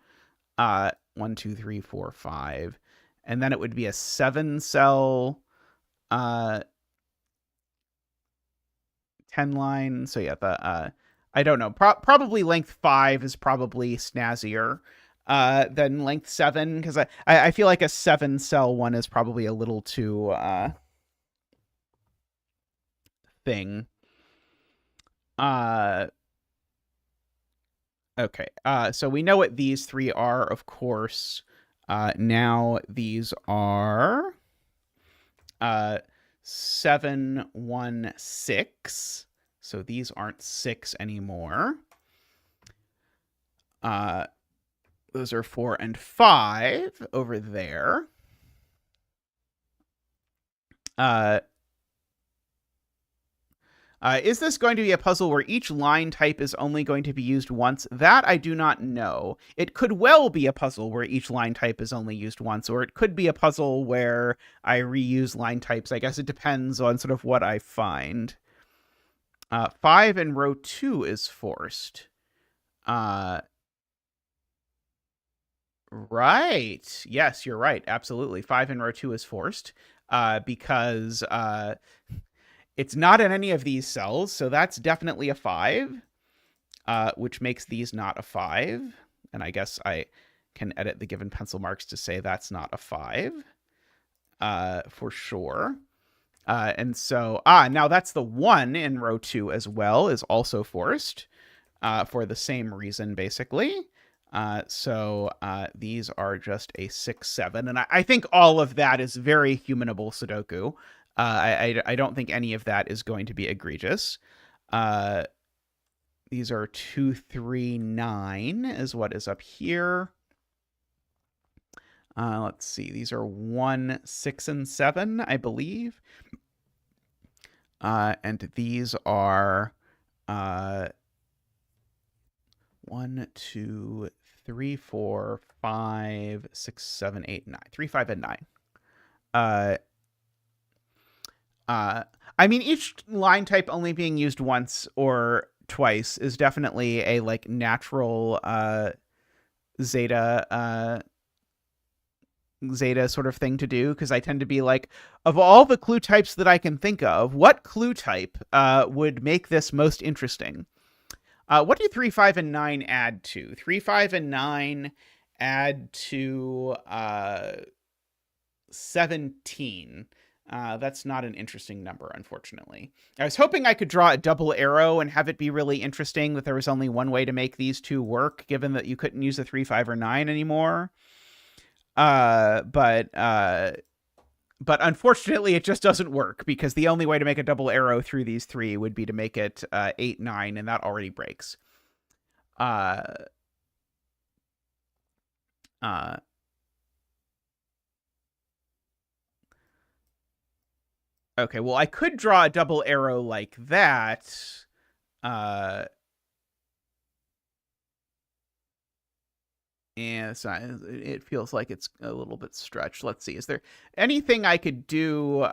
1, 2, 3, 4, 5. And then it would be a 7-cell 10 line. So yeah, I don't know. Probably length 5 is probably snazzier than length 7, because I feel like a 7-cell one is probably a little too thing. Okay, so we know what these three are, of course. Now these are 7, 1, 6. So these aren't 6 anymore. Those are 4 and 5 over there. Is this going to be a puzzle where each line type is only going to be used once? That I do not know. It could well be a puzzle where each line type is only used once, or it could be a puzzle where I reuse line types. I guess it depends on sort of what I find. 5 in row 2 is forced. Right. Yes, you're right. Absolutely. 5 in row 2 is forced because it's not in any of these cells, so that's definitely a 5, which makes these not a 5. And I guess I can edit the given pencil marks to say that's not a 5 for sure. And so, now that's the 1 in row 2 as well is also forced for the same reason, basically. So these are just a 6, 7. And I think all of that is very humanable Sudoku. I don't think any of that is going to be egregious. These are 2, 3, 9 is what is up here. Let's see. These are 1, 6, and 7, I believe. And these are 1, 2, 3, 4, 5, 6, 7, 8, 9. 3, 5, and 9. I mean, each line type only being used once or twice is definitely a like natural zeta sort of thing to do, because I tend to be like, of all the clue types that I can think of, what clue type would make this most interesting? What do 3, 5, and 9 add to? 3, 5, and 9 add to 17. That's not an interesting number, unfortunately. I was hoping I could draw a double arrow and have it be really interesting, that there was only one way to make these two work, given that you couldn't use a 3, 5, or 9 anymore. But unfortunately, it just doesn't work, because the only way to make a double arrow through these 3 would be to make it 8, 9, and that already breaks. Okay, well, I could draw a double arrow like that. And it feels like it's a little bit stretched. Let's see. Is there anything I could do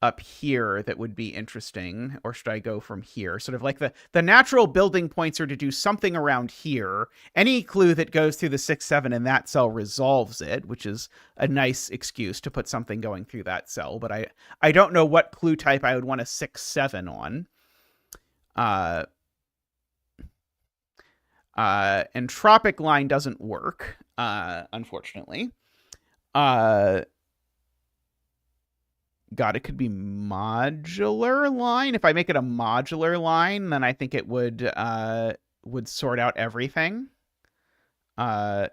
up here that would be interesting? Or should I go from here? Sort of like the natural building points are to do something around here. Any clue that goes through the 6, 7 in that cell resolves it, which is a nice excuse to put something going through that cell. But I don't know what clue type I would want a 6, 7 on. Entropic line doesn't work, unfortunately. God, it could be modular line. If I make it a modular line, then I think it would sort out everything. Yeah,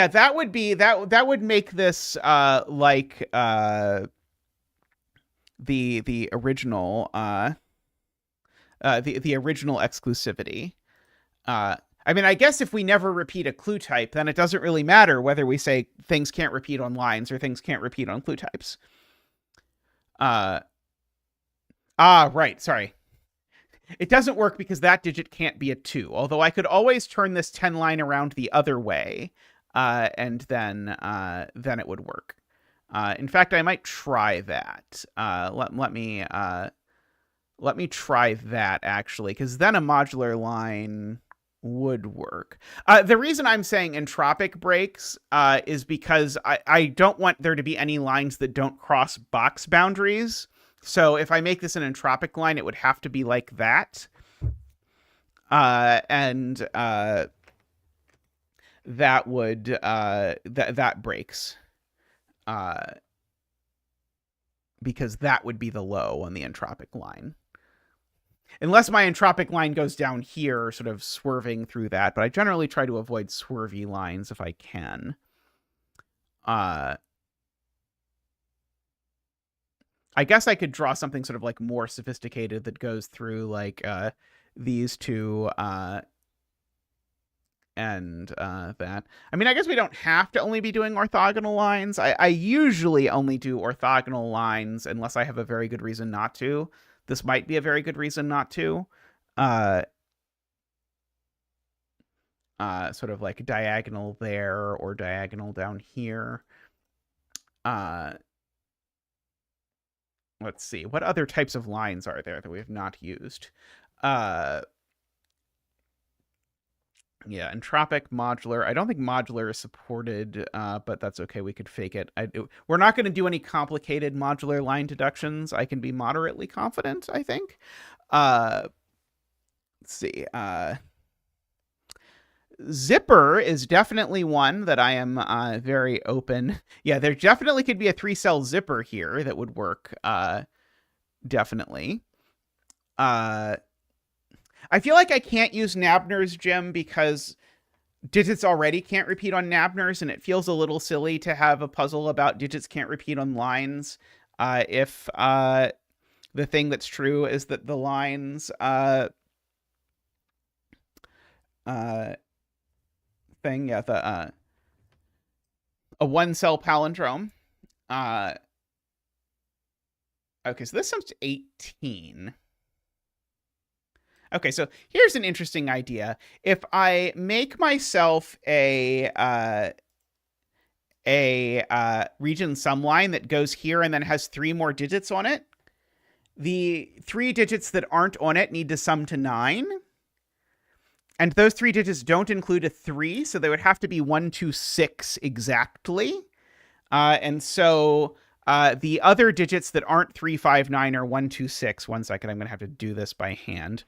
that would be that would make this like the original the original exclusivity. I mean, I guess if we never repeat a clue type, then it doesn't really matter whether we say things can't repeat on lines or things can't repeat on clue types. Right, sorry. It doesn't work because that digit can't be a 2, although I could always turn this 10 line around the other way, and then it would work. In fact, I might try that. Let me try that, actually, because then a modular line would work. The reason I'm saying entropic breaks is because I don't want there to be any lines that don't cross box boundaries. So if I make this an entropic line, it would have to be like that. And that would that breaks. Because that would be the low on the entropic line. Unless my entropic line goes down here, sort of swerving through that. But I generally try to avoid swervy lines if I can. I guess I could draw something sort of like more sophisticated that goes through like these two and that. I mean, I guess we don't have to only be doing orthogonal lines. I usually only do orthogonal lines unless I have a very good reason not to. This might be a very good reason not to. Sort of like diagonal there or diagonal down here. Let's see. What other types of lines are there that we have not used? Yeah, entropic, modular. I don't think modular is supported, but that's okay. We could fake it. We're not going to do any complicated modular line deductions. I can be moderately confident, I think. Let's see. Zipper is definitely one that I am very open. Yeah, there definitely could be a 3-cell zipper here that would work. Definitely. I feel like I can't use Nabner's gem because digits already can't repeat on Nabner's, and it feels a little silly to have a puzzle about digits can't repeat on lines if the thing that's true is that the lines thing, yeah, the a 1-cell palindrome. Okay, so this sums to 18. Okay, so here's an interesting idea. If I make myself a region sum line that goes here and then has 3 more digits on it, the 3 digits that aren't on it need to sum to 9. And those 3 digits don't include a 3, so they would have to be 1, 2, 6 exactly. And so the other digits that aren't 3, 5, 9 or 1, 2, 6. 1 second, I'm going to have to do this by hand.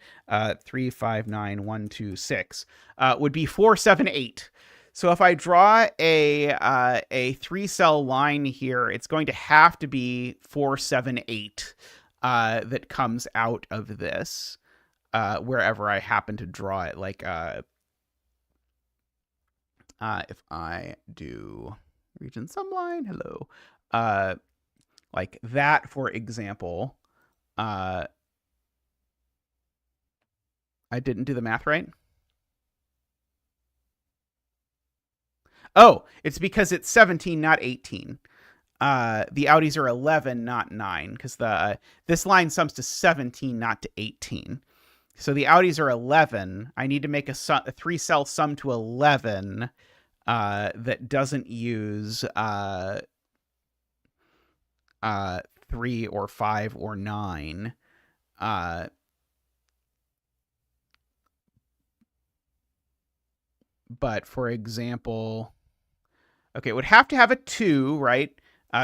3, 5, 9, 1, 2, 6 would be 4, 7, 8. So if I draw a 3-cell line here, it's going to have to be 4, 7, 8 that comes out of this. Wherever I happen to draw it, like if I do region sum line, hello, like that, for example, I didn't do the math right. Oh, it's because it's 17, not 18. The outies are 11, not 9, because this line sums to 17, not to 18. So the outies are 11. I need to make a 3-cell sum to 11 that doesn't use 3 or 5 or 9. But for example, okay, it would have to have a 2, right?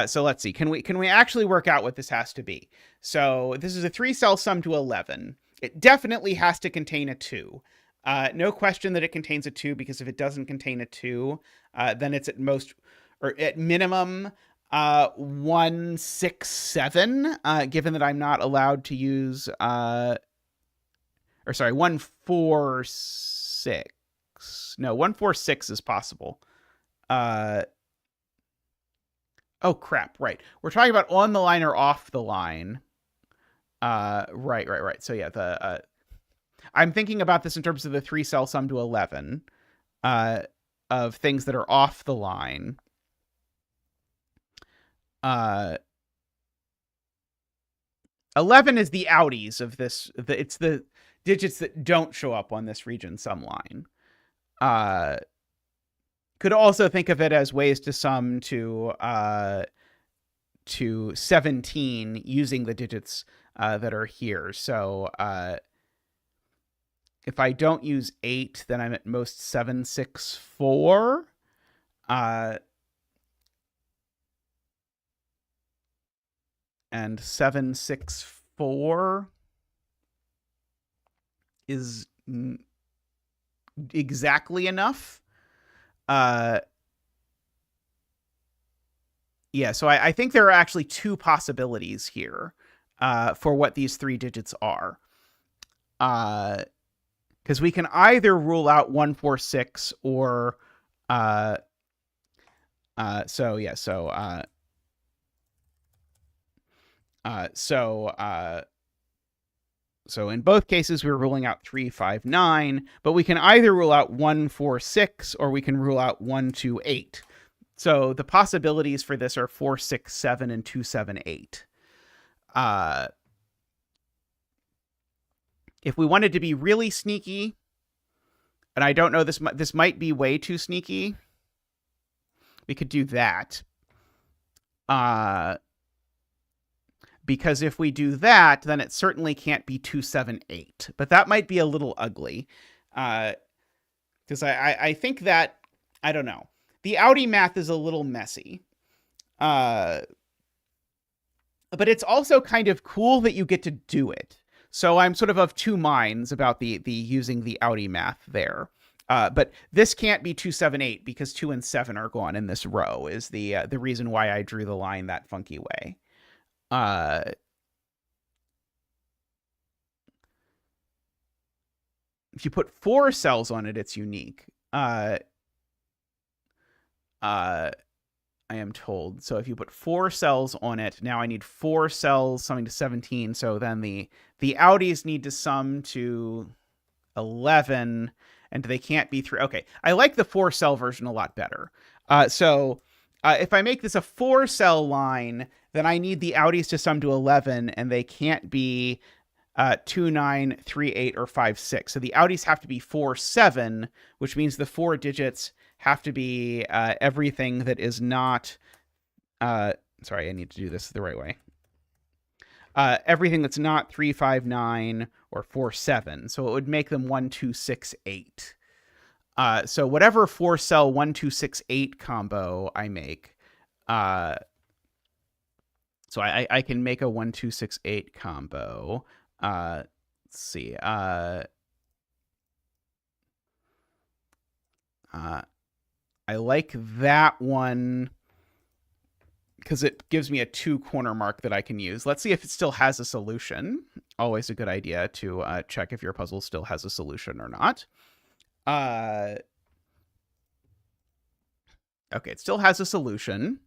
So let's see. Can we actually work out what this has to be? So this is a 3-cell sum to 11. It definitely has to contain a 2. No question that it contains a 2, because if it doesn't contain a 2, then it's at most, or at minimum, 1, 6, 7, given that I'm not allowed to use, 1, 4, 6. No, 1, 4, 6 is possible. Oh, crap, right. We're talking about on the line or off the line. Right. So yeah, I'm thinking about this in terms of the 3-cell sum to 11 of things that are off the line. 11 is the outies of this. It's the digits that don't show up on this region sum line. Could also think of it as ways to sum to 17 using the digits that are here. So if I don't use 8, then I'm at most 7, 6, 4. And 7, 6, 4 is exactly enough. Yeah, so I think there are actually 2 possibilities here for what these 3 digits are. Because we can either rule out 1, 4, 6 or so in both cases we're ruling out 3, 5, 9, but we can either rule out 1, 4, 6 or we can rule out 1, 2, 8. So the possibilities for this are 4, 6, 7 and 2, 7, 8. If we wanted to be really sneaky, and I don't know, this might be way too sneaky, we could do that. Because if we do that, then it certainly can't be 2, 7, 8. But that might be a little ugly. Because I think that, I don't know. The Audi math is a little messy. Uh, but it's also kind of cool that you get to do it. So I'm sort of two minds about the using the Audi math there. But this can't be 278 because 2 and 7 are gone in this row is the reason why I drew the line that funky way. If you put 4 cells on it, it's unique. I am told. So if you put 4 cells on it, now I need 4 cells summing to 17. So then the Audis need to sum to 11, and they can't be 3. Okay, I like the 4 cell version a lot better. So if I make this a 4 cell line, then I need the Audis to sum to 11, and they can't be 2, 9, 3, 8, or 5, 6. So the Audis have to be 4, 7, which means the 4 digits have to be everything that is not. Sorry, I need to do this the right way. Everything that's not 3, 5, 9 or 4, 7. So it would make them 1, 2, 6, 8. So whatever 4 cell 1, 2, 6, 8 combo I make. So I can make a 1, 2, 6, 8 combo. Let's see. I like that one because it gives me a 2 corner mark that I can use. Let's see if it still has a solution. Always a good idea to check if your puzzle still has a solution or not. Okay, it still has a solution.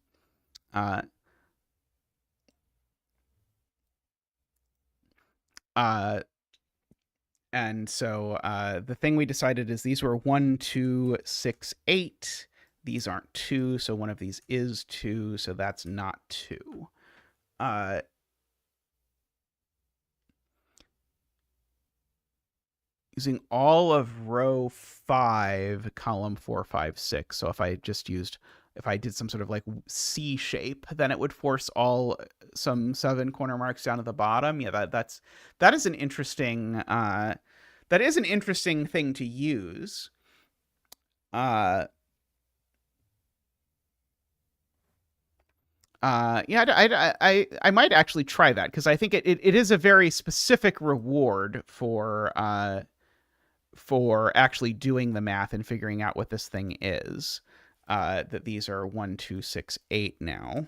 And so the thing we decided is these were 1, 2, 6, 8. These aren't 2, so one of these is 2, so that's not 2. Using all of row 5, column 4, 5, 6. So if I did some sort of like C shape, then it would force some 7 corner marks down at the bottom. Yeah, that is an interesting thing to use. Yeah, I might actually try that because I think it is a very specific reward for actually doing the math and figuring out what this thing is. That these are 1, 2, 6, 8 now.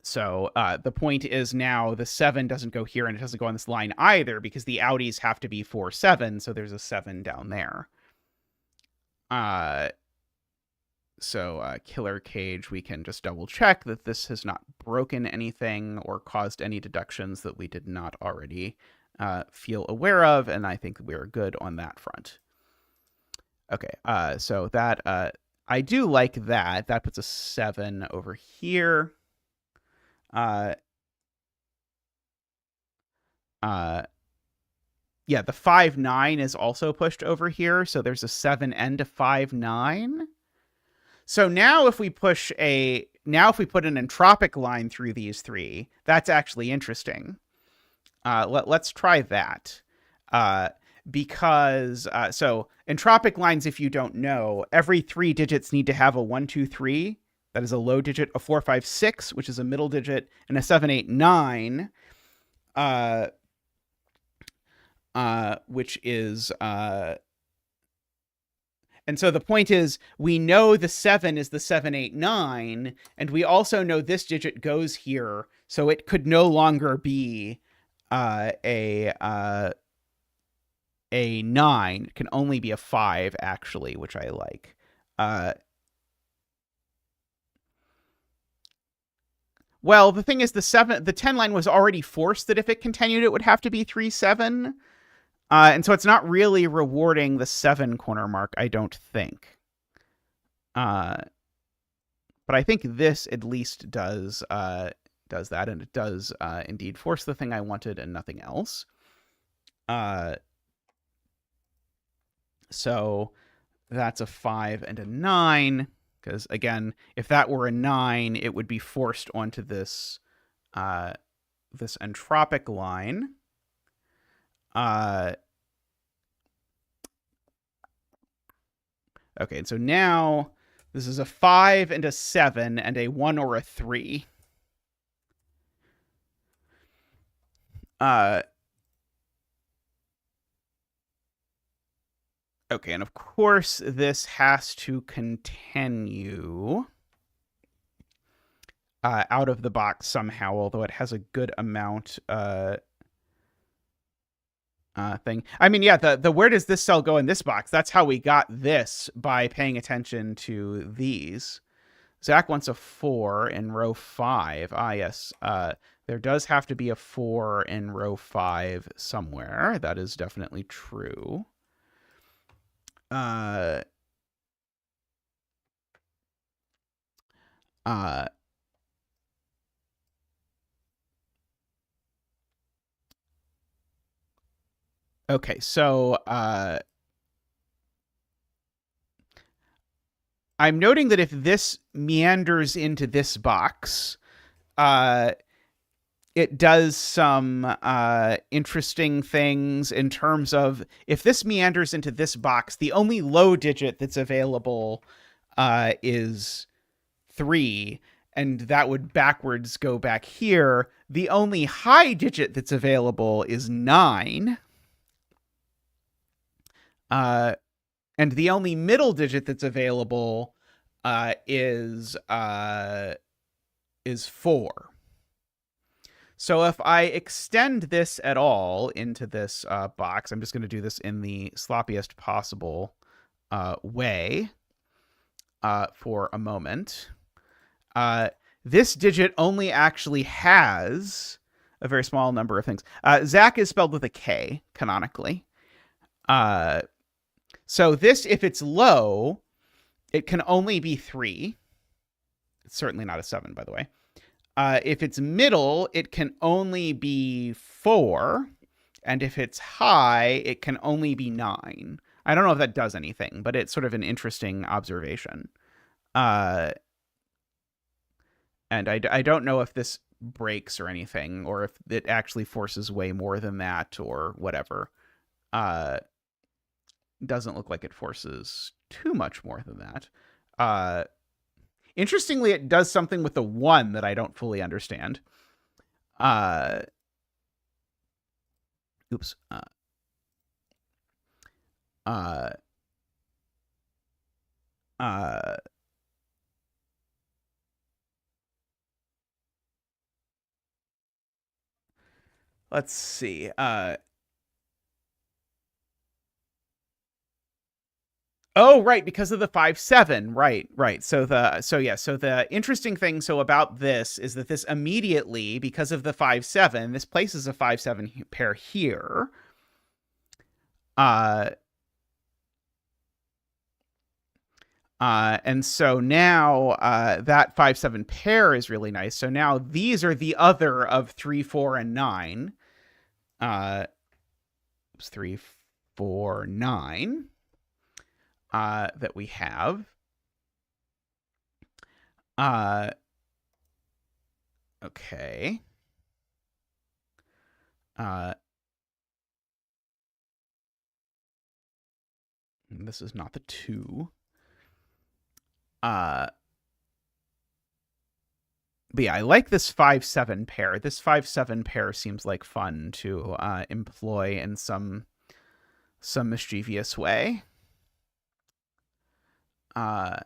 So the point is now the 7 doesn't go here and it doesn't go on this line either because the Audis have to be 4, 7. So there's a 7 down there. So Killer Cage, we can just double check that this has not broken anything or caused any deductions that we did not already feel aware of. And I think we're good on that front. Okay, so that I do like that. That puts a 7 over here. Yeah, the 5, 9 is also pushed over here. So there's a 7 and a 5, 9. So now if we put an entropic line through these 3, that's actually interesting. Let's try that. Because so entropic lines, if you don't know, every 3 digits need to have a 1, 2, 3. That is a low digit, a 4, 5, 6, which is a middle digit, and a 7, 8, 9, which is and so the point is we know the 7 is the 7, 8, 9, and we also know this digit goes here, so it could no longer be a 9. It can only be a 5, actually, which I like. Well, the thing is, the 10 line was already forced that if it continued, it would have to be 3, 7. And so it's not really rewarding the 7 corner mark, I don't think. But I think this at least does that, and it does indeed force the thing I wanted and nothing else. So that's a 5 and a 9. Because, again, if that were a 9, it would be forced onto this this entropic line. Okay, and so now this is a 5 and a 7 and a 1 or a 3. Okay, and of course this has to continue out of the box somehow, although it has a good amount thing. I mean, yeah, the where does this cell go in this box? That's how we got this, by paying attention to these. Zach wants a 4 in row 5. Ah, yes. There does have to be a 4 in row 5 somewhere. That is definitely true. Uh, okay, so I'm noting that if this meanders into this box, it does some interesting things in terms of, if this meanders into this box, the only low digit that's available is 3, and that would backwards go back here. The only high digit that's available is 9. And the only middle digit that's available is 4. So if I extend this at all into this box, I'm just going to do this in the sloppiest possible way for a moment. This digit only actually has a very small number of things. Zach is spelled with a K, canonically. So this, if it's low, it can only be 3. It's certainly not a 7, by the way. If it's middle, it can only be 4. And if it's high, it can only be 9. I don't know if that does anything, but it's sort of an interesting observation. And I don't know if this breaks or anything, or if it actually forces way more than that or whatever. Doesn't look like it forces too much more than that. Interestingly, it does something with the 1 that I don't fully understand. Oops. Let's see. Oh, right, because of the 5-7. Right. So the interesting thing about this is that this immediately, because of the 5-7, this places a 5-7 pair here. And so now that 5-7 pair is really nice. So now these are the other of 3, 4, and 9. 3, 4, 9 that we have. Okay. This is not the 2. But yeah, I like this 5-7 pair. This 5-7 pair seems like fun to employ in some mischievous way. And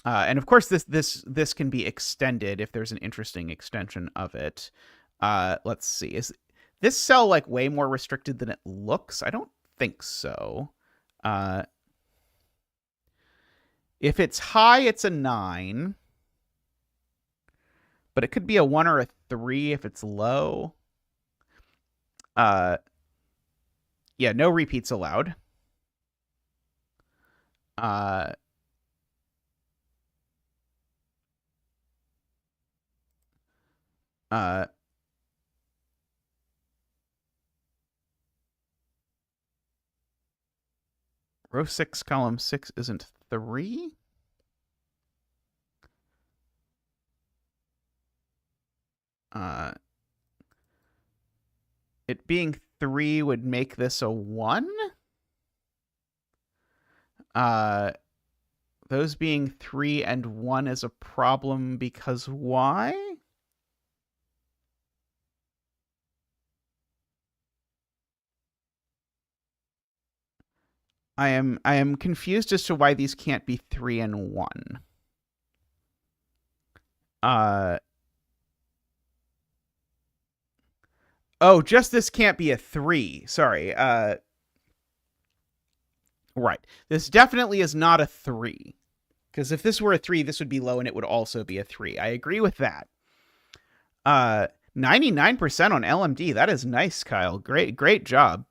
of course, this can be extended if there's an interesting extension of it. Let's see. Is this cell like way more restricted than it looks? I don't think so. If it's high, it's a 9. But it could be a 1 or a 3 if it's low. Yeah, no repeats allowed. Row 6, column 6 isn't 3? It being 3 would make this a 1. Those being 3 and 1 is a problem because why? I am confused as to why these can't be 3 and 1. Oh, just this can't be a 3. Sorry. Right. This definitely is not a 3. Because if this were a 3, this would be low and it would also be a 3. I agree with that. 99% on LMD. That is nice, Kyle. Great job.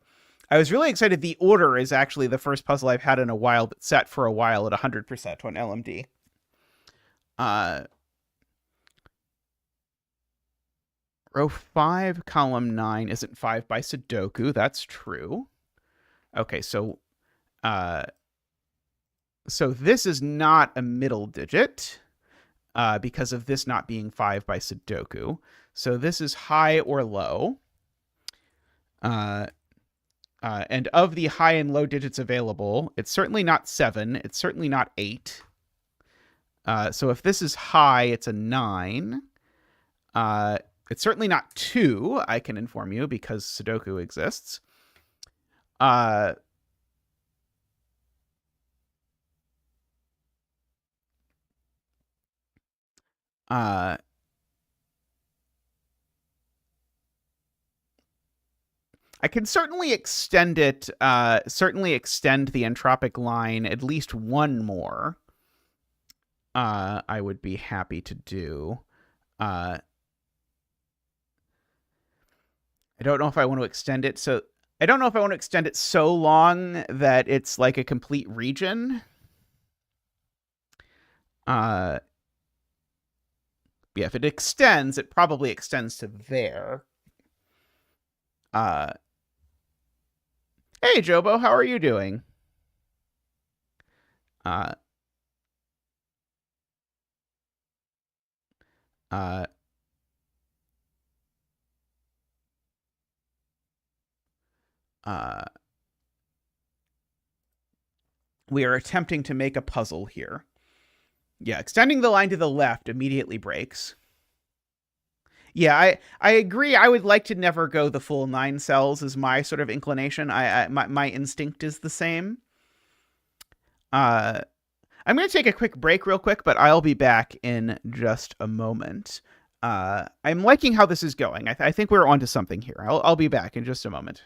I was really excited. The order is actually the first puzzle I've had in a while that's set for a while at 100% on LMD. Row 5, column 9 isn't 5 by Sudoku. That's true. Okay, so this is not a middle digit because of this not being 5 by Sudoku. So this is high or low. And of the high and low digits available, it's certainly not 7. It's certainly not 8. So if this is high, it's a 9. It's certainly not 2, I can inform you, because Sudoku exists. I can certainly extend it, certainly extend the entropic line at least one more. I would be happy to do. I don't know if I want to extend it so... I don't know if I want to extend it so long that it's like a complete region. Yeah, if it extends, it probably extends to there. Hey, Jobo, how are you doing? We are attempting to make a puzzle here. Yeah, extending the line to the left immediately breaks. Yeah, I agree. I would like to never go the full 9 cells is my sort of inclination. My instinct is the same. I'm going to take a quick break real quick, but I'll be back in just a moment. I'm liking how this is going. I think we're onto something here. I'll be back in just a moment.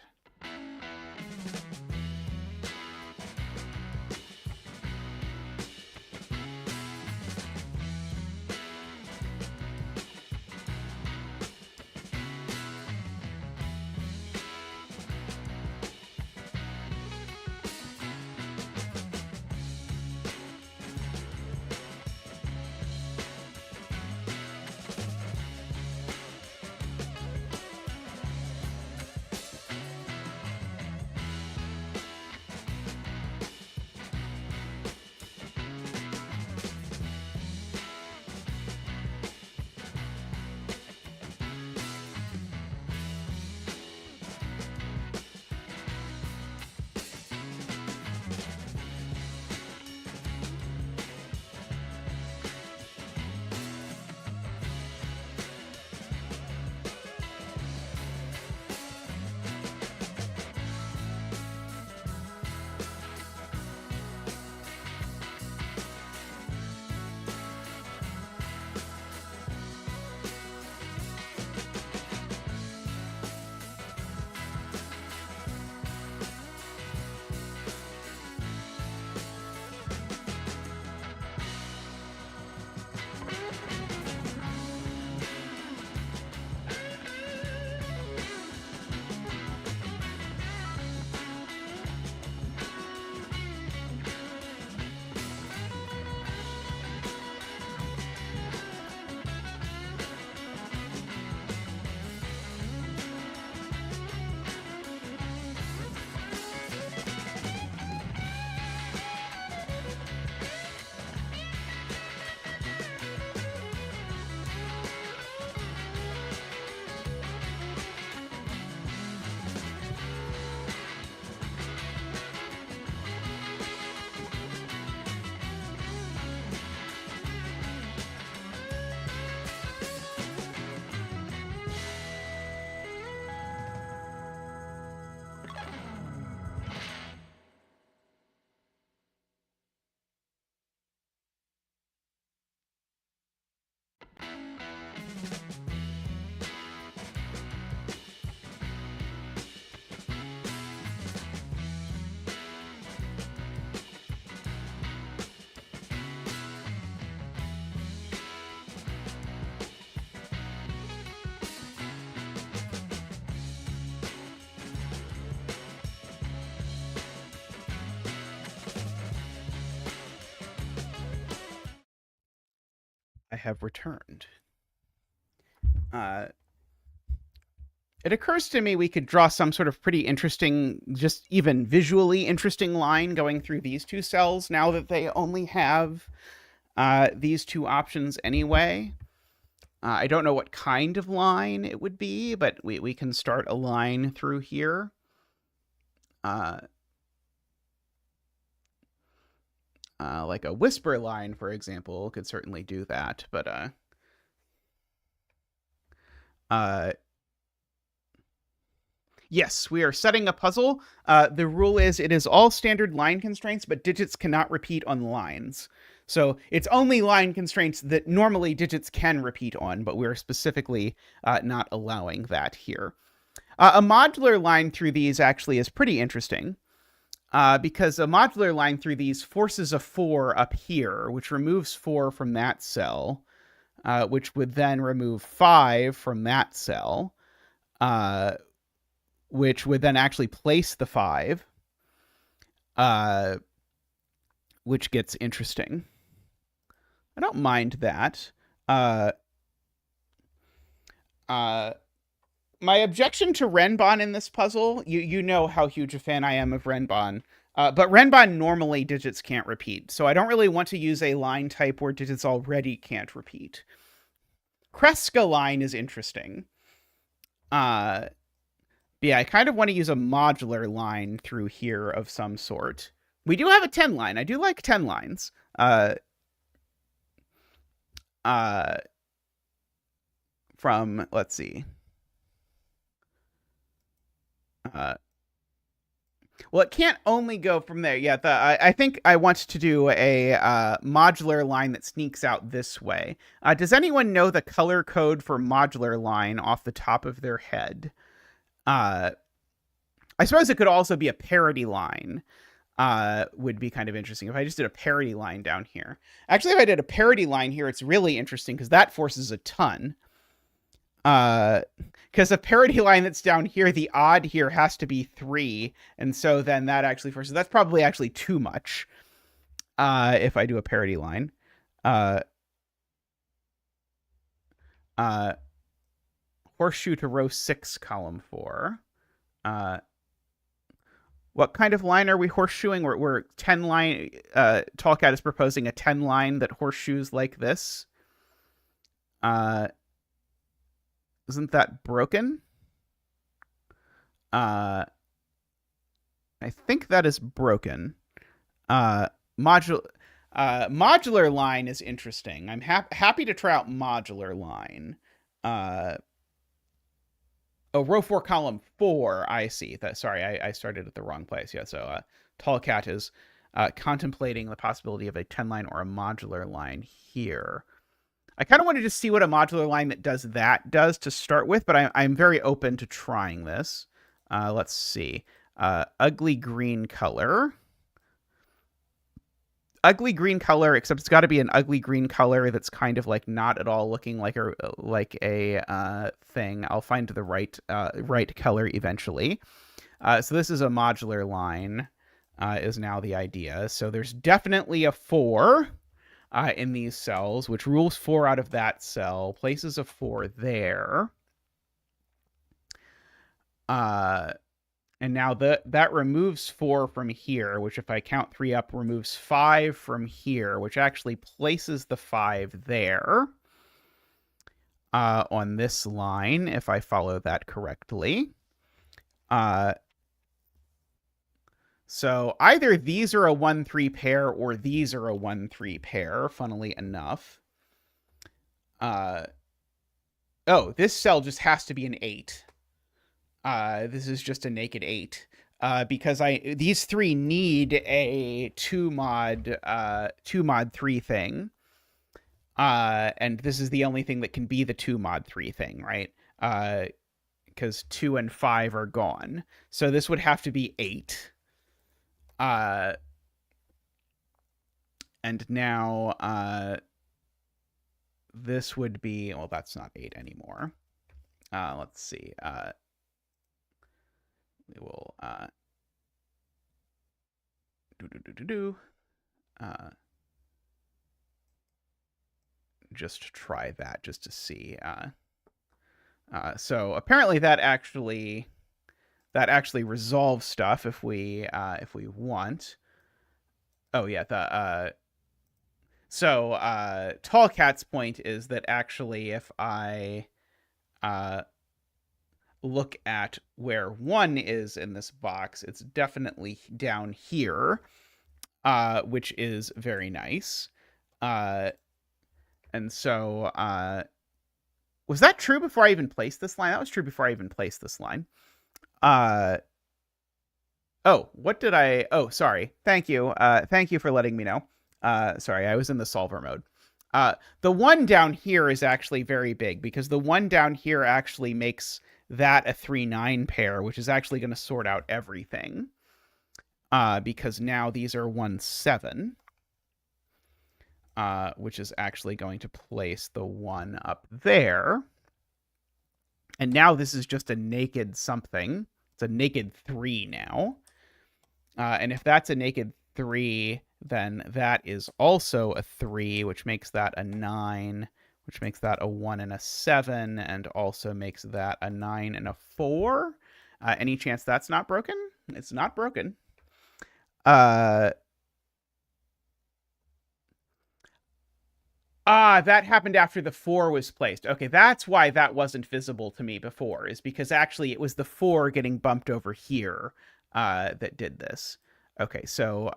I have returned. It occurs to me we could draw some sort of pretty interesting, just even visually interesting line going through these two cells now that they only have these two options anyway. I don't know what kind of line it would be, but we can start a line through here. Like a whisper line, for example, could certainly do that, but yes, we are setting a puzzle. The rule is it is all standard line constraints, but digits cannot repeat on lines. So it's only line constraints that normally digits can repeat on, but we're specifically not allowing that here. A modular line through these actually is pretty interesting because a modular line through these forces a 4 up here, which removes 4 from that cell, which would then remove 5 from that cell, which would then actually place the 5, which gets interesting. I don't mind that. My objection to Renbon in this puzzle, you know how huge a fan I am of Renbon, but Renbon normally digits can't repeat, so I don't really want to use a line type where digits already can't repeat. Kreska line is interesting. Yeah, I kind of want to use a modular line through here of some sort. We do have a 10 line. I do like 10 lines. From, let's see. Well, it can't only go from there. Yeah, I think I want to do a modular line that sneaks out this way. Does anyone know the color code for modular line off the top of their head? I suppose it could also be a parity line. Would be kind of interesting if I just did a parity line down here. Actually, if I did a parity line here, it's really interesting because that forces a ton. Because a parity line that's down here, the odd here has to be 3, and so then that actually forces. That's probably actually too much. If I do a parity line, horseshoe to row 6, column 4. What kind of line are we horseshoeing? We're 10 line. Tallcat is proposing a 10 line that horseshoes like this. Isn't that broken? I think that is broken. Modular line is interesting. I'm happy to try out modular line. Row 4, column 4. I see. Sorry, I started at the wrong place. Yeah, so Tallcat is contemplating the possibility of a 10 line or a modular line here. I kind of wanted to see what a modular line that does to start with, but I'm very open to trying this. Let's see. Ugly green color. Ugly green color, except it's got to be an ugly green color that's kind of like not at all looking like a thing. I'll find the right color eventually. So this is a modular line, is now the idea. So there's definitely a 4 in these cells, which rules 4 out of that cell, places a 4 there. And now that removes 4 from here, which if I count 3 up, removes 5 from here, which actually places the 5 there on this line, if I follow that correctly. So either these are a 1-3 pair or these are a 1-3 pair, funnily enough. Oh, this cell just has to be an 8. This is just a naked 8. Because these 3 need a 2 mod 3 thing. And this is the only thing that can be the 2 mod 3 thing, right? Because 2 and 5 are gone. So this would have to be 8. And now this would be, well, that's not 8 anymore. Let's see. We will just try that just to see. So apparently that actually resolves stuff if we want. Oh yeah, so Tall Cat's point is that actually if I look at where 1 is in this box, it's definitely down here, which is very nice. And so was that true before I even placed this line? That was true before I even placed this line. What did I... Oh, sorry. Thank you. Thank you for letting me know. Sorry, I was in the solver mode. The 1 down here is actually very big because the 1 down here actually makes that a 3-9 pair, which is actually going to sort out everything. Because now these are 1-7. Which is actually going to place the 1 up there. And now this is just a naked something. It's a naked 3 now. And if that's a naked 3, then that is also a 3, which makes that a 9, which makes that a 1 and a 7, and also makes that a 9 and a 4. Any chance that's not broken? It's not broken. That happened after the 4 was placed. Okay, that's why that wasn't visible to me before, is because actually it was the 4 getting bumped over here that did this. Okay, so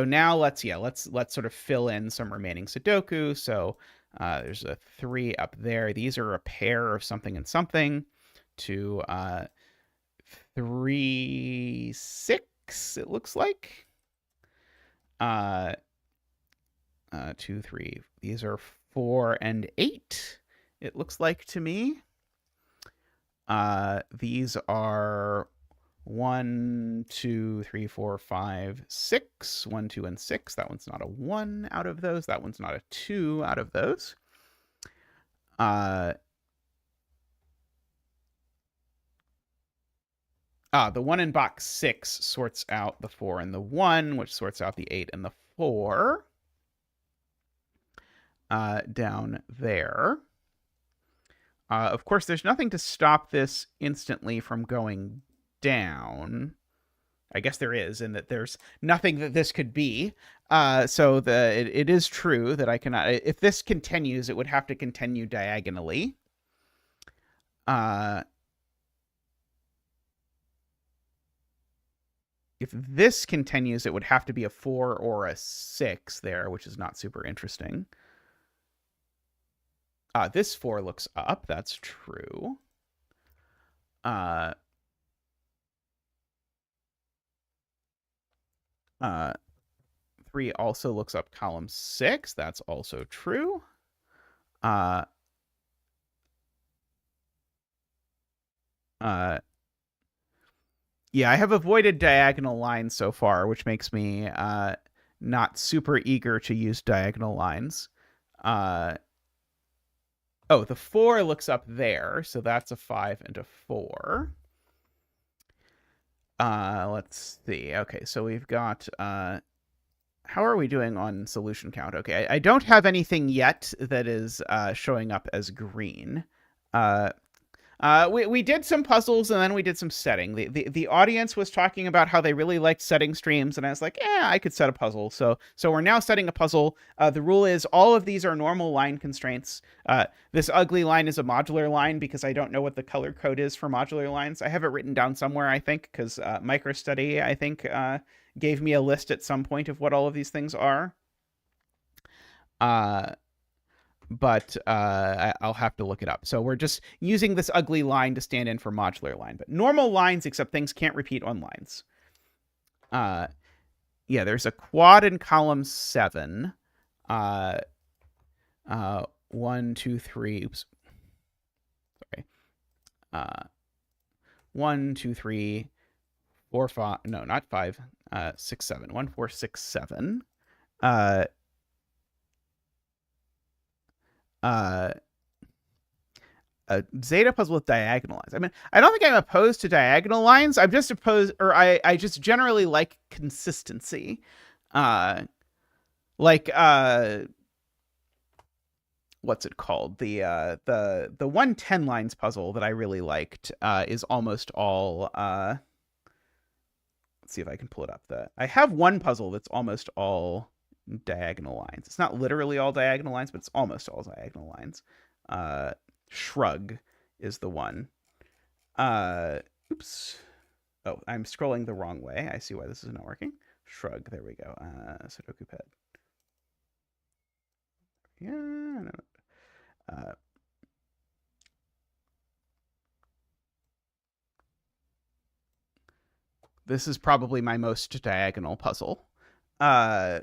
now let's sort of fill in some remaining Sudoku. So there's a 3 up there. These are a pair of something and something. To 3, 6, it looks like. 2, 3. These are 4 and 8. It looks like to me. These are 1, 2, 3, 4, 5, 6. 1, 2, and 6. That one's not a 1 out of those. That one's not a 2 out of those. The 1 in box 6 sorts out the 4 and the 1, which sorts out the 8 and the 4. Down there. Of course, there's nothing to stop this instantly from going down. I guess there is, in that there's nothing that this could be. So it is true that I cannot... If this continues, it would have to continue diagonally. If this continues, it would have to be a 4 or a 6 there, which is not super interesting. This 4 looks up. That's true. 3 also looks up column 6. That's also true. Yeah, I have avoided diagonal lines so far, which makes me not super eager to use diagonal lines. Oh, the 4 looks up there, so that's a 5 and a 4. Let's see. Okay, so we've got... how are we doing on solution count? Okay, I don't have anything yet that is showing up as green. We did some puzzles, and then we did some setting. The audience was talking about how they really liked setting streams, and I was like, I could set a puzzle. So we're now setting a puzzle. The rule is all of these are normal line constraints. This ugly line is a modular line because I don't know what the color code is for modular lines. I have it written down somewhere, I think, because MicroStudy, I think, gave me a list at some point of what all of these things are. But I'll have to look it up. So we're just using this ugly line to stand in for modular line. But normal lines, except things can't repeat on lines. Yeah, there's a quad in column 7. 1, 2, 3. Oops. Sorry. 1, 2, 3, 4, 5. No, not 5. 6, 7. 1, 4, 6, 7. A zeta puzzle with diagonal lines. I mean, I don't think I'm opposed to diagonal lines. I'm just opposed, or I just generally like consistency. what's it called? The one 10 lines puzzle that I really liked is almost all. Let's see if I can pull it up. I have one puzzle that's almost all diagonal lines. It's not literally all diagonal lines, but it's almost all diagonal lines. Shrug is the one. Oops. Oh, I'm scrolling the wrong way. I see why this is not working. Shrug. There we go. Sudoku pad. Yeah. No. This is probably my most diagonal puzzle. Uh,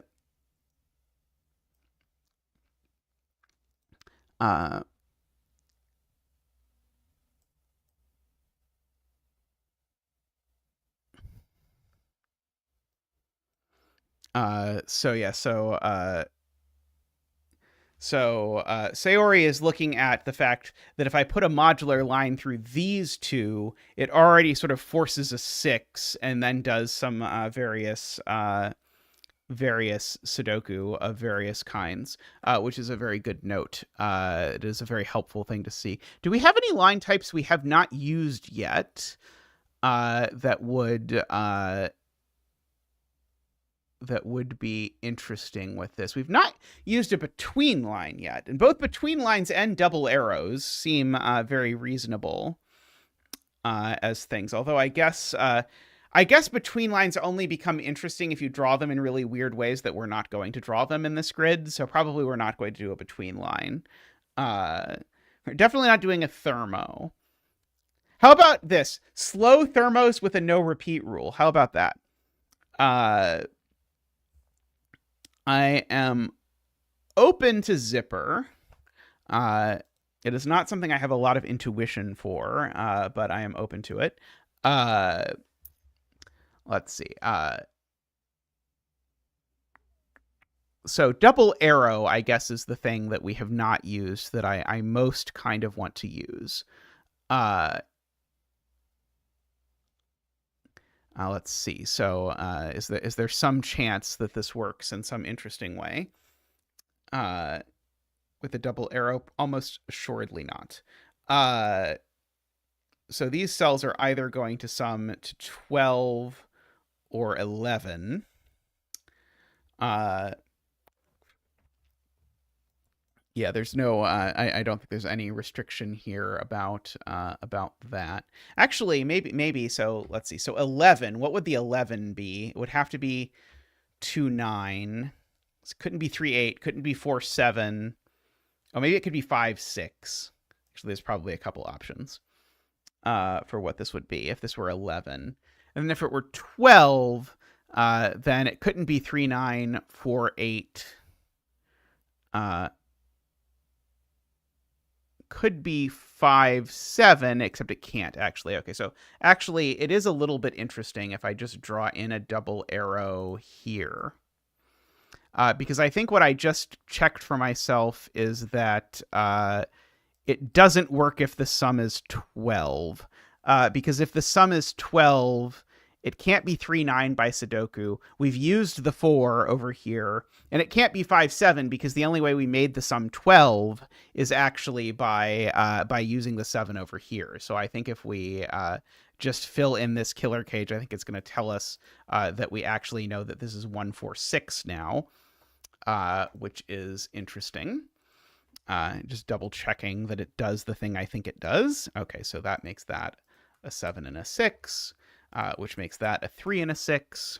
so yeah, so Sayori is looking at the fact that if I put a modular line through these two, it already sort of forces a 6 and then does some various Sudoku of various kinds, which is a very good note. It is a very helpful thing to see. Do we have any line types we have not used yet that would be interesting with this? We've not used a between line yet, and both between lines and double arrows seem very reasonable as things. Although I guess between lines only become interesting if you draw them in really weird ways that we're not going to draw them in this grid. So probably we're not going to do a between line. We're definitely not doing a thermo. How about this? Slow thermos with a no repeat rule. How about that? I am open to zipper. It is not something I have a lot of intuition for, but I am open to it. Let's see. So double arrow, I guess, is the thing that we have not used that I most kind of want to use. Let's see. So is there some chance that this works in some interesting way? With a double arrow, almost assuredly not. So these cells are either going to sum to 12 or 11. Yeah, there's no. I don't think there's any restriction here about that. Actually, maybe. So let's see. So 11. What would the 11 be? It would have to be 2 9. It couldn't be 3 8. Couldn't be 4 7. Oh, maybe it could be 5 6. Actually, there's probably a couple options for what this would be if this were 11. And then if it were 12, then it couldn't be 3 9 4 8. Could be 5 7, except it can't actually. Okay, so actually it is a little bit interesting if I just draw in a double arrow here. Because I think what I just checked for myself is that it doesn't work if the sum is 12. Because if the sum is 12, it can't be 3 9 by Sudoku. We've used the 4 over here. And it can't be 5 7 because the only way we made the sum 12 is actually by using the 7 over here. So I think if we just fill in this killer cage, I think it's going to tell us that we actually know that this is 1 4 6 now, which is interesting. Just double checking that it does the thing I think it does. Okay, so that makes that a 7 and a 6. Which makes that a 3 and a 6.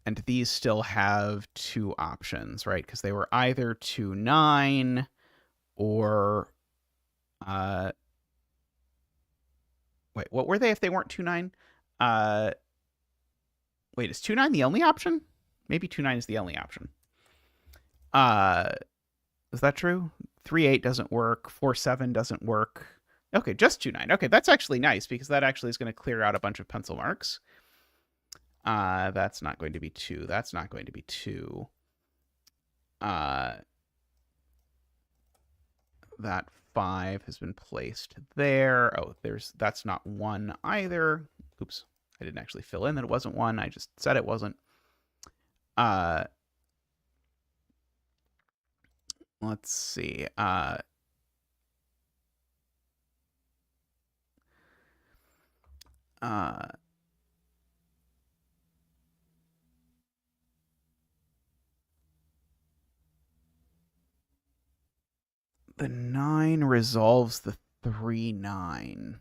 And these still have 2 options, right? Because they were either 2 9 or... wait, what were they if they weren't 2 9? Wait, is 2 9 the only option? Maybe 2 9 is the only option. Is that true? 3 8 doesn't work. 4 7 doesn't work. Okay, just 2 9. Okay, that's actually nice because that actually is going to clear out a bunch of pencil marks. That's not going to be 2. That's not going to be 2. That 5 has been placed there. Oh, that's not 1 either. Oops, I didn't actually fill in that it wasn't 1. I just said it wasn't. let's see. The 9 resolves the 3-9.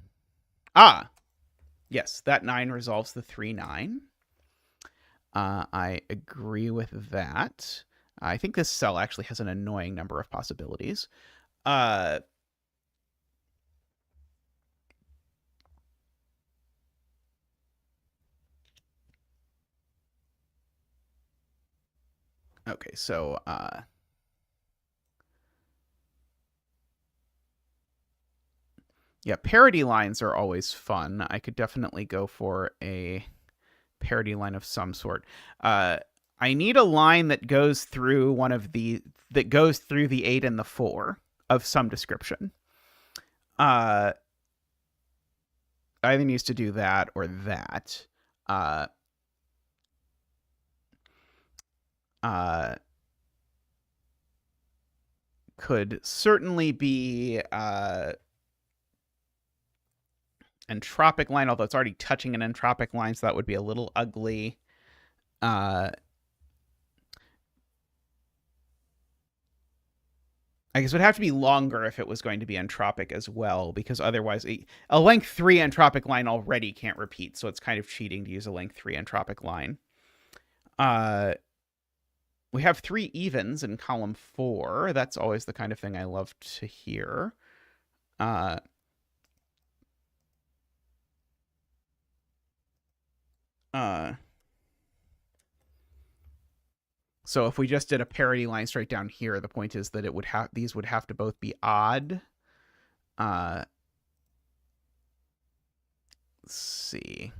Ah, yes, that 9 resolves the 3-9. I agree with that. I think this cell actually has an annoying number of possibilities. Okay, so yeah, parity lines are always fun. I could definitely go for a parity line of some sort. I need a line that goes through the 8 and the 4 of some description. Either needs to do that or that. Could certainly be entropic line, although it's already touching an entropic line, so that would be a little ugly. I guess it would have to be longer if it was going to be entropic as well, because otherwise a length 3 entropic line already can't repeat, so it's kind of cheating to use a length 3 entropic line. We have 3 evens in column 4. That's always the kind of thing I love to hear. So if we just did a parity line straight down here, the point is that these would have to both be odd. Let's see.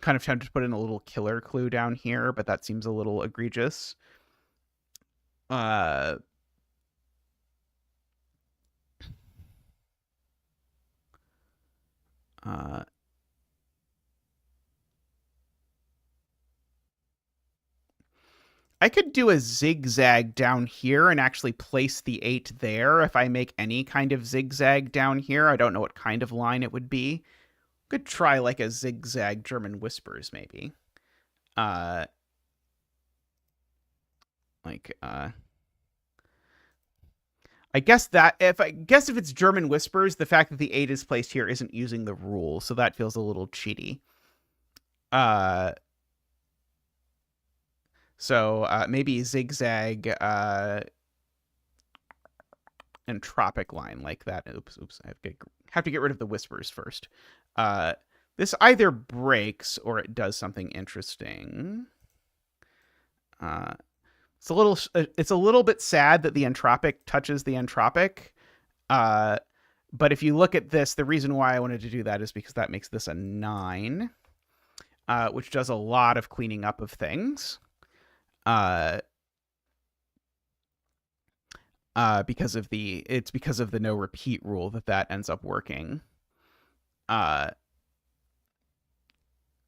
Kind of tempted to put in a little killer clue down here, but that seems a little egregious. I could do a zigzag down here and actually place the 8 there if I make any kind of zigzag down here. I don't know what kind of line it would be. Could try like a zigzag German whispers, maybe. I guess if it's German whispers, the fact that the 8 is placed here isn't using the rule, so that feels a little cheaty. So maybe zigzag entropic line like that. Oops. I have to get rid of the whispers first. This either breaks or it does something interesting. It's a little bit sad that the entropic touches the entropic. But if you look at this, the reason why I wanted to do that is because that makes this a 9, which does a lot of cleaning up of things. Because of the no repeat rule that ends up working.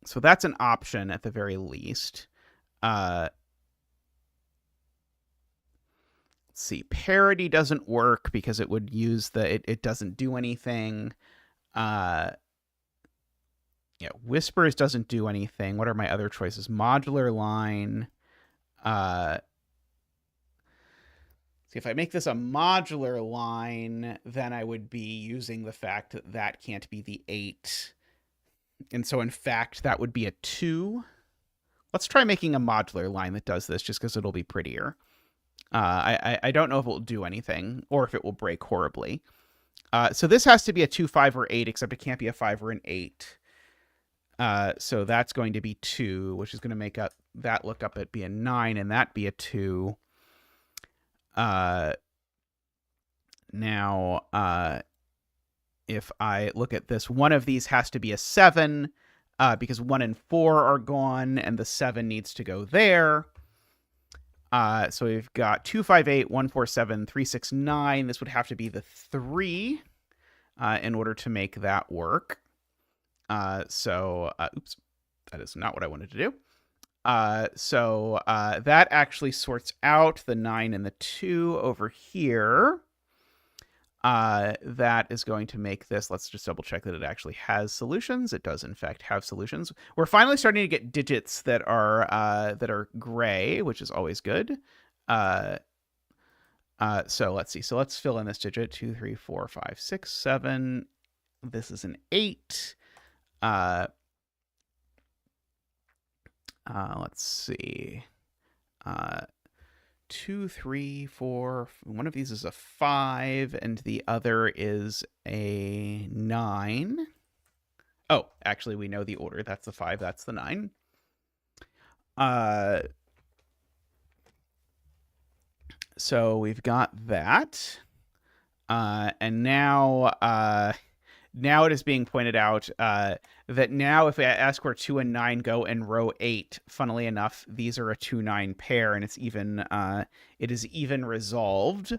So that's an option at the very least. Let's see. Parity doesn't work because it would use it doesn't do anything. Yeah, whispers doesn't do anything. What are my other choices? Modular line. See, if I make this a modular line, then I would be using the fact that that can't be the 8. And so, in fact, that would be a 2. Let's try making a modular line that does this just because it'll be prettier. I don't know if it will do anything or if it will break horribly. So this has to be a 2, 5, or 8, except it can't be a 5 or an 8. So that's going to be 2, which is going to make that look up at be a 9 and that be a 2. Now, if I look at this, one of these has to be a 7 because 1 and 4 are gone and the 7 needs to go there. So we've got 2, 5, 8, 1, 4, 7, 3, 6, 9. This would have to be the 3 in order to make that work. Oops. that is not what I wanted to do. So that actually sorts out the 9 and the 2 over here. That is going to make this, let's just double check that it actually has solutions. It does in fact have solutions. We're finally starting to get digits that are gray, which is always good. So let's see. So let's fill in this digit: 2, 3, 4, 5, 6, 7. This is an 8. Let's see. 2, 3, 4. One of these is a 5, and the other is a 9. Oh, actually, we know the order. That's the 5. That's the 9. So we've got that. And now it is being pointed out that now if I ask where 2 and 9 go in row 8, funnily enough, these are a 2-9 pair, and it is even resolved.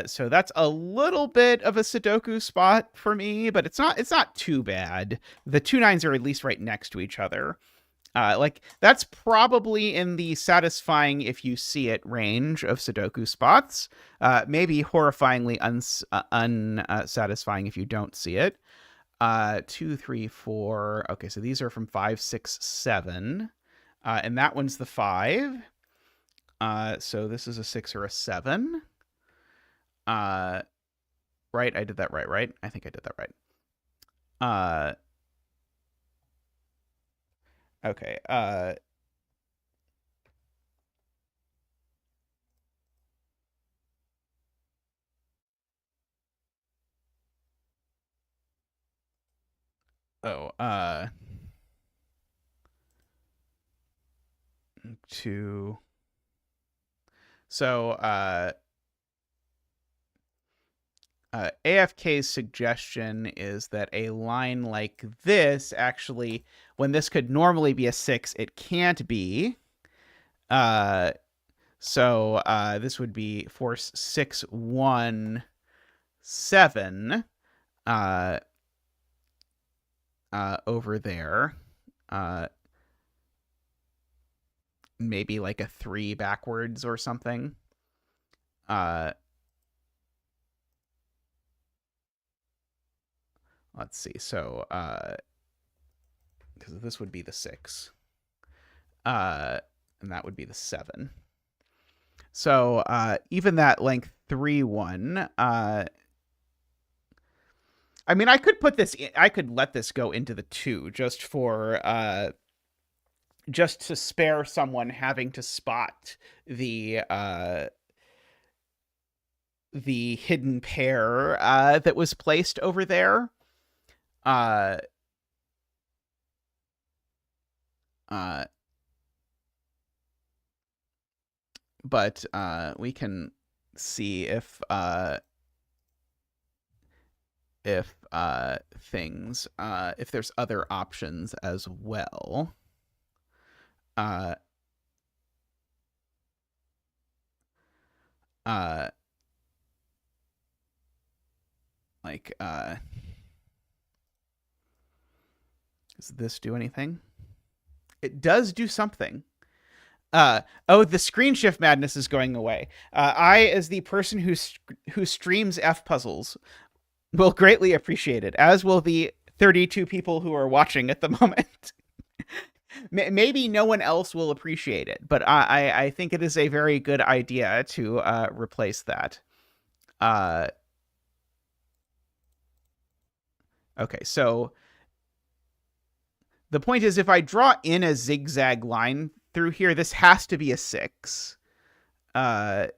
So that's a little bit of a Sudoku spot for me, but it's not too bad. The 2-9s are at least right next to each other. That's probably in the satisfying if you see it range of Sudoku spots. Maybe horrifyingly unsatisfying if you don't see it. 2, 3, 4. Okay, so these are from 5, 6, 7. And that one's the 5. So this is a 6 or a 7. Right? I did that right? I think I did that right. Okay. Oh, 2. So, AFK's suggestion is that a line like this actually, when this could normally be a 6, it can't be. So this would be force 6, 1, 7 over there. Maybe like a 3 backwards or something. Let's see. So, because this would be the 6. And that would be the 7. So, even that length 3 1, I mean, I could let this go into the 2 just to spare someone having to spot the hidden pair that was placed over there. But we can see if things if there's other options as well. Does this do anything? It does do something. The screen shift madness is going away. I, as the person who streams F puzzles, will greatly appreciate it, as will the 32 people who are watching at the moment. Maybe no one else will appreciate it, but I think it is a very good idea to replace that. Okay, so the point is, if I draw in a zigzag line through here, this has to be a 6. And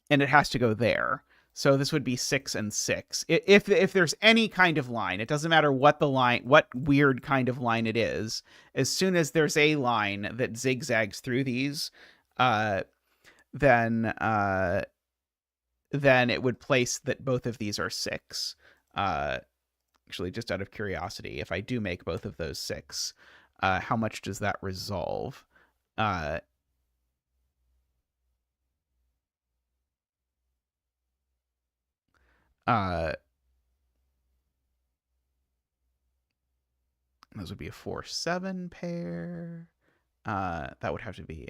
it has to go there. So this would be 6 and 6. If there's any kind of line, it doesn't matter what weird kind of line it is. As soon as there's a line that zigzags through these, then it would place that both of these are 6. Actually, just out of curiosity, if I do make both of those 6, how much does that resolve? Those would be a 4-7 pair. That would have to be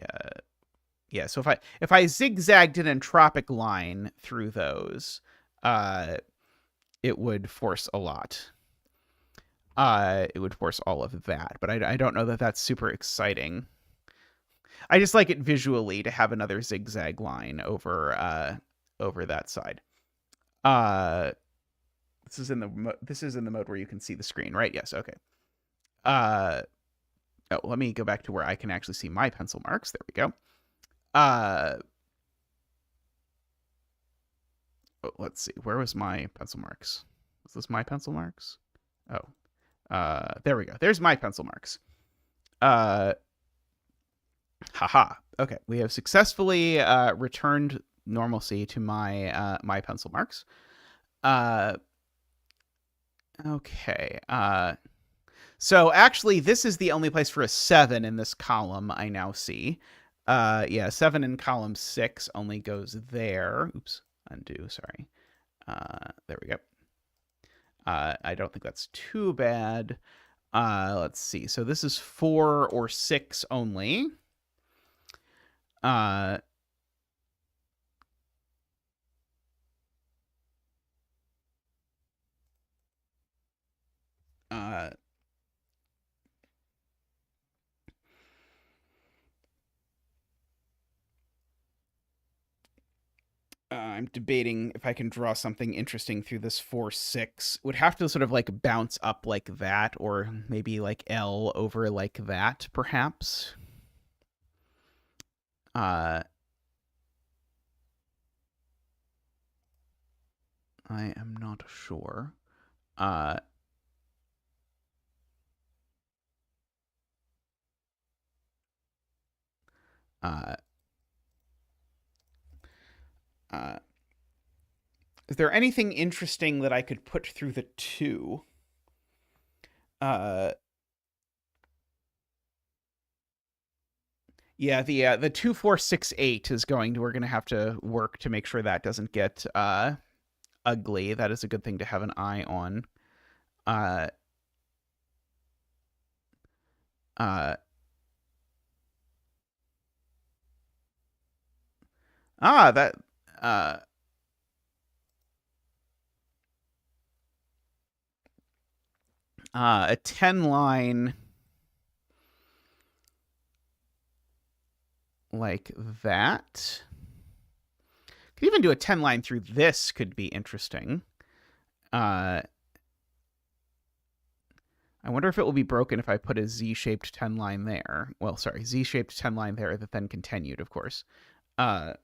yeah. So if I zigzagged an entropic line through those, it would force a lot. It would force all of that, but I don't know that that's super exciting. I just like it visually to have another zigzag line over that side. This is in the mode where you can see the screen, right? Yes. Okay. Oh, let me go back to where I can actually see my pencil marks. There we go. Let's see. Where was my pencil marks? Was this my pencil marks? Oh, there we go. There's my pencil marks. Haha. Okay, we have successfully returned normalcy to my my pencil marks. Okay. So actually, this is the only place for a 7 in this column I now see. Yeah, 7 in column 6 only goes there. Oops, undo, sorry. There we go. I don't think that's too bad. Let's see. So this is 4 or 6 only. I'm debating if I can draw something interesting through this 4-6. Would have to sort of like bounce up like that, or maybe like L over like that, perhaps. I am not sure. Is there anything interesting that I could put through the 2? Yeah, the 2, 4, 6, 8 is we're gonna have to work to make sure that doesn't get ugly. That is a good thing to have an eye on. That a 10 line like that. Could even do a 10 line through this could be interesting. I wonder if it will be broken if I put a Z-shaped 10 line there. Well, sorry, Z-shaped 10 line there that then continued, of course. Let's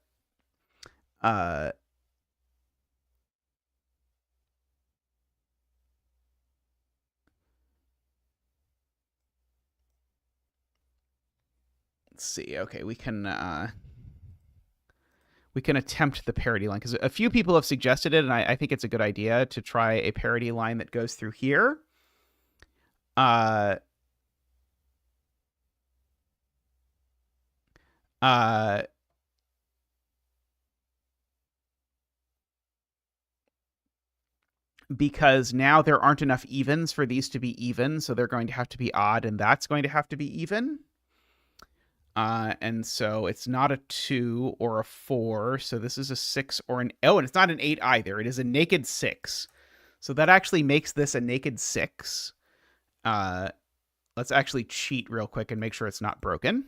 see. Okay, we can attempt the parody line because a few people have suggested it, and I think it's a good idea to try a parody line that goes through here. Because now there aren't enough evens for these to be even, so they're going to have to be odd, and that's going to have to be even. And so it's not a 2 or a 4, so this is a 6 or an... Oh, and it's not an 8 either. It is a naked 6. So that actually makes this a naked 6. Let's actually cheat real quick and make sure it's not broken.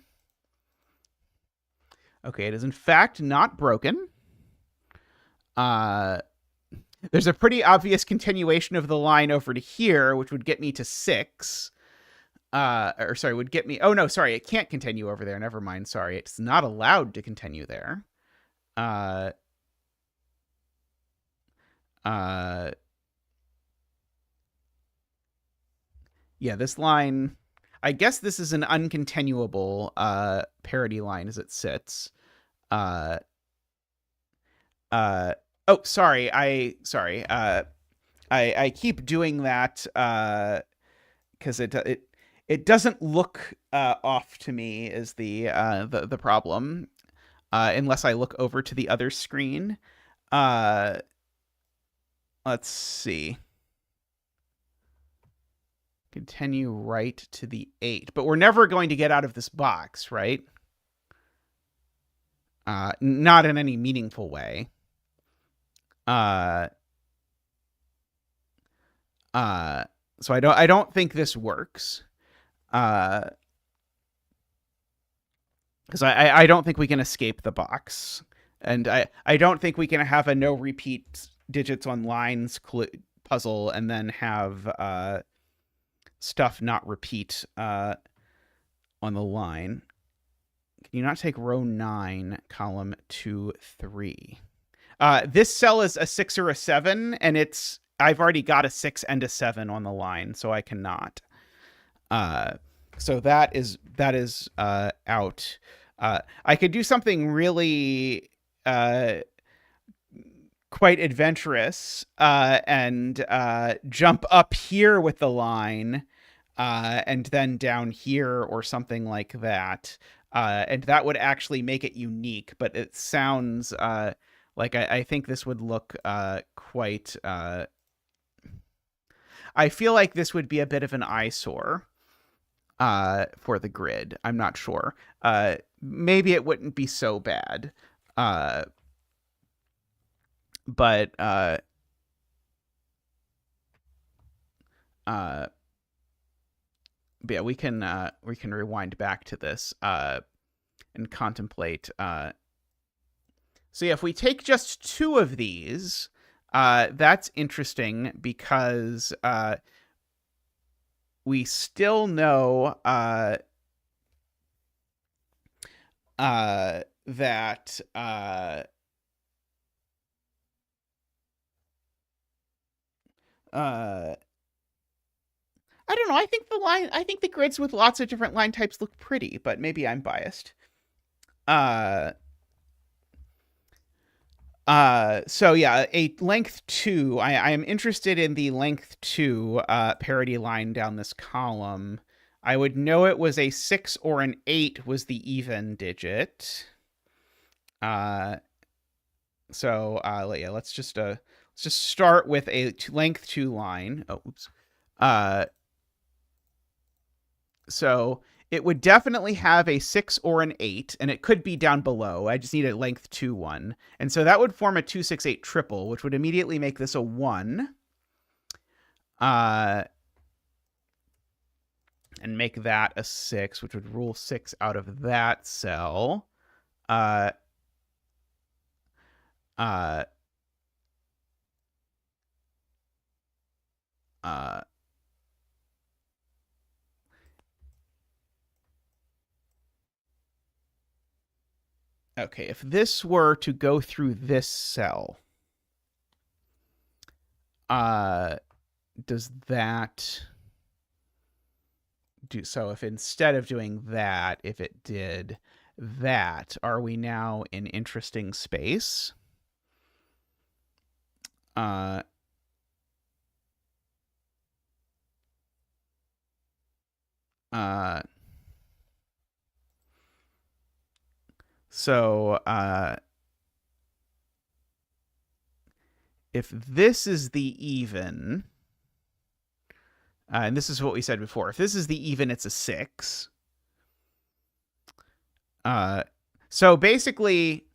Okay, it is in fact not broken. There's a pretty obvious continuation of the line over to here, which would get me to 6. Or sorry, would get me... Oh, no, sorry, it can't continue over there. Never mind, sorry. It's not allowed to continue there. Yeah, this line... I guess this is an uncontinuable parody line as it sits. Oh, sorry. I keep doing that because it doesn't look off to me is the problem unless I look over to the other screen. Let's see. Continue right to the 8. But we're never going to get out of this box, right? Not in any meaningful way. So I don't think this works. Because I don't think we can escape the box. And I don't think we can have a no repeat digits on lines puzzle and then have stuff not repeat on the line. Can you not take row 9, column 2, 3? This cell is a 6 or a 7, and I've already got a 6 and a 7 on the line, so I cannot. So that is out. I could do something really quite adventurous and jump up here with the line and then down here or something like that. And that would actually make it unique, but it sounds like I think this would look quite... I feel like this would be a bit of an eyesore for the grid. I'm not sure. Maybe it wouldn't be so bad. But yeah, we can rewind back to this and contemplate. So yeah, if we take just 2 of these, that's interesting because we still know that I don't know. I think the grids with lots of different line types look pretty, but maybe I'm biased. So yeah, a length 2. I am interested in the length 2 parity line down this column. I would know it was a 6 or an 8 was the even digit. So yeah, let's just start with a length 2 line. Oh, oops. So it would definitely have a 6 or an 8, and it could be down below. I just need a length 2 one. And so that would form a 2, 6, 8 triple, which would immediately make this a 1. And make that a 6, which would rule 6 out of that cell. Okay, if this were to go through this cell, does that do so? If instead of doing that, if it did that, are we now in interesting space? So if this is the even, and this is what we said before, if this is the even, it's a 6. So basically,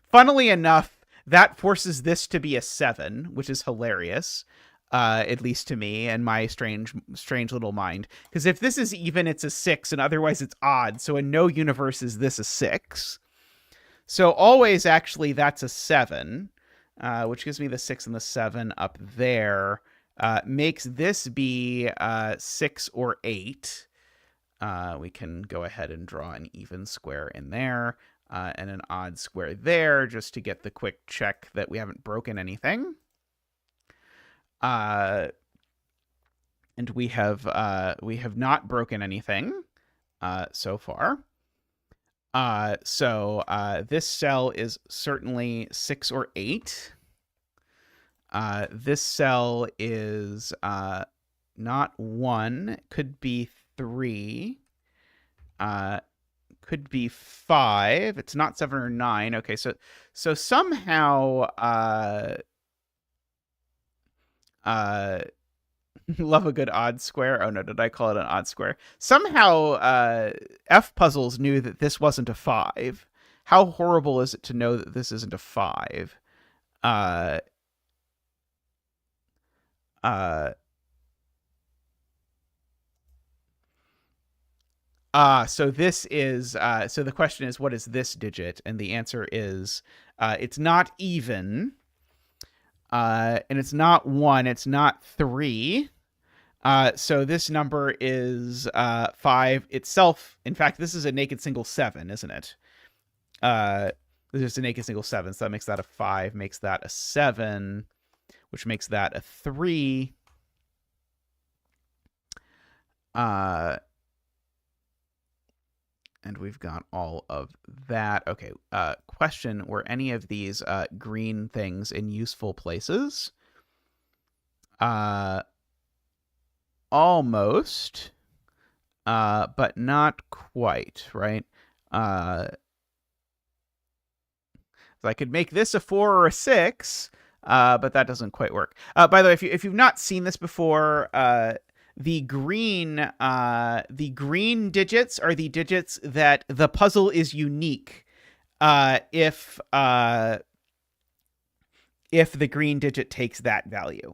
funnily enough, that forces this to be a 7, which is hilarious, at least to me and my strange little mind. Because if this is even, it's a 6, and otherwise it's odd. So in no universe is this a 6. So always, actually, that's a 7, which gives me the 6 and the 7 up there. Makes this be 6 or 8. We can go ahead and draw an even square in there and an odd square there just to get the quick check that we haven't broken anything. And we have not broken anything so far. So this cell is certainly 6 or 8. This cell is not 1. Could be 3. Could be 5. It's not 7 or 9. Okay, so somehow Love a good odd square. Oh no, did I call it an odd square? Somehow F puzzles knew that this wasn't a 5. How horrible is it to know that this isn't a 5? Uh uh so this is so the question is, what is this digit? And the answer is it's not even, and it's not 1, it's not 3. So this number is 5 itself. In fact, this is a naked single 7, isn't it? This is a naked single 7, so that makes that a 5, makes that a 7, which makes that a 3. And we've got all of that. Okay, question, were any of these green things in useful places? Almost, but not quite, right? So I could make this a 4 or a 6, but that doesn't quite work. By the way, if you've not seen this before, the green digits are the digits that the puzzle is unique. If the green digit takes that value.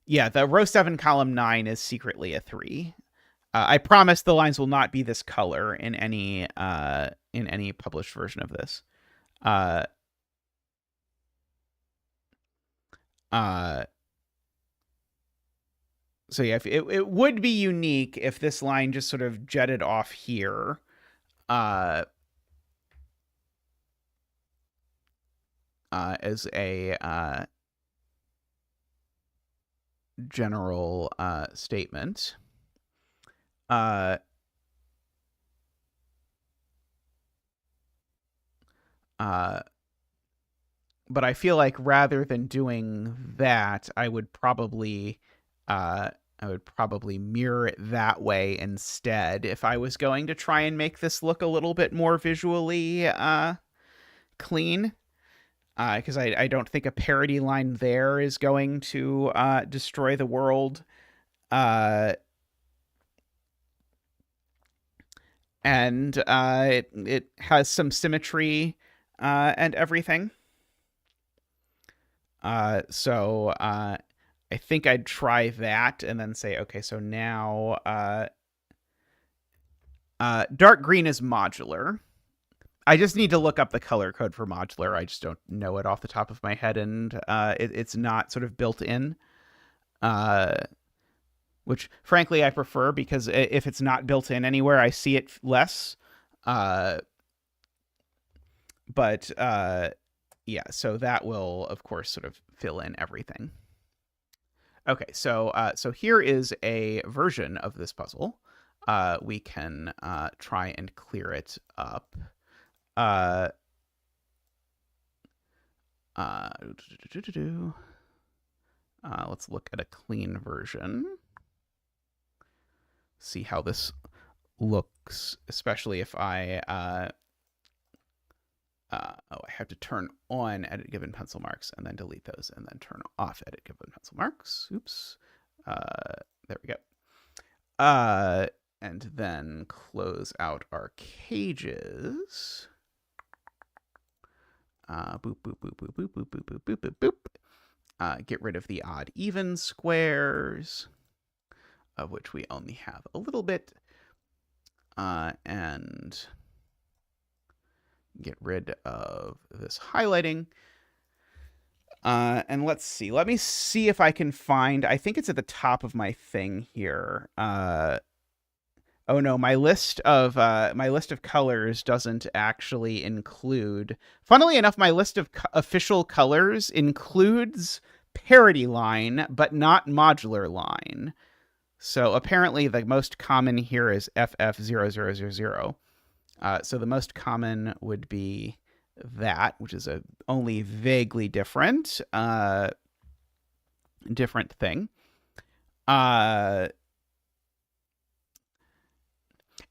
Yeah, the row 7, column 9 is secretly a 3. I promise the lines will not be this color in any published version of this. So yeah, it would be unique if this line just sort of jetted off here. As a general statement. But I feel like rather than doing that, I would probably mirror it that way instead if I was going to try and make this look a little bit more visually clean. Because I don't think a parody line there is going to destroy the world. And it has some symmetry and everything. So I think I'd try that and then say, okay, so now dark green is modular. I just need to look up the color code for modular. I just don't know it off the top of my head, and it's not sort of built in, which frankly I prefer, because if it's not built in anywhere, I see it less. But yeah, so that will, of course, sort of fill in everything. Okay, so here is a version of this puzzle. We can try and clear it up. Let's look at a clean version. See how this looks, especially if I I have to turn on edit given pencil marks and then delete those and then turn off edit given pencil marks. Oops. There we go. And then close out our cages. Boop, boop, boop, boop, boop, boop, boop, boop, boop, boop, boop. Get rid of the odd even squares, of which we only have a little bit. And get rid of this highlighting. And let's see. Let me see if I can find, I think it's at the top of my thing here. Oh no, my list of colors doesn't actually include. Funnily enough, my list of official colors includes parity line, but not modular line. So apparently, the most common here is FF0000. So the most common would be that, which is a only vaguely different thing.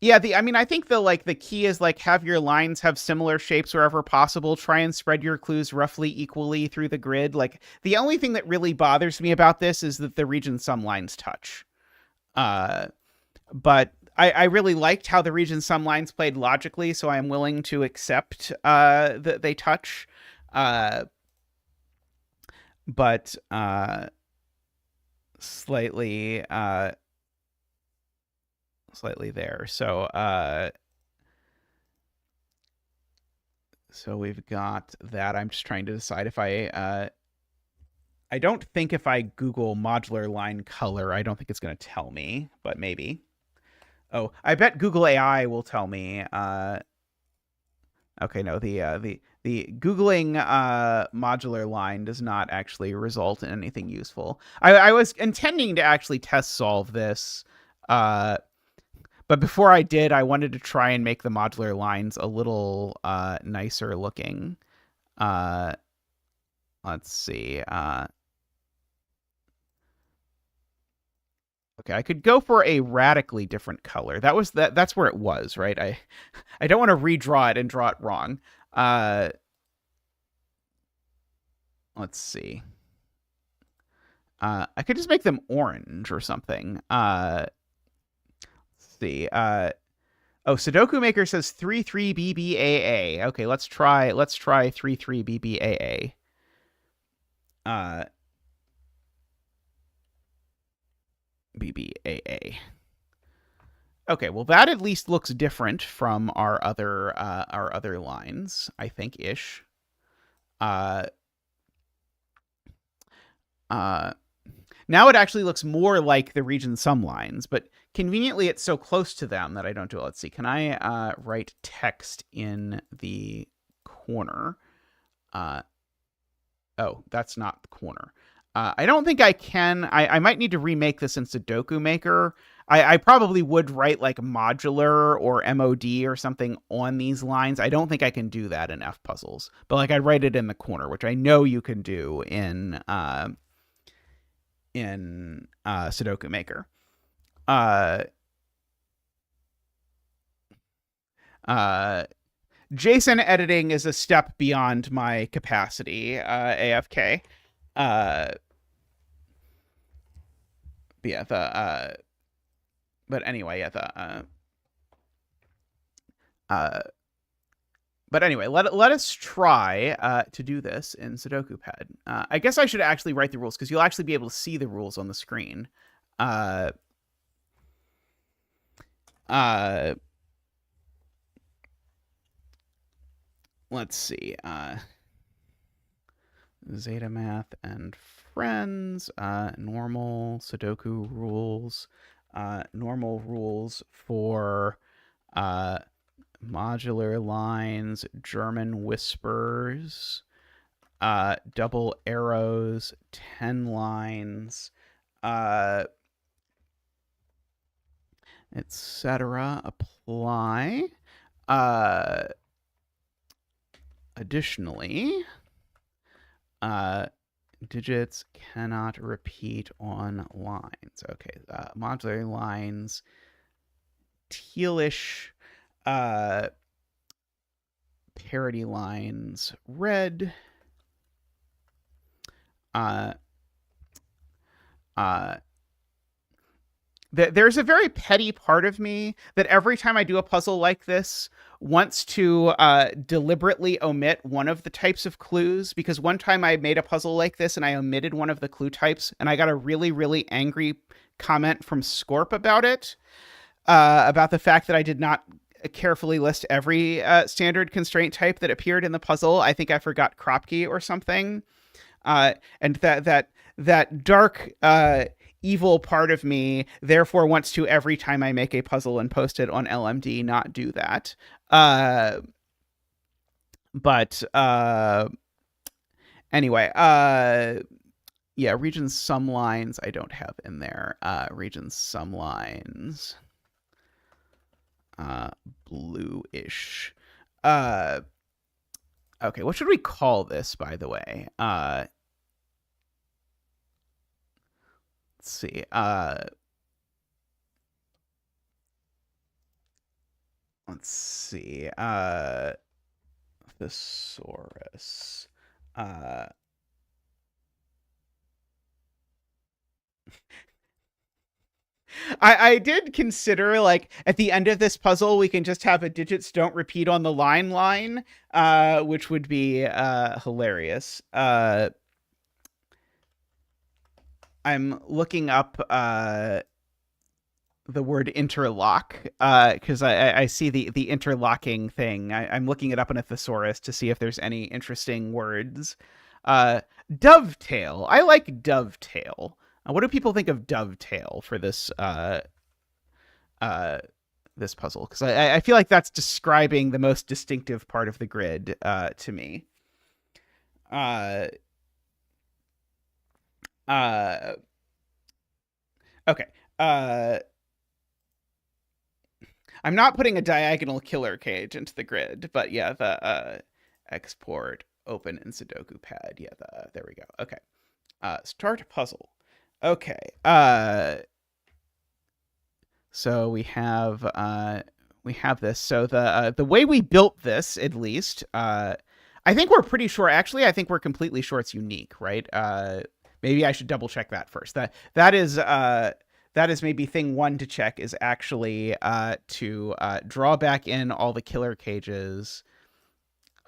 Yeah, I mean, I think the key is like have your lines have similar shapes wherever possible. Try and spread your clues roughly equally through the grid. Like the only thing that really bothers me about this is that the region some lines touch. Uh, but I really liked how the region some lines played logically, so I am willing to accept that they touch. Uh, but slightly slightly there. So we've got that. I'm just trying to decide if I don't think if I Google modular line color, I don't think it's going to tell me, but maybe. Oh, I bet Google AI will tell me. Okay, no, the Googling modular line does not actually result in anything useful. I was intending to actually test solve this, but before I did, I wanted to try and make the modular lines a little nicer looking. Let's see. Okay, I could go for a radically different color. That's where it was, right? I don't want to redraw it and draw it wrong. Let's see. I could just make them orange or something. Let's see. Sudoku Maker says 33BBAA. Okay, let's try 33BBAA. BBAA. Okay, well that at least looks different from our other lines, I think ish. Now it actually looks more like the region some lines, but conveniently it's so close to them that I don't do it. Let's see. Can I write text in the corner? Oh, that's not the corner. I don't think I can. I might need to remake this in Sudoku Maker. I probably would write like modular or MOD or something on these lines. I don't think I can do that in F puzzles, but like I'd write it in the corner, which I know you can do in Sudoku Maker. JSON editing is a step beyond my capacity, AFK. Yeah, but anyway, yeah, but anyway, let us try to do this in Sudoku Pad. I guess I should actually write the rules because you'll actually be able to see the rules on the screen. Let's see. Zetamath and friends. Normal Sudoku rules. Normal rules for modular lines, German whispers, double arrows, 10 lines, etc. Apply. Additionally, digits cannot repeat on lines. Okay, modular lines, tealish, parity lines, red. There's a very petty part of me that every time I do a puzzle like this wants to deliberately omit one of the types of clues, because one time I made a puzzle like this and I omitted one of the clue types and I got a really, really angry comment from Scorp about it, about the fact that I did not carefully list every standard constraint type that appeared in the puzzle. I think I forgot Kropke or something. And that dark evil part of me therefore wants to, every time I make a puzzle and post it on LMD, not do that. But anyway, yeah, region some lines I don't have in there. Region some lines, bluish. Okay, what should we call this, by the way? Let's see. let's see. Thesaurus. Uh, I did consider, like, at the end of this puzzle, we can just have a digits don't repeat on the line, which would be hilarious. I'm looking up the word interlock because I see the interlocking thing. I'm looking it up in a thesaurus to see if there's any interesting words. Uh, Dovetail. I like dovetail. What do people think of dovetail for uh, this puzzle? Because I feel like that's describing the most distinctive part of the grid to me. Uh, uh, okay. Uh, I'm not putting a diagonal killer cage into the grid, but yeah, the export open in Sudoku pad. Yeah, there we go. Okay. Start puzzle. Okay. So we have this. So the way we built this, at least, I think we're pretty sure. Actually, I think we're completely sure it's unique, right? Maybe I should double check that first. That is maybe thing one to check is actually to draw back in all the killer cages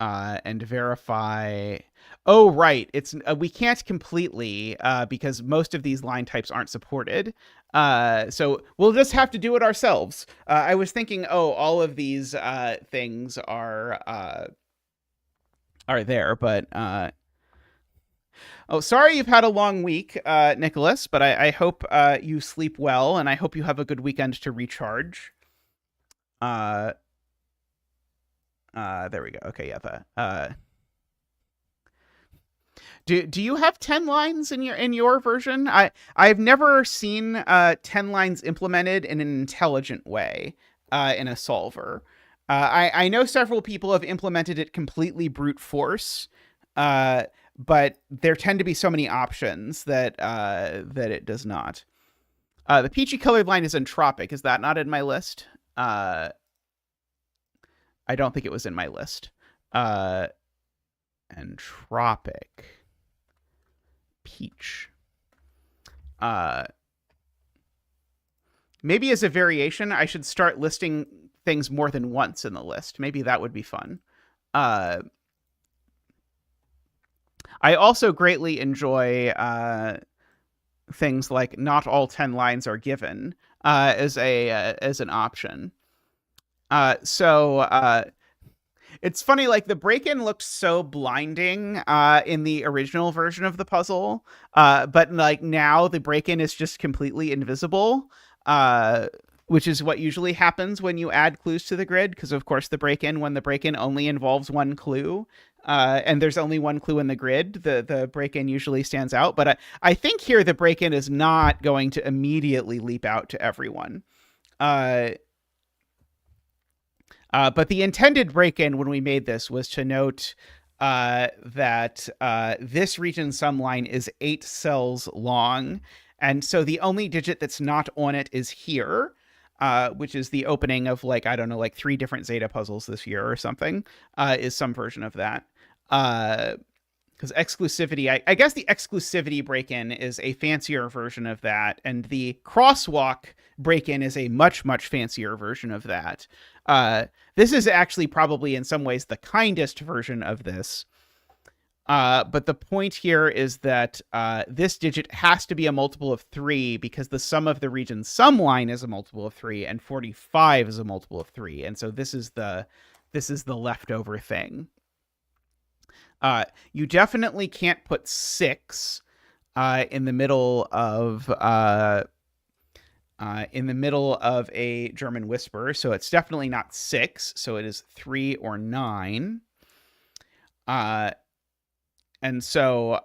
and verify. Oh, right. It's we can't completely because most of these line types aren't supported. So we'll just have to do it ourselves. I was thinking, oh, all of these things are there, but oh, sorry you've had a long week, Nicholas. But I hope you sleep well, and I hope you have a good weekend to recharge. Uh, there we go. Okay, yeah. Do you have 10 lines in your version? I've never seen 10 lines implemented in an intelligent way in a solver. I know several people have implemented it completely brute force, but there tend to be so many options that that it does not. The peachy colored line is entropic. Is that not in my list? I don't think it was in my list. Entropic. Peach. Uh, Maybe as a variation, I should start listing things more than once in the list. Maybe that would be fun. Uh, I also greatly enjoy things like not all 10 lines are given as an option. So it's funny, like the break-in looked so blinding in the original version of the puzzle, but like now the break-in is just completely invisible, which is what usually happens when you add clues to the grid, because of course when the break-in only involves one clue, and there's only one clue in the grid, the break-in usually stands out. But I think here the break-in is not going to immediately leap out to everyone. But the intended break-in when we made this was to note that this region sum line is 8 cells long. And so the only digit that's not on it is here, which is the opening of, like, I don't know, like 3 different Zeta puzzles this year or something, is some version of that. Because exclusivity, I guess the exclusivity break-in is a fancier version of that, and the crosswalk break-in is a much, much fancier version of that. This is actually probably in some ways the kindest version of this. But the point here is that this digit has to be a multiple of 3 because the sum of the region sum line is a multiple of 3 and 45 is a multiple of 3. And so this is the leftover thing. You definitely can't put 6 in the middle of a German whisper, so it's definitely not 6. So it is 3 or 9. And so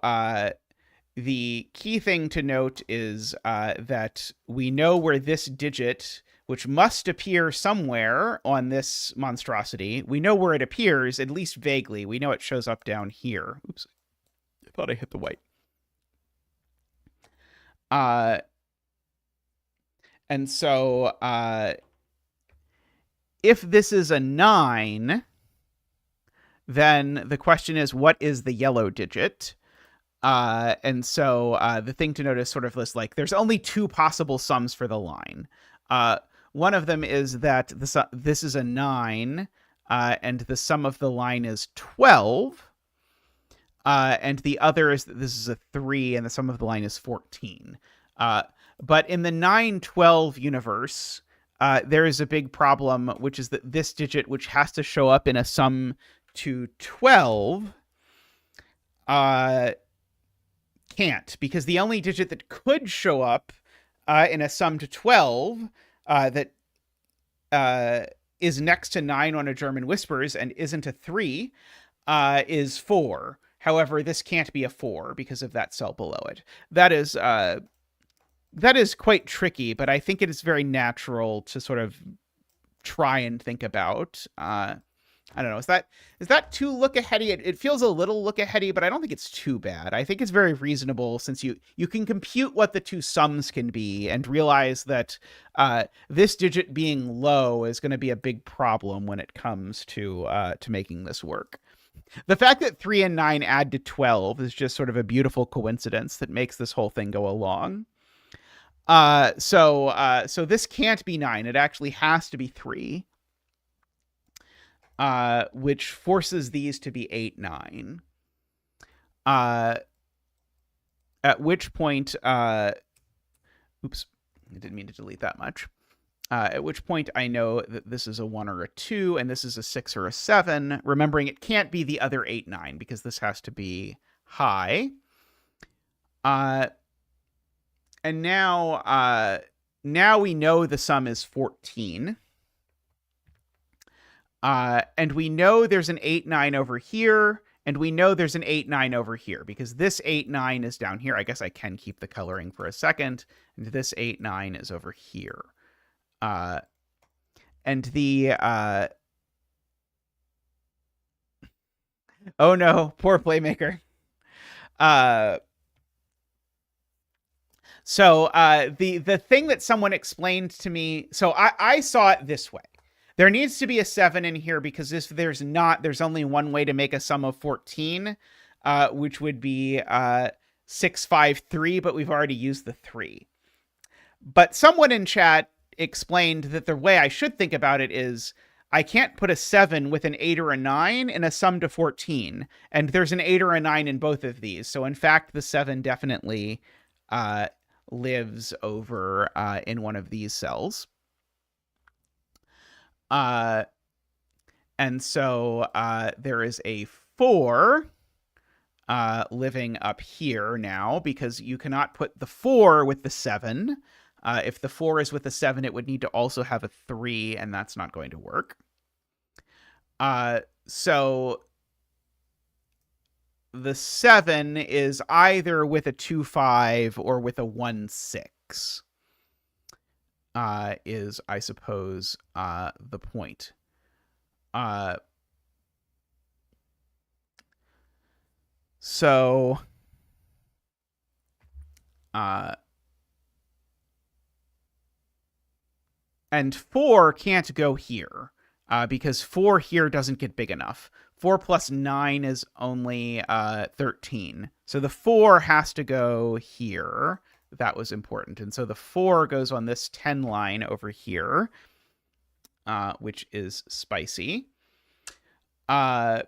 the key thing to note is that we know where this digit, which must appear somewhere on this monstrosity, we know where it appears, at least vaguely. We know it shows up down here. Oops. I thought I hit the white. And so if this is a 9, then the question is, what is the yellow digit? And so the thing to notice sort of this, like, there's only 2 possible sums for the line. One of them is that this is a 9, and the sum of the line is 12. And the other is that this is a 3, and the sum of the line is 14. But in the 9-12 universe, there is a big problem, which is that this digit, which has to show up in a sum to 12, can't, because the only digit that could show up in a sum to 12 that is next to 9 on a German Whispers and isn't a 3 is 4. However, this can't be a 4 because of that cell below it. That is quite tricky, but I think it is very natural to sort of try and think about. I don't know. Is that too look-aheady? It feels a little look-aheady, but I don't think it's too bad. I think it's very reasonable, since you can compute what the 2 sums can be and realize that this digit being low is going to be a big problem when it comes to making this work. The fact that 3 and 9 add to 12 is just sort of a beautiful coincidence that makes this whole thing go along. So this can't be 9. It actually has to be 3. Which forces these to be 8, 9. At which point, oops, I didn't mean to delete that much. At which point I know that this is a 1 or a 2, and this is a 6 or a 7, remembering it can't be the other 8, 9, because this has to be high. And now we know the sum is 14. And we know there's an 8, 9 over here, and we know there's an 8, 9 over here, because this 8, 9 is down here. I guess I can keep the coloring for a second. And this 8, 9 is over here. And the... oh no, poor Playmaker. So the thing that someone explained to me... So I saw it this way. There needs to be a 7 in here, because if there's not, there's only one way to make a sum of 14, which would be 6, 5, 3, but we've already used the 3. But someone in chat explained that the way I should think about it is I can't put a 7 with an 8 or a 9 in a sum to 14, and there's an 8 or a 9 in both of these. So in fact, the 7 definitely lives over in one of these cells. And so there is a 4 living up here now, because you cannot put the 4 with the 7. If the 4 is with the 7, it would need to also have a 3, and that's not going to work. So the 7 is either with a 2, 5 or with a 1, 6. Is, I suppose, the point. So, and 4 can't go here, because 4 here doesn't get big enough. 4 plus 9 is only 13. So the 4 has to go here. That was important. And so the 4 goes on this 10 line over here, which is spicy. And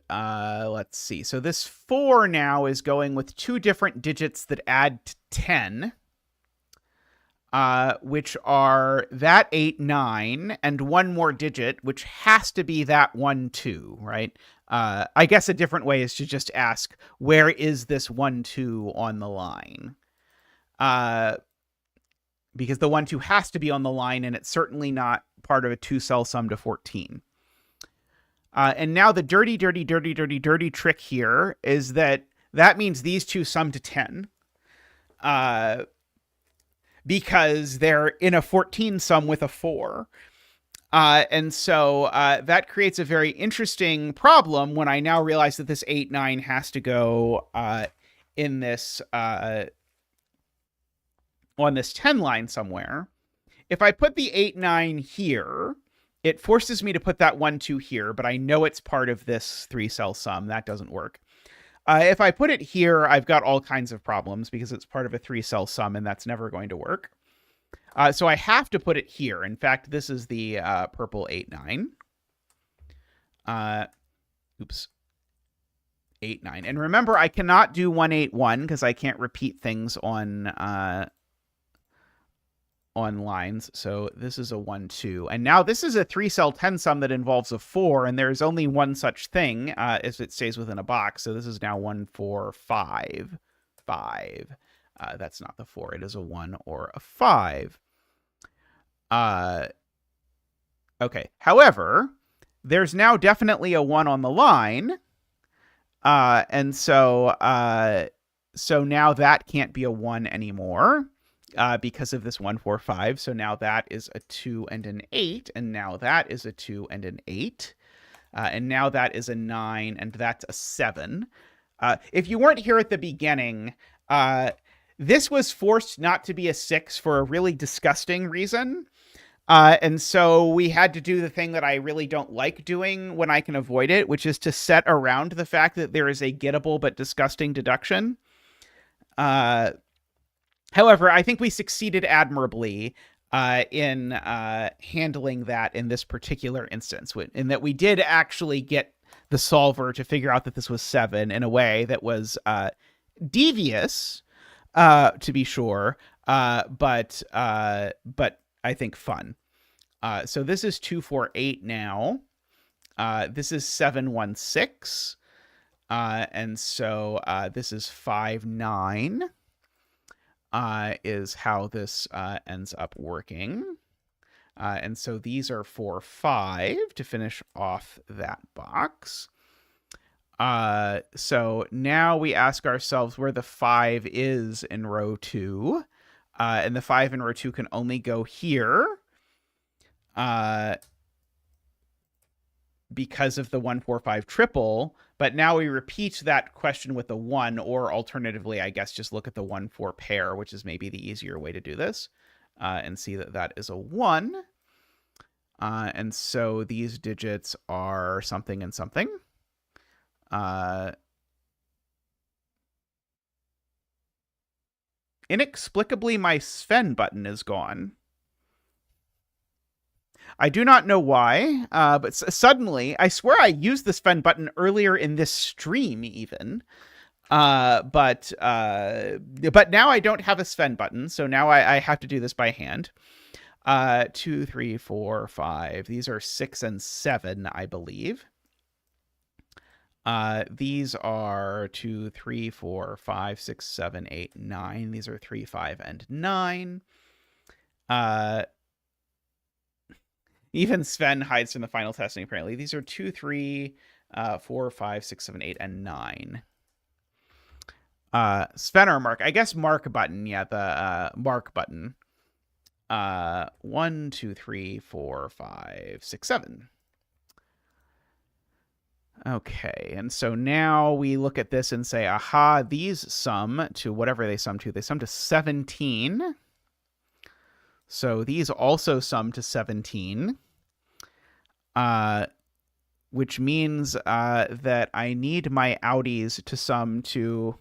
let's see. So this 4 now is going with 2 different digits that add to 10, which are that 8, 9, and one more digit, which has to be that 1, 2, right? I guess a different way is to just ask, where is this 1, 2 on the line? Because the 1, 2 has to be on the line, and it's certainly not part of a 2-cell sum to 14. And now the dirty trick here is that means these 2 sum to 10. Because they're in a 14 sum with a 4. And so that creates a very interesting problem when I now realize that this 8, 9 has to go in this on this 10 line somewhere. If I put the 8, 9 here, it forces me to put that 1, 2 here, but I know it's part of this 3-cell sum. That doesn't work. If I put it here, I've got all kinds of problems because it's part of a 3-cell sum, and that's never going to work. So I have to put it here. In fact, this is the purple 8, 9. Oops. 8, 9. And remember, I cannot do 1, 8, 1 because I can't repeat things on lines. So this is a 1, 2. And now this is a 3-cell 10 sum that involves a 4, and there is only one such thing if it stays within a box. So this is now 1, 4, 5. 5. That's not the 4. It is a 1 or a 5. Okay. However, there's now definitely a 1 on the line. And so now that can't be a 1 anymore because of this 1, 4, 5. So now that is a 2 and an 8. And now that is a 2 and an 8. And now that is a 9, and that's a 7. If you weren't here at the beginning, this was forced not to be a 6 for a really disgusting reason. And so we had to do the thing that I really don't like doing when I can avoid it, which is to set around the fact that there is a gettable but disgusting deduction. However, I think we succeeded admirably in handling that in this particular instance, in that we did actually get the solver to figure out that this was 7 in a way that was devious, to be sure, but I think fun. So this is 2, 4, 8 now. This is 7, 1, 6. And so this is 5, 9 is how this ends up working. And so these are 4, 5 to finish off that box. So now we ask ourselves where the 5 is in row 2. And the 5 in row 2 can only go here because of the 1, 4, 5 triple. But now we repeat that question with a 1, or alternatively, I guess, just look at the 1, 4 pair, which is maybe the easier way to do this, and see that that is a 1. And so these digits are something and something. Inexplicably, my Sven button is gone. I do not know why, but suddenly, I swear I used the Sven button earlier in this stream even. But now I don't have a Sven button, so now I have to do this by hand. 2, 3, 4, 5. These are 6 and 7, I believe. These are 2, 3, 4, 5, 6, 7, 8, 9. These are 3, 5, and 9. Even Sven hides from the final testing, apparently. These are 2, 3, 4, 5, 6, 7, 8, and 9. Sven or Mark? I guess Mark button. Yeah, the Mark button. 1, 2, 3, 4, 5, 6, 7. Okay, and so now we look at this and say, aha, these sum to whatever they sum to. They sum to 17. So these also sum to 17, which means that I need my outies to sum to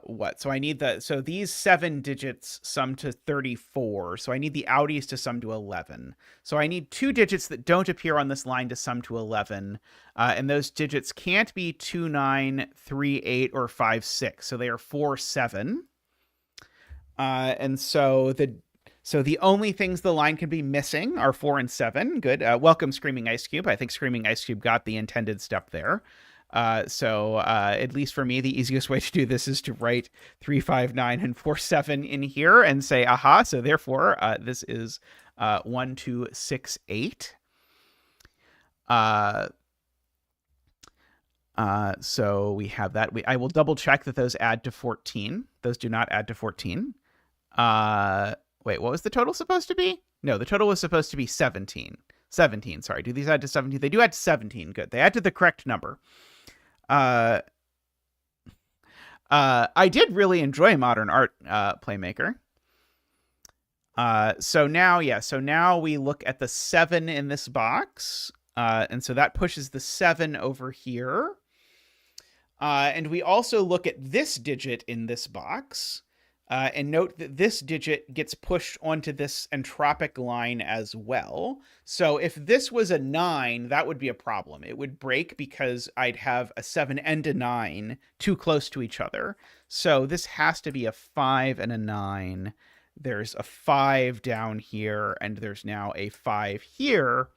what? So I need so these 7 digits sum to 34. So I need the outies to sum to 11. So I need 2 digits that don't appear on this line to sum to 11. And those digits can't be 2, 9, 3, 8, or 5, 6. So they are 4, 7. And so the only things the line can be missing are 4 and 7. Good. Welcome, Screaming Ice Cube. I think Screaming Ice Cube got the intended step there. So at least for me, the easiest way to do this is to write 3, 5, 9, and 4, 7 in here and say, aha. So therefore, this is 1, 2, 6, 8. So we have that. I will double check that those add to 14. Those do not add to 14. Wait, what was the total supposed to be? No, the total was supposed to be 17. 17, sorry. Do these add to 17? They do add to 17. Good. They add to the correct number. I did really enjoy Modern Art Playmaker. So now we look at the 7 in this box. And so that pushes the 7 over here. And we also look at this digit in this box. And note that this digit gets pushed onto this entropic line as well. So if this was a 9, that would be a problem. It would break because I'd have a 7 and a 9 too close to each other. So this has to be a 5 and a 9. There's a 5 down here, and there's now a 5 here.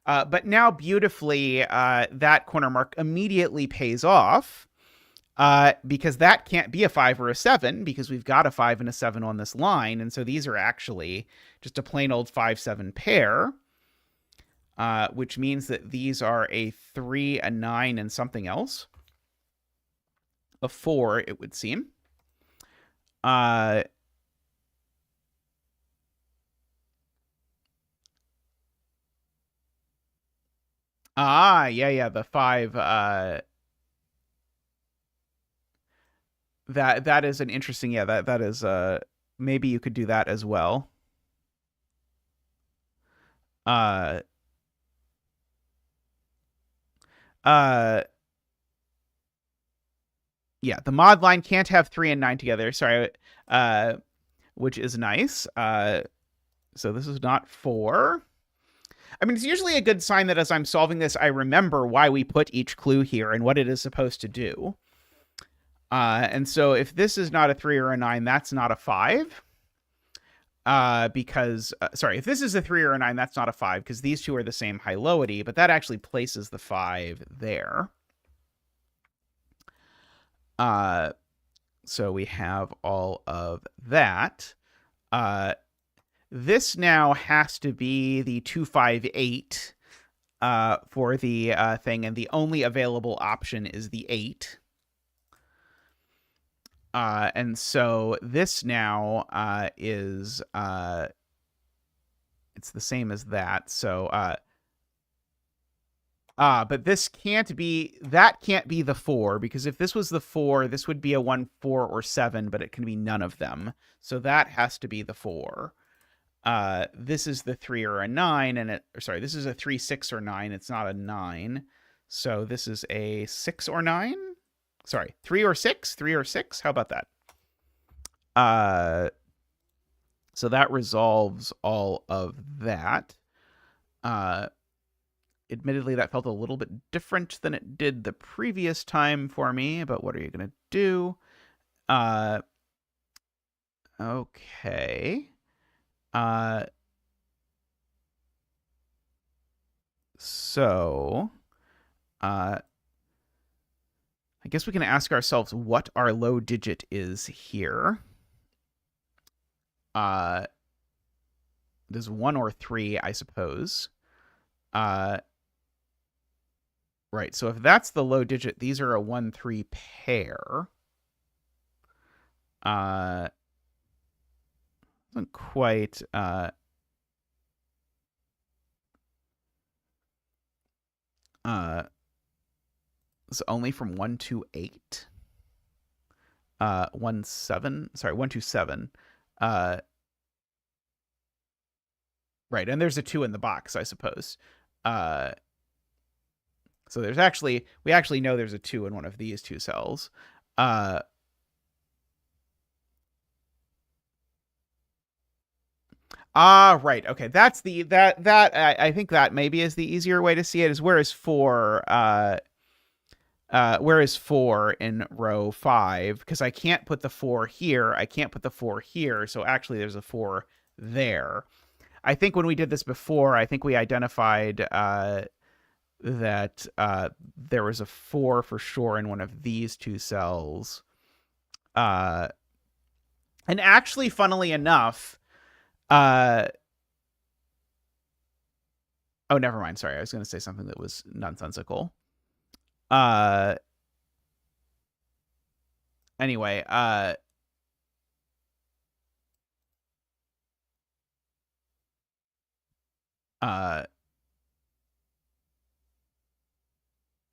But now, beautifully, that corner mark immediately pays off. Because that can't be a 5 or a 7 because we've got a 5 and a 7 on this line. And so these are actually just a plain old 5-7 pair, which means that these are a 3, a 9, and something else. A 4, it would seem. Yeah, the 5, that is an interesting, that is, maybe you could do that as well. Uh, yeah, the mod line can't have 3 and 9 together. Sorry, which is nice. So this is not 4. I mean, it's usually a good sign that as I'm solving this, I remember why we put each clue here and what it is supposed to do. And so if this is not a 3 or a 9, that's not a 5. Because, sorry, if this is a 3 or a 9, that's not a 5, because these two are the same high-lowity, but that actually places the 5 there. So we have all of that. This now has to be the 258 for the thing, and the only available option is the 8. And so this now is it's the same as that. So but this can't be, that can't be the 4, because if this was the 4, this would be a 1, 4, or 7, but it can be none of them. So that has to be the 4. This is the 3 or a 9, and sorry, this is a 3, 6, or 9. It's not a 9. So this is a 6 or 9. Sorry, 3 or 6? 3 or 6? How about that? So that resolves all of that. Admittedly, that felt a little bit different than it did the previous time for me, but what are you going to do? Okay. So, I guess we can ask ourselves what our low digit is here. There's 1 or 3, I suppose. Right, so if that's the low digit, these are a 1, 3 pair. Doesn't quite... it's only from 1 to 8. 1, 7. Sorry, 1 to 7. Right, and there's a 2 in the box, I suppose. So there's actually, we actually know there's a 2 in one of these 2 cells. Right. Okay. That's the, I think that maybe is the easier way to see it, is where is 4 in row 5? Because I can't put the 4 here. I can't put the 4 here. So actually there's a 4 there. I think when we did this before, I think we identified that there was a 4 for sure in one of these 2 cells. And actually, funnily enough, oh, never mind. Sorry, I was going to say something that was nonsensical. Anyway,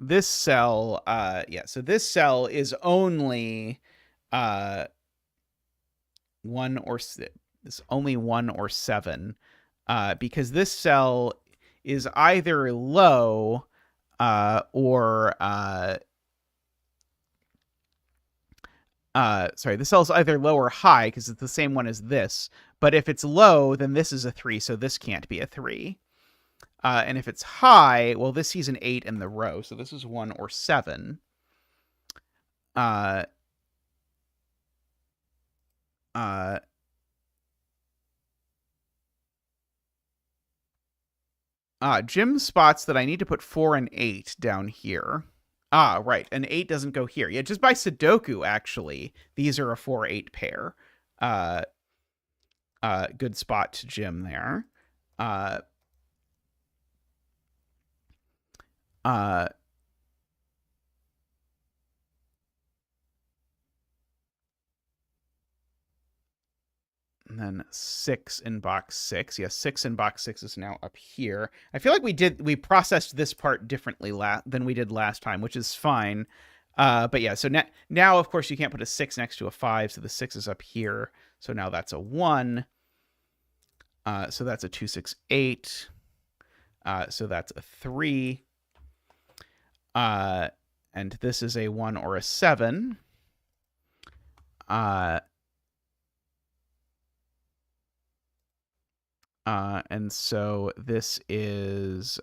this cell, so this cell is only 1 or it's only 1 or 7, because this cell is either low or sorry, the cell's either low or high because it's the same one as this. But if it's low, then this is a 3, so this can't be a 3. And if it's high, well, this sees an 8 in the row, so this is 1 or 7. Jim spots that I need to put 4 and 8 down here. Right. An 8 doesn't go here. Yeah, just by Sudoku, actually, these are a 4-8 pair. Good spot to Jim there. And then 6 in box 6. Yeah, 6 in box 6 is now up here. I feel like we processed this part differently than we did last time, which is fine. But yeah, so now, of course, you can't put a 6 next to a 5, so the 6 is up here. So now that's a 1. So that's a 2, 6, 8. So that's a 3. And this is a 1 or a 7. And so this is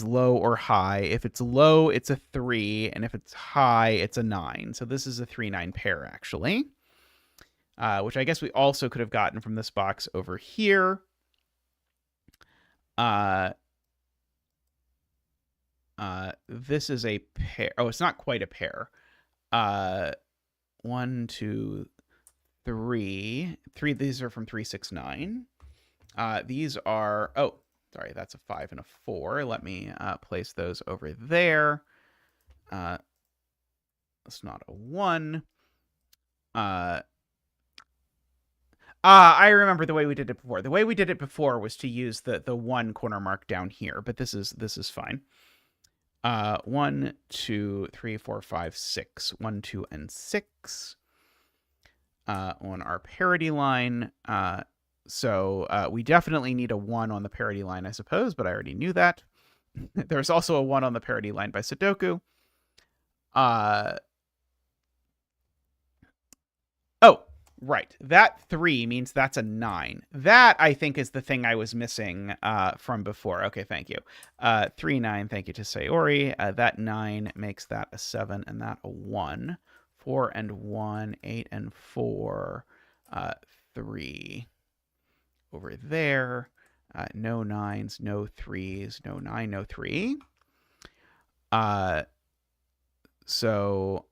low or high. If it's low, it's a 3, and if it's high, it's a 9. So this is a 3-9 pair, actually, which I guess we also could have gotten from this box over here. This is a pair. Oh, it's not quite a pair. 1, 2, 3. These are from 3, 6, 9. These are, oh, sorry, that's a 5 and a 4. Let me place those over there. That's not a 1. I remember the way we did it before. The way we did it before was to use the 1 corner mark down here, but this is fine. 1, 2, 3, 4, 5, 6. 1, 2, and 6 on our parity line. So we definitely need a 1 on the parity line, I suppose, but I already knew that. There's also a 1 on the parity line by Sudoku. Oh, right. That 3 means that's a 9. That, I think, is the thing I was missing from before. Okay, thank you. 3, 9, thank you to Sayori. That 9 makes that a 7 and that a 1. 4 and 1, 8 and 4, 3 over there. No 9s, no 3s, no 9, no 3. So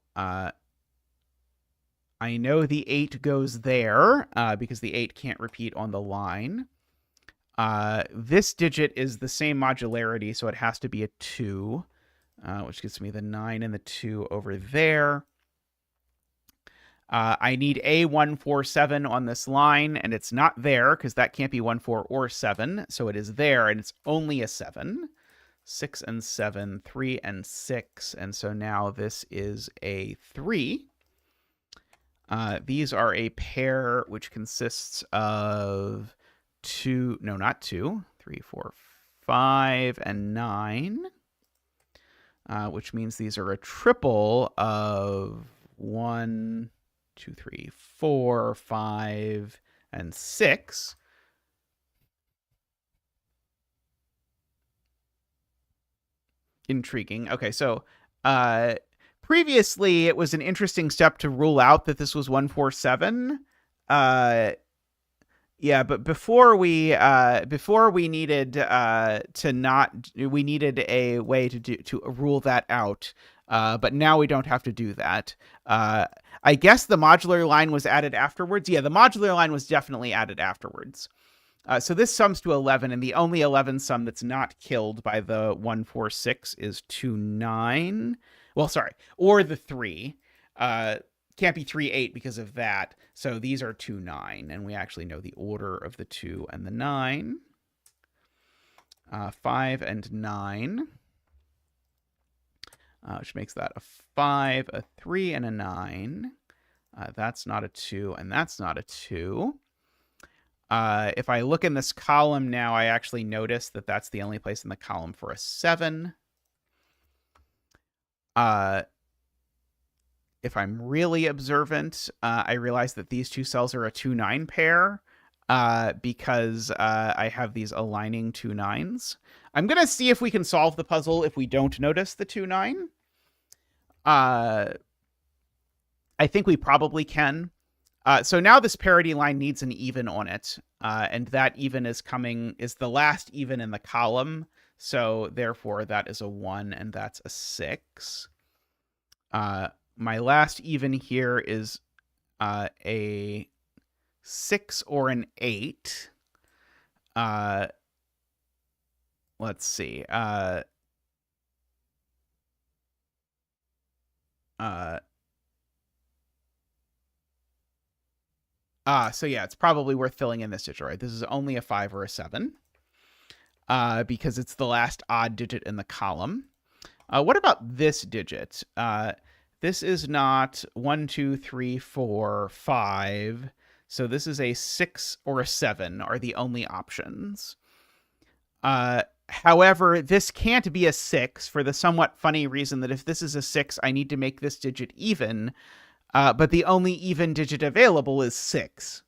I know the 8 goes there because the 8 can't repeat on the line. This digit is the same modularity, so it has to be a 2, which gives me the 9 and the 2 over there. I need a 1, 4, 7 on this line, and it's not there because that can't be 1, 4, or 7. So it is there, and it's only a 7. 6 and 7, 3 and 6. And so now this is a 3. These are a pair which consists of 2, no, not 2, 3, 4, 5, and 9, which means these are a triple of 1, 2, 3, 4, 5, and 6. Intriguing. Okay, so previously it was an interesting step to rule out that this was 1, 4, 7. Yeah, but before we needed we needed a way to rule that out. But now we don't have to do that. I guess the modular line was added afterwards. Yeah, the modular line was definitely added afterwards. So this sums to 11, and the only 11 sum that's not killed by the 1, 4, 6 is 2, 9. Well, sorry, or the 3. Can't be 3, 8 because of that. So these are 2, 9, and we actually know the order of the 2 and the 9. 5 and 9. which makes that a 5, a 3, and a 9. That's not a 2, and that's not a 2. If I look in this column now, I actually notice that that's the only place in the column for a 7. If I'm really observant, I realize that these two cells are a 2-9 pair because I have these aligning 2 9s. I'm going to see if we can solve the puzzle if we don't notice the 2-9. I think we probably can. So now this parity line needs an even on it, and that even is the last even in the column. So therefore, that is a 1, and that's a 6. My last even here is a 6 or an 8. Let's see. So yeah, it's probably worth filling in this digit, right? This is only a 5 or a 7 because it's the last odd digit in the column. What about this digit? This is not 1, 2, 3, 4, 5. So this is a 6 or a 7 are the only options. However, this can't be a 6 for the somewhat funny reason that if this is a 6, I need to make this digit even. But the only even digit available is 6.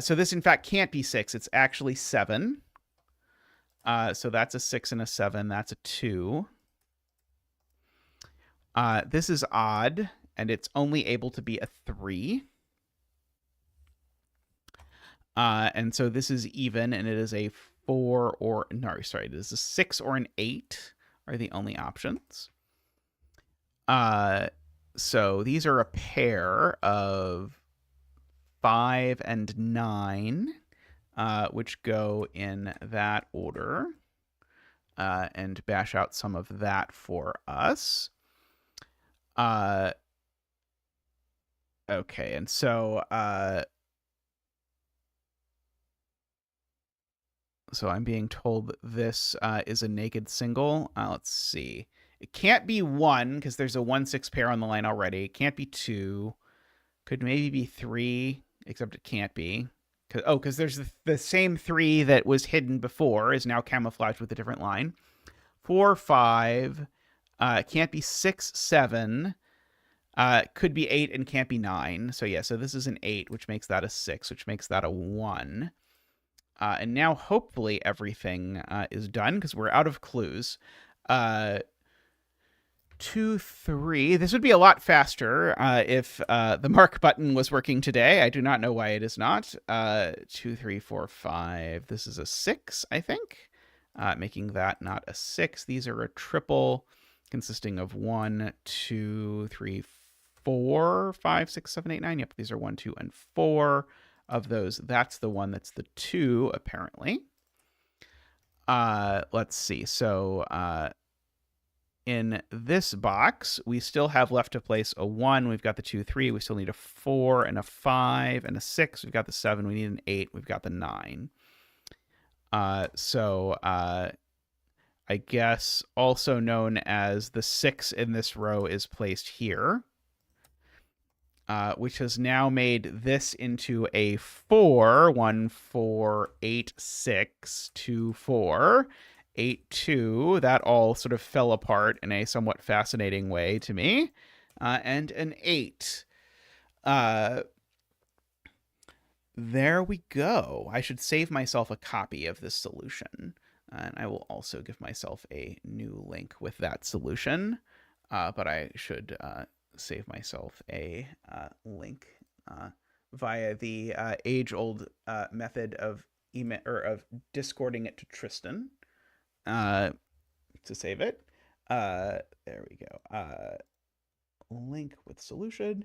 So this, in fact, can't be 6. It's actually 7. So that's a 6 and a 7. That's a 2. This is odd, and it's only able to be a 3. And so this is even, and it is a 4 or... No, sorry, it is a 6 or an 8 are the only options. So these are a pair of 5 and 9, which go in that order, and bash out some of that for us. Okay, and so I'm being told that this is a naked single. Let's see. It can't be 1 because there's a 1-6 pair on the line already. It can't be 2. Could maybe be 3, except it can't be. Because there's the same 3 that was hidden before is now camouflaged with a different line. 4, 5. It can't be 6, 7. Could be 8 and can't be 9. So yeah, so this is an 8, which makes that a 6, which makes that a 1. And now hopefully everything is done because we're out of clues. 2, 3. This would be a lot faster if the mark button was working today. I do not know why it is not. 2, 3, 4, 5. This is a 6, I think, making that not a 6. These are a triple consisting of 1, 2, 3, 4, 5, 6, 7, 8, 9. Yep, these are 1, 2, and 4 of those. That's the one that's the 2, apparently. Let's see. So in this box, we still have left to place a 1. We've got the 2, 3. We still need a 4 and a 5 and a 6. We've got the 7. We need an 8. We've got the 9. So I guess also known as the 6 in this row is placed here, which has now made this into a 4. 1, 4, 8, 6, 2, 4. 8, 2. That all sort of fell apart in a somewhat fascinating way to me. And an 8. There we go. I should save myself a copy of this solution. And I will also give myself a new link with that solution. But I should save myself a link via the age-old method of email or of discording it to Tristan. To save it. There we go. Link with solution.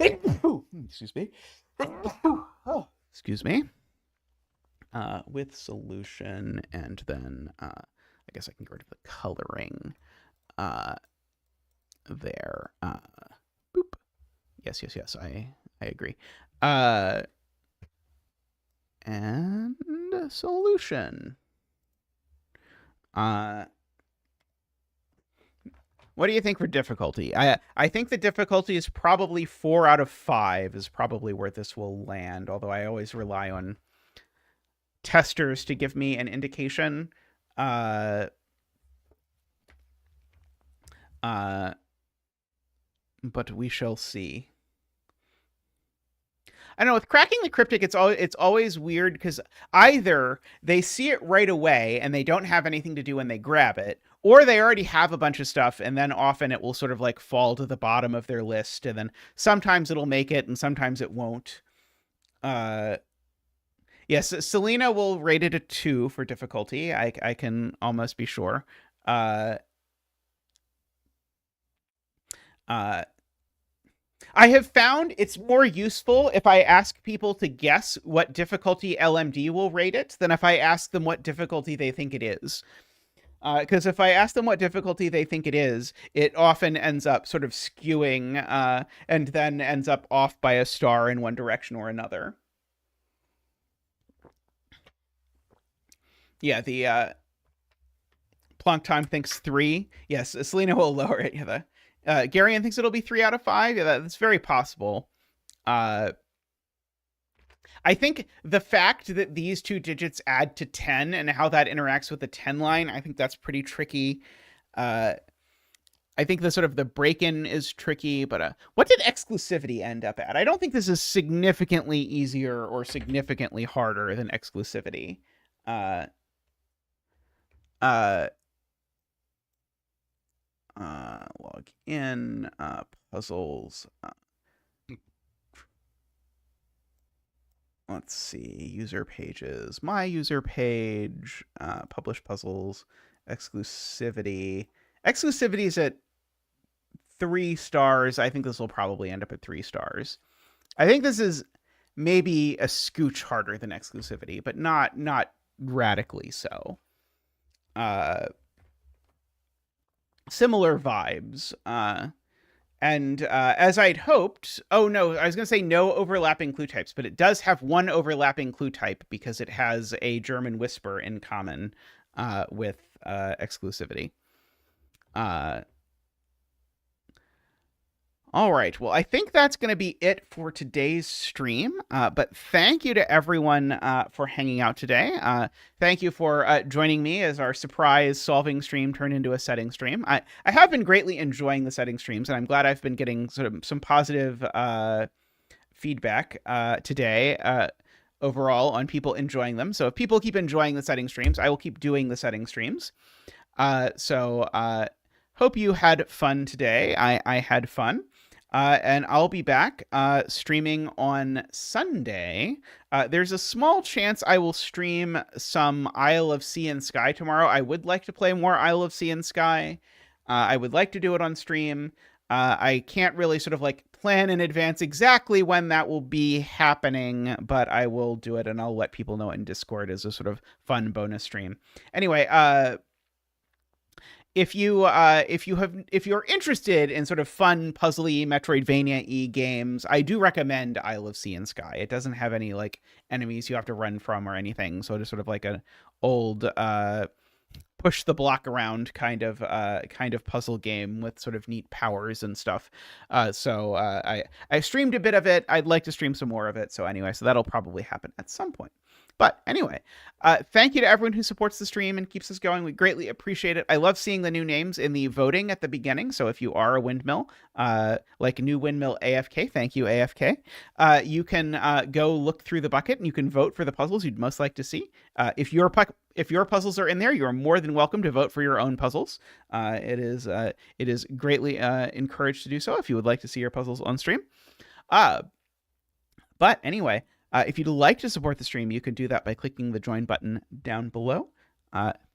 Excuse me. Oh, excuse me. With solution, and then I guess I can get rid of the coloring there. Boop. Yes. I agree. And solution. What do you think for difficulty? I think the difficulty is probably 4 out of 5 is probably where this will land, although I always rely on testers to give me an indication. Uh, but we shall see. I know with cracking the cryptic, it's always weird because either they see it right away and they don't have anything to do when they grab it, or they already have a bunch of stuff, and then often it will sort of like fall to the bottom of their list, and then sometimes it'll make it and sometimes it won't. Yes, Selena will rate it a 2 for difficulty. I can almost be sure. I have found it's more useful if I ask people to guess what difficulty LMD will rate it than if I ask them what difficulty they think it is. Because if I ask them what difficulty they think it is, it often ends up sort of skewing and then ends up off by a star in one direction or another. Yeah, the Plonk Time thinks 3. Yes, Selena will lower it. Yeah, Garion thinks it'll be 3 out of 5. Yeah, that's very possible. I think the fact that these two digits add to 10 and how that interacts with the 10 line, I think that's pretty tricky. I think the sort of the break-in is tricky, but what did exclusivity end up at? I don't think this is significantly easier or significantly harder than exclusivity. Log in, puzzles. Let's see, user pages, my user page, publish puzzles, exclusivity. Exclusivity is at 3 stars. I think this will probably end up at 3 stars. I think this is maybe a scooch harder than exclusivity, but not radically so. Similar vibes. And as I'd hoped, oh no, I was going to say no overlapping clue types, but it does have one overlapping clue type because it has a German whisper in common with exclusivity. All right. Well, I think that's going to be it for today's stream. But thank you to everyone for hanging out today. Thank you for joining me as our surprise solving stream turned into a setting stream. I have been greatly enjoying the setting streams, and I'm glad I've been getting sort of some positive feedback today overall on people enjoying them. So if people keep enjoying the setting streams, I will keep doing the setting streams. So hope you had fun today. I had fun. And I'll be back streaming on Sunday. There's a small chance I will stream some Isle of Sea and Sky tomorrow. I would like to play more Isle of Sea and Sky. I would like to do it on stream. I can't really sort of like plan in advance exactly when that will be happening, but I will do it and I'll let people know in Discord as a sort of fun bonus stream. Anyway, if you're interested in sort of fun, puzzly, Metroidvania-y games, I do recommend Isle of Sea and Sky. It doesn't have any like enemies you have to run from or anything, so it's sort of like an old push the block around kind of puzzle game with sort of neat powers and stuff. So I streamed a bit of it. I'd like to stream some more of it. So anyway, so that'll probably happen at some point. But anyway, thank you to everyone who supports the stream and keeps us going. We greatly appreciate it. I love seeing the new names in the voting at the beginning. So if you are a windmill, like New Windmill AFK, thank you, AFK. You can go look through the bucket and you can vote for the puzzles you'd most like to see. If your puzzles are in there, you are more than welcome to vote for your own puzzles. It is greatly encouraged to do so if you would like to see your puzzles on stream. But anyway, if you'd like to support the stream, you can do that by clicking the join button down below.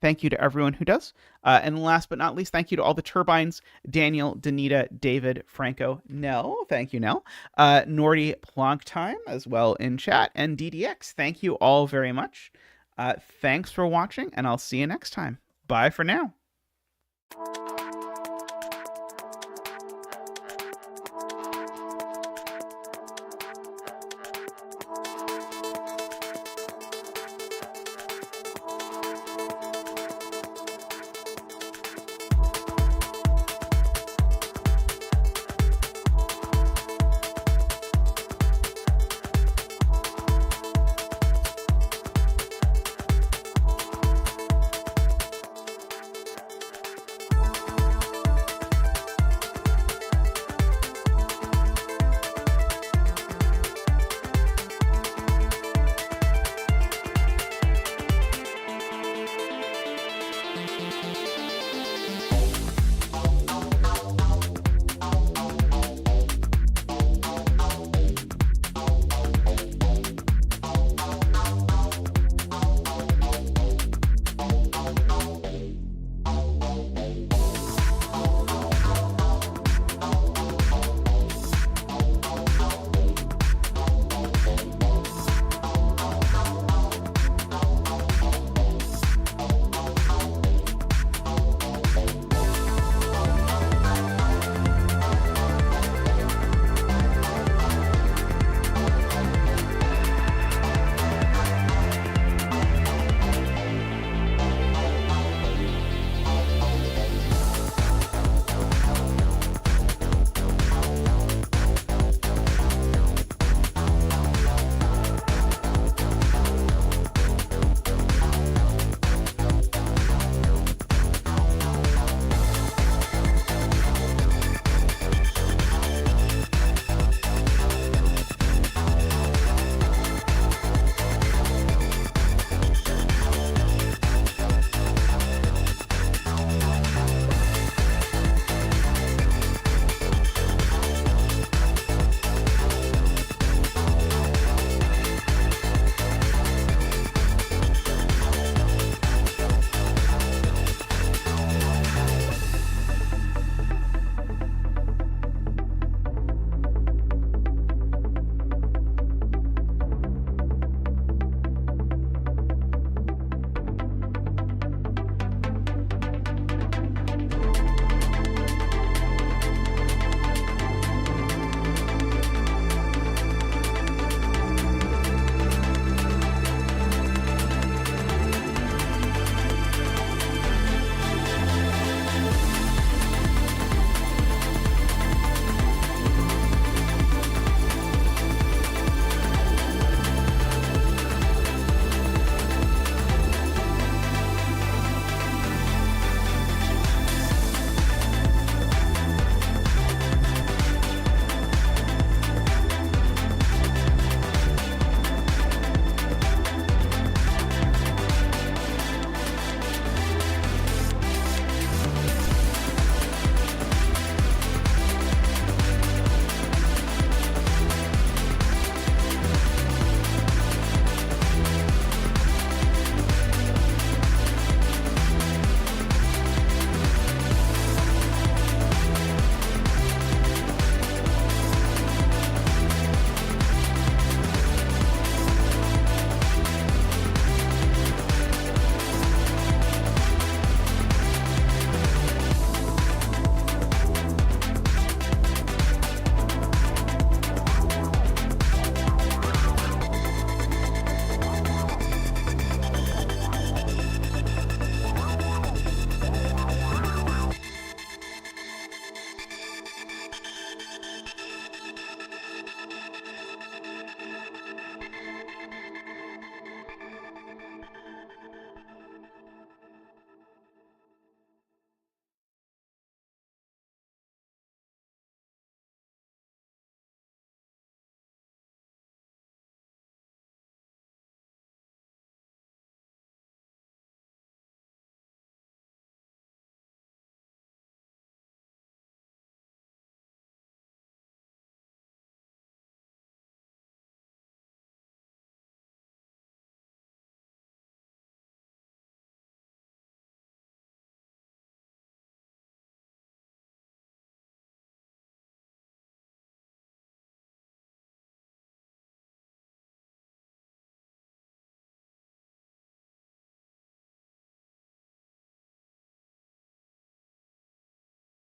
Thank you to everyone who does. And last but not least, thank you to all the Turbines, Daniel, Danita, David, Franco, Nell. Thank you, Nell. Nordy Plonktime as well in chat. And DDX, thank you all very much. Thanks for watching, and I'll see you next time. Bye for now.